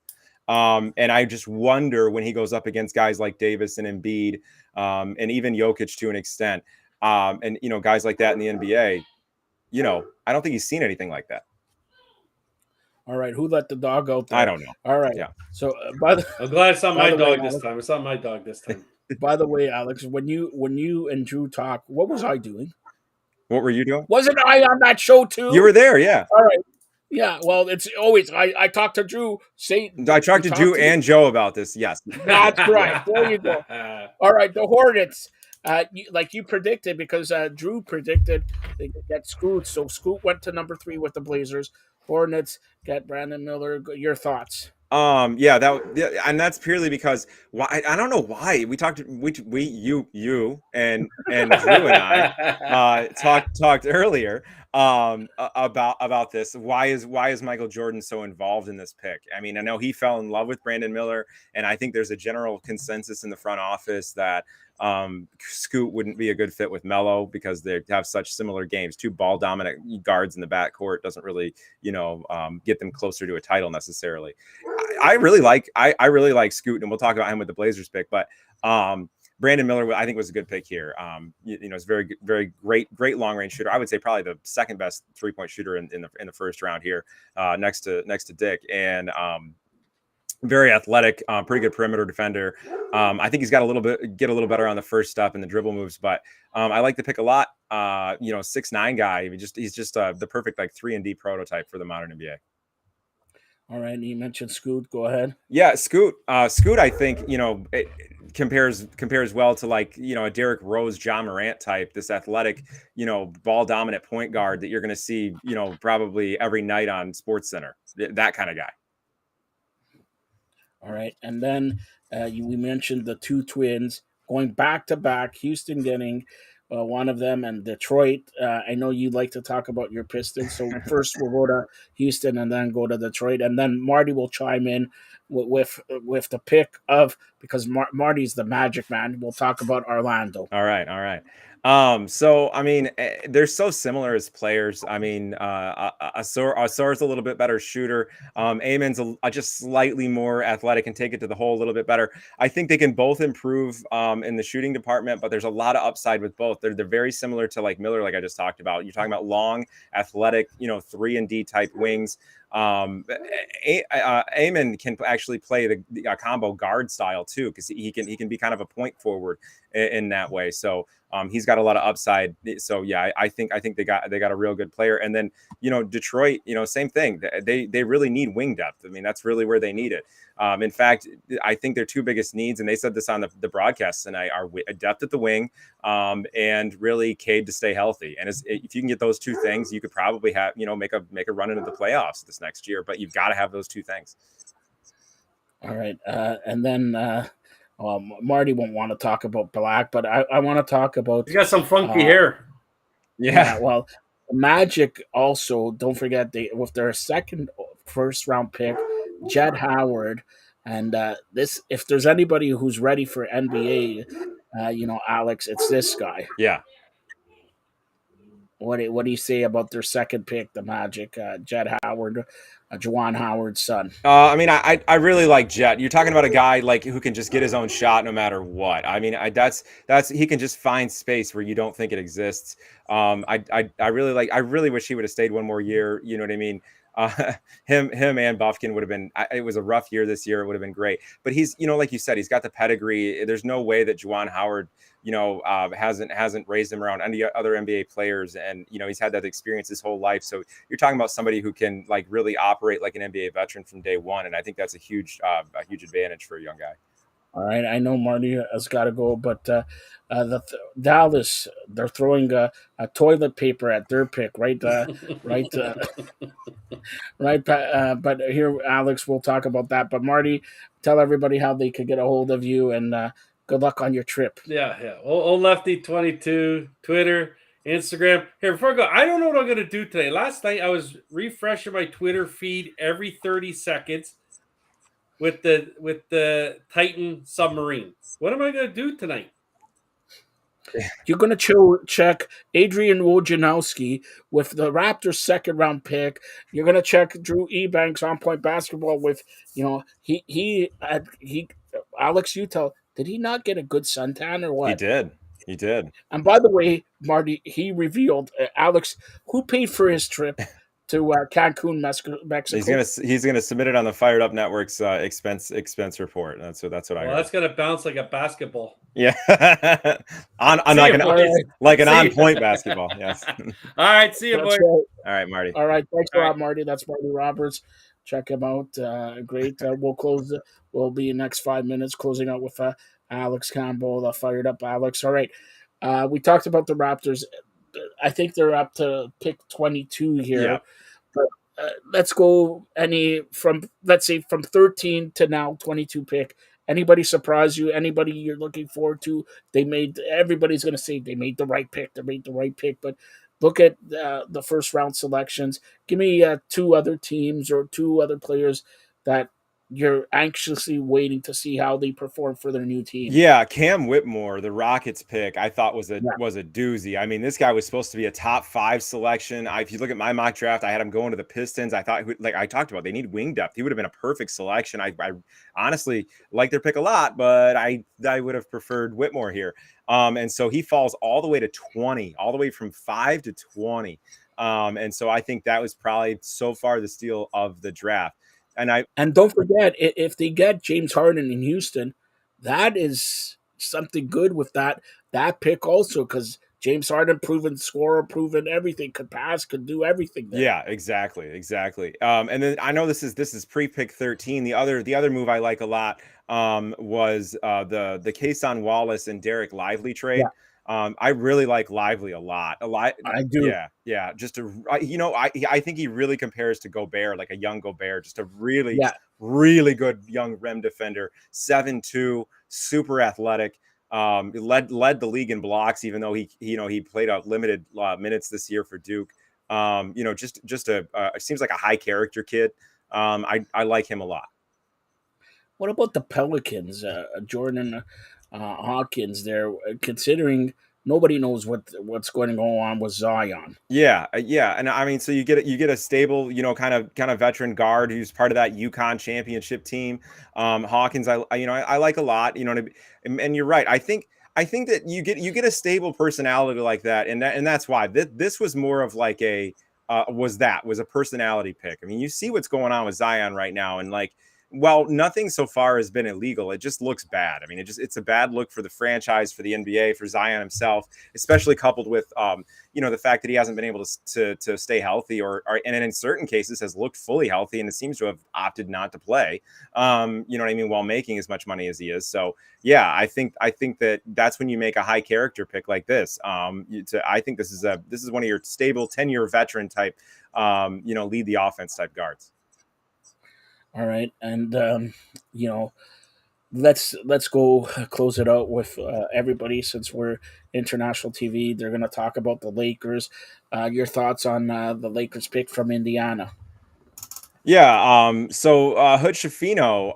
And I just wonder when he goes up against guys like Davis and Embiid, and even Jokic to an extent, and guys like that in the NBA. I don't think he's seen anything like that. All right, who let the dog out there? I don't know. All right, yeah. So I'm glad it's not my dog this time. It's not my dog this time. By the way, Alex, when you and Drew talk, what was I doing? What were you doing? Wasn't I on that show too? You were there, yeah. All right. Yeah, well, it's always I talked to Drew. I talked to Drew and Joe about this. Yes, that's right. There you go. All right, the Hornets, like you predicted, because Drew predicted they could get Scoot. So Scoot went to number 3 with the Blazers. Hornets get Brandon Miller. Your thoughts? And that's purely because why I don't know why we talked you and Drew and I talked earlier about this. Why is Michael Jordan so involved in this pick? I mean, I know he fell in love with Brandon Miller, and I think there's a general consensus in the front office that Scoot wouldn't be a good fit with Melo because they have such similar games. 2 ball dominant guards in the backcourt doesn't really, get them closer to a title necessarily. I really like Scoot, and we'll talk about him with the Blazers pick, but Brandon Miller, I think, was a good pick here. It's very, very great long range shooter. I would say probably the second best 3-point shooter in the first round here, next to Dick, and very athletic, pretty good perimeter defender. I think he's got get a little better on the first step and the dribble moves, but I like the pick a lot. 6'9" guy. He's just the perfect 3-and-D prototype for the modern NBA. All right, you mentioned Scoot. Go ahead. Yeah, Scoot. Scoot, I think it compares well to a Derrick Rose, John Morant type. This athletic, ball dominant point guard that you're going to see, probably every night on SportsCenter. That kind of guy. All right, and then we mentioned the 2 twins going back to back. Houston getting one of them, and Detroit. I know you like to talk about your Pistons, so first we'll go to Houston and then go to Detroit, and then Marty will chime in with the pick of, because Marty's the Magic man. We'll talk about Orlando. All right. So I mean, they're so similar as players. I mean, Asor's a little bit better shooter. Amon's just slightly more athletic and take it to the hole a little bit better. I think they can both improve in the shooting department, but there's a lot of upside with both. They're very similar to Miller, like I just talked about. You're talking about long, athletic, 3-and-D type wings. Amon can actually play the combo guard style too, because he can be kind of a point forward in that way. So he's got a lot of upside. So yeah, I think they got a real good player. And then Detroit, same thing. They really need wing depth. I mean, that's really where they need it. In fact, I think their 2 biggest needs, and they said this on the broadcast tonight, are depth at the wing and really Cade to stay healthy. And if you can get those 2 things, you could probably have make a run into the playoffs this next year. But you've got to have those 2 things. All right, and then Marty won't want to talk about Black, but I want to talk about. He's got some funky hair. Yeah, well, Magic also, don't forget, with their second first round pick, Jed Howard, and this, if there's anybody who's ready for NBA, Alex, it's this guy. Yeah. What do you say about their second pick, the Magic, Jed Howard, Juwan Howard's son? I mean, I really like Jet. You're talking about a guy who can just get his own shot no matter what. I mean, that's he can just find space where you don't think it exists. I really wish he would have stayed one more year. You know what I mean? Him and Buffkin would have been. It was a rough year this year. It would have been great. But he's, like you said, he's got the pedigree. There's no way that Juwan Howard, hasn't raised him around any other NBA players, and he's had that experience his whole life. So you're talking about somebody who can really operate like an NBA veteran from day one, and I think that's a huge advantage for a young guy. All right, I know Marty has got to go, but Dallas, they're throwing a toilet paper at their pick, right? Right, right. But here, Alex, we'll talk about that. But Marty, tell everybody how they could get a hold of you, and good luck on your trip. Yeah. Old Lefty 22, Twitter, Instagram. Here, before I go, I don't know what I'm going to do today. Last night, I was refreshing my Twitter feed every 30 seconds with the Titan submarine. What am I going to do tonight? You're going to check Adrian Wojnarowski with the Raptors' second-round pick. You're going to check Drew Ebanks on Point Basketball with, he Alex Utah. Did he not get a good suntan or what? He did. And by the way, Marty, he revealed, Alex, who paid for his trip to Cancun, Mexico. He's gonna submit it on the Fired Up Network's expense report. That's what I heard. That's gonna bounce like a basketball. Yeah, on like an on point basketball. Yes. All right, see you, boy. Right. All right, Marty. All right, thanks a lot, Marty. That's Marty Roberts. Check him out. Great. We'll be in the next 5 minutes closing out with Alex Campbell, the Fired Up Alex. All right. We talked about the Raptors. I think they're up to pick 22 here. Yeah. But let's go from 13 to now 22 pick. Anybody surprise you? Anybody you're looking forward to? Everybody's going to say they made the right pick. They made the right pick. But look at the first round selections. Give me two other teams or two other players that you're anxiously waiting to see how they perform for their new team. Yeah, Cam Whitmore, the Rockets pick, I thought was a doozy. I mean, this guy was supposed to be a top 5 selection. If you look at my mock draft, I had him going to the Pistons. I thought, like I talked about, they need wing depth. He would have been a perfect selection. I honestly like their pick a lot, but I would have preferred Whitmore here. And so he falls all the way to 20, all the way from 5 to 20. And so I think that was probably so far the steal of the draft. And don't forget, if they get James Harden in Houston, that is something good with that pick also, because James Harden, proven scorer, proven everything, could pass, could do everything there. Yeah, exactly. And then I know this is pre-pick 13. The other move I like a lot was the Kason Wallace and Derek Lively trade. Yeah. I really like Lively a lot. I do. Yeah. I think he really compares to Gobert, like a young Gobert, just a really, really good young rim defender, 7'2", super athletic. Led the league in blocks, even though he played out limited minutes this year for Duke. It seems like a high character kid. I like him a lot. What about the Pelicans, Jordan Hawkins there, considering nobody knows what's going to go on with Zion? Yeah. And I mean, so you get a stable, kind of veteran guard who's part of that UConn championship team. Hawkins, I like a lot, and you're right. I think that you get a stable personality like that. And that's why this was more of like was a personality pick. I mean, you see what's going on with Zion right now. And nothing so far has been illegal. It just looks bad. I mean, it's a bad look for the franchise, for the NBA, for Zion himself, especially coupled with, the fact that he hasn't been able to stay healthy and in certain cases has looked fully healthy and it seems to have opted not to play, while making as much money as he is. So yeah, I think that's when you make a high character pick like this. I think this is one of your stable 10-year veteran type, lead the offense type guards. All right, and let's go close it out with everybody, since we're international TV. They're going to talk about the Lakers. Your thoughts on the Lakers pick from Indiana? Yeah. So Hood Schifino,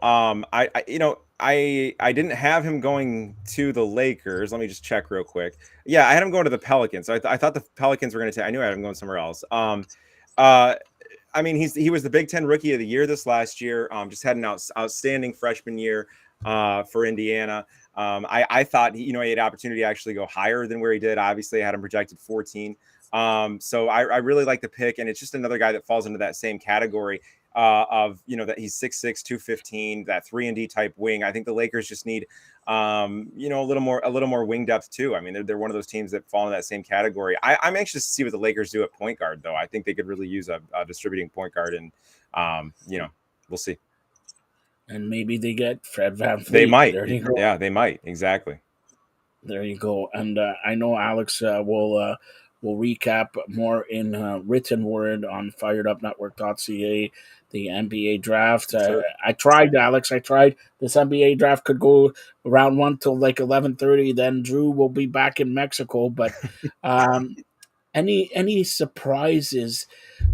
I didn't have him going to the Lakers. Let me just check real quick. Yeah, I had him going to the Pelicans. I thought the Pelicans were going to take. I knew I had him going somewhere else. I mean, he was the Big Ten Rookie of the Year this last year. Just had an outstanding freshman year for Indiana. I thought he had opportunity to actually go higher than where he did. Obviously, I had him projected 14. So I really like the pick, and it's just another guy that falls into that same category of that he's 6'6", 215, that 3-and-D type wing. I think the Lakers just need a little more wing depth too. I mean, they're one of those teams that fall in that same category. I'm anxious to see what the Lakers do at point guard, though. I think they could really use a distributing point guard, and we'll see. and maybe they get Fred VanVleet. They might. There you go. Yeah, they might. Exactly. There you go. And I know Alex will recap more in written word on firedupnetwork.ca, the NBA draft. Sure. I tried, Alex. I tried. This NBA draft could go round 1 till like 11:30. Then Drew will be back in Mexico. But any surprises?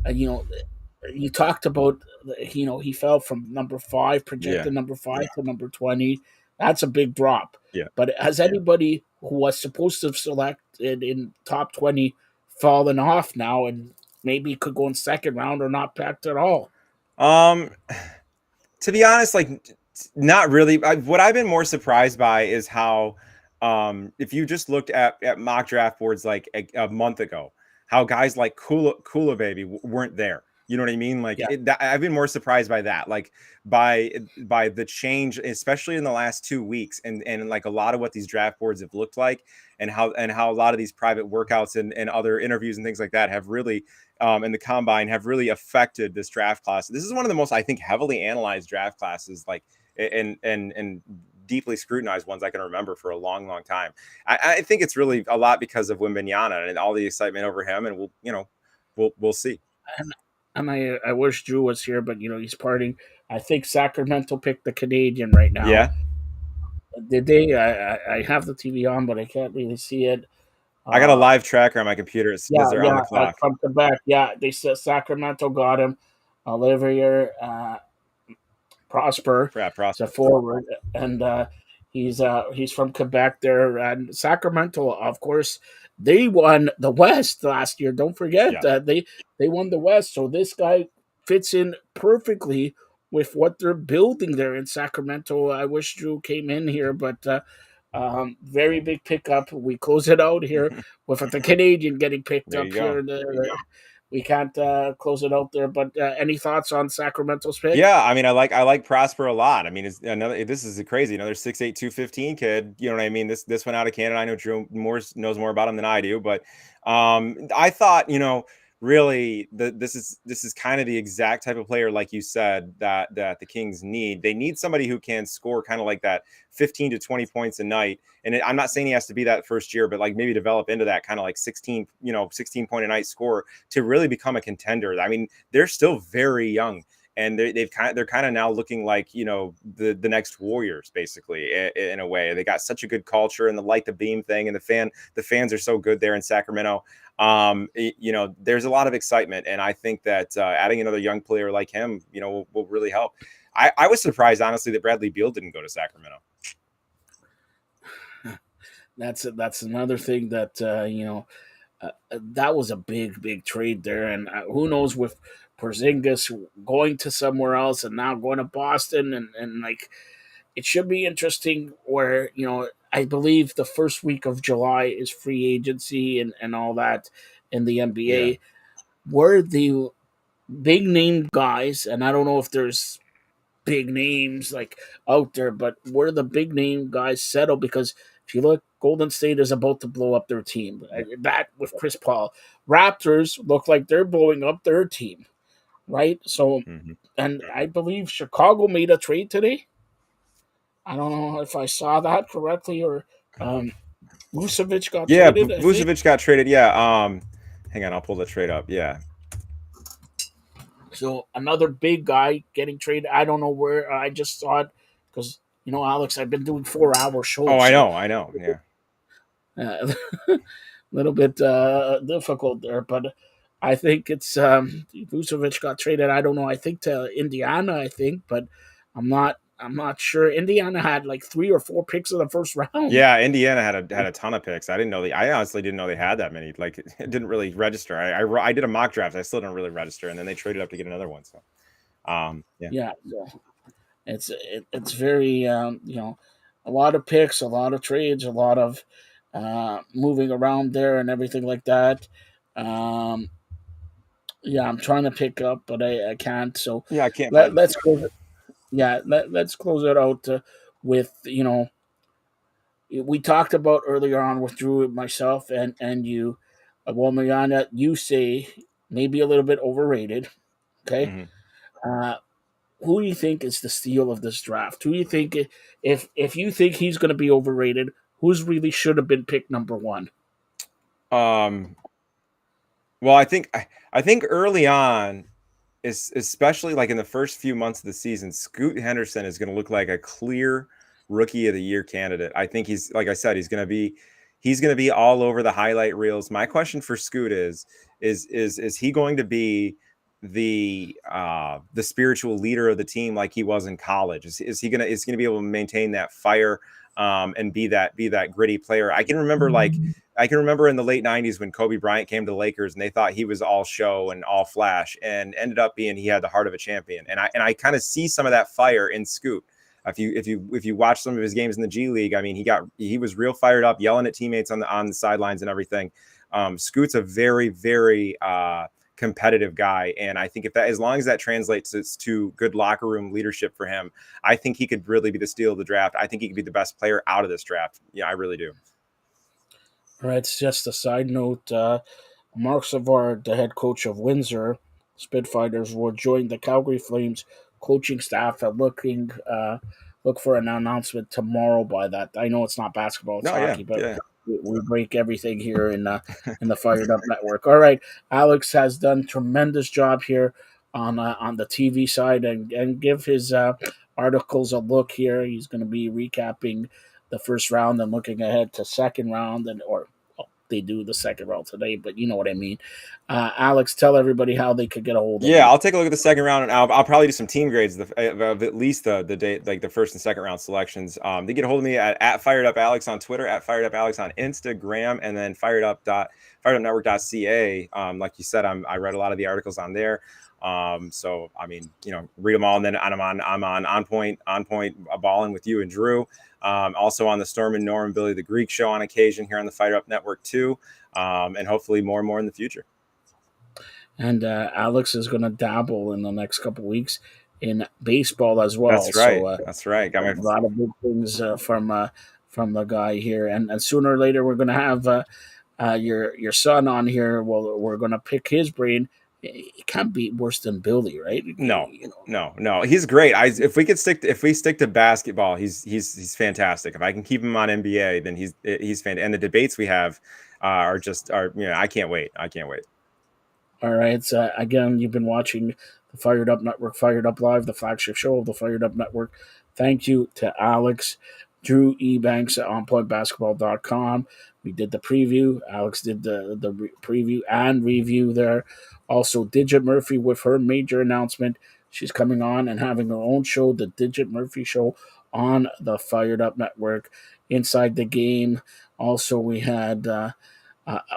You talked about, he fell from number 5, projected number 5 to number 20. That's a big drop. Yeah. But has anybody who was supposed to have selected in top 20 fallen off now and maybe could go in second round or not picked at all? To be honest, like, not really. What I've been more surprised by is how, if you just looked at mock draft boards like a month ago, how guys like Kula Baby weren't there. You know what I mean? Like, I've been more surprised by that, like by the change, especially in the last 2 weeks, and like a lot of what these draft boards have looked like, and how a lot of these private workouts and other interviews and things like that have really, in the combine, have really affected this draft class. This is one of the most, I think, heavily analyzed draft classes, like, and deeply scrutinized ones I can remember for a long, long time. I think it's really a lot because of Wembanyama and all the excitement over him, and we'll see. And I wish Drew was here, but he's partying. I think Sacramento picked the Canadian right now. Yeah. Did they? I have the TV on, but I can't really see it. I got a live tracker on my computer. It's on the clock. From Quebec. Yeah, they said Sacramento got him. Olivier Prosper. Yeah, Prosper. It's a forward, and he's from Quebec there. And Sacramento, of course, they won the West last year. Don't forget that they won the West. So this guy fits in perfectly with what they're building there in Sacramento. I wish Drew came in here, but very big pickup. We close it out here with the Canadian getting picked up here. We can't close it out there. But any thoughts on Sacramento's pick? Yeah, I mean, I like Prosper a lot. I mean, it's another. This is crazy. Another 6'8", 215 kid. You know what I mean? This went out of Canada. I know Drew knows more about him than I do, but I thought, really this is kind of the exact type of player, like you said, that the Kings need. They need somebody who can score kind of like that 15 to 20 points a night. And I'm not saying he has to be that first year, but like maybe develop into that kind of like 16 point a night scorer to really become a contender. I mean, they're still very young, and they're kind of now looking like, the next Warriors, basically, in a way. They got such a good culture, and the light the beam thing, and the fans are so good there in Sacramento. There's a lot of excitement, and I think that adding another young player like him, will really help. I was surprised, honestly, that Bradley Beal didn't go to Sacramento. That's another thing that that was a big trade there, and who knows with Porzingis going to somewhere else and now going to Boston, and like, it should be interesting where, I believe the first week of July is free agency and all that in the NBA. Yeah. Where the big name guys, and I don't know if there's big names like out there, but where the big name guys settle, because if you look, Golden State is about to blow up their team. That with Chris Paul. Raptors look like they're blowing up their team, right? So, and I believe Chicago made a trade today. I don't know if I saw that correctly, or Vucevic got traded. Yeah, Vucevic got traded. Yeah. Hang on, I'll pull the trade up. Yeah. So another big guy getting traded. I don't know where. I just saw it because, Alex, I've been doing 4-hour shows. Oh, I know. Yeah. A little bit difficult there, but I think it's Vucevic got traded. I don't know. I think to Indiana. But I'm not sure. Indiana had like 3 or 4 picks in the first round. Yeah, Indiana had a ton of picks. I honestly didn't know they had that many. Like, it didn't really register. I did a mock draft. I still didn't really register, and then they traded up to get another one. So, yeah. It's very a lot of picks, a lot of trades, a lot of moving around there and everything like that. I'm trying to pick up, but I can't. So yeah, I can't. Let's go. Yeah, let's close it out with, we talked about earlier on with Drew, myself, and you. Wembanyama, you say maybe a little bit overrated. Okay. who do you think is the steal of this draft? Who do you think, if you think he's going to be overrated, who's really should have been picked number one? Um, well, I think early on, especially like in the first few months of the season, Scoot Henderson is going to look like a clear rookie of the year candidate. I think he's, like I said, he's going to be all over the highlight reels. My question for Scoot is he going to be the spiritual leader of the team like he was in college? Is he going to be able to maintain that fire and be that gritty player? I can remember in the late 90s when Kobe Bryant came to the Lakers and they thought he was all show and all flash, and ended up being, he had the heart of a champion. And I kind of see some of that fire in Scoot. If you watch some of his games in the G League, I mean, he was real fired up, yelling at teammates on the sidelines and everything. Scoot's a very, very competitive guy, and I think as long as that translates to good locker room leadership for him, I think he could really be the steal of the draft. I think he could be the best player out of this draft. Yeah, I really do. All right, it's just a side note. Mark Savard, the head coach of Windsor Spitfires, will join the Calgary Flames coaching staff and look for an announcement tomorrow. By that, I know it's not basketball, it's hockey, but we break everything here in the Fired Up Network. All right, Alex has done a tremendous job here on the TV side, and give his articles a look here. He's going to be recapping the first round and looking ahead to second round, they do the second round today, but you know what I mean. Alex, tell everybody how they could get a hold of you. I'll take a look at the second round, and I'll probably do some team grades of at least the day, like the first and second round selections. They get a hold of me at FiredUpAlex on Twitter, at FiredUpAlex on Instagram, and then firedupnetwork.ca. Like you said, I read a lot of the articles on there. So I mean, read them all, and then I'm on point balling with you and Drew. Also on the Storm and Norm, Billy the Greek show on occasion here on the Fired Up Network too, and hopefully more and more in the future. And Alex is going to dabble in the next couple of weeks in baseball as well. That's right. So, that's right. Got a lot of big things from the guy here, and sooner or later we're going to have your son on here. Well, we're going to pick his brain. It can't be worse than Billy, right? No. He's great. If we stick to basketball, he's fantastic. If I can keep him on NBA, then he's fantastic. And the debates we have are I can't wait. All right. Again, you've been watching the Fired Up Network, Fired Up Live, the flagship show of the Fired Up Network. Thank you to Alex, Drew Ebanks at OnPointBasketball.com. We did the preview. Alex did the preview and review there. Also, Digit Murphy with her major announcement. She's coming on and having her own show, the Digit Murphy Show, on the Fired Up Network. Inside the Game. Also, we had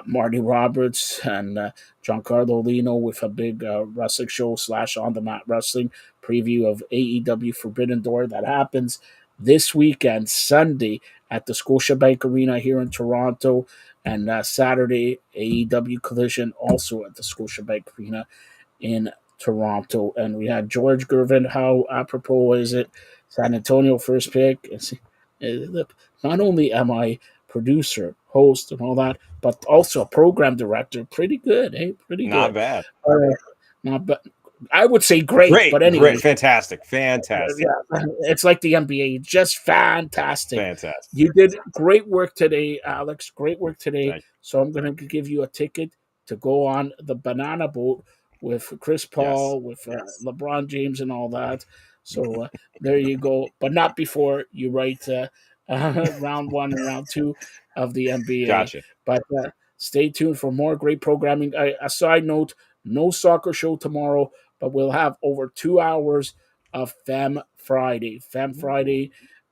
Marty Roberts and Giancarlo Lino with a big wrestling show / on-the-mat wrestling preview of AEW Forbidden Door that happens this weekend, Sunday, at the Scotiabank Arena here in Toronto, and Saturday, AEW Collision, also at the Scotiabank Arena in Toronto. And we had George Gervin. How apropos is it? San Antonio first pick. Not only am I producer, host, and all that, but also a program director. Pretty good, eh? Pretty good. Not bad. Not bad. I would say great, but anyway. Fantastic. Yeah, it's like the NBA, just fantastic. You did great work today, Alex. Great work today. So I'm going to give you a ticket to go on the banana boat with Chris Paul, with LeBron James and all that. So there you go. But not before you write round 1 and round 2 of the NBA. Gotcha. But stay tuned for more great programming. A side note, no soccer show tomorrow, but we'll have over 2 hours of Femme Friday.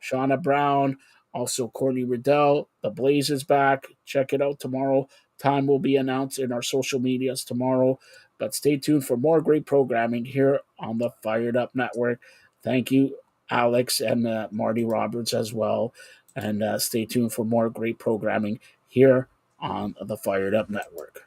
Shauna Brown, also Courtney Riddell. The Blaze is back. Check it out tomorrow. Time will be announced in our social medias tomorrow. But stay tuned for more great programming here on the Fired Up Network. Thank you, Alex and Marty Roberts as well. And stay tuned for more great programming here on the Fired Up Network.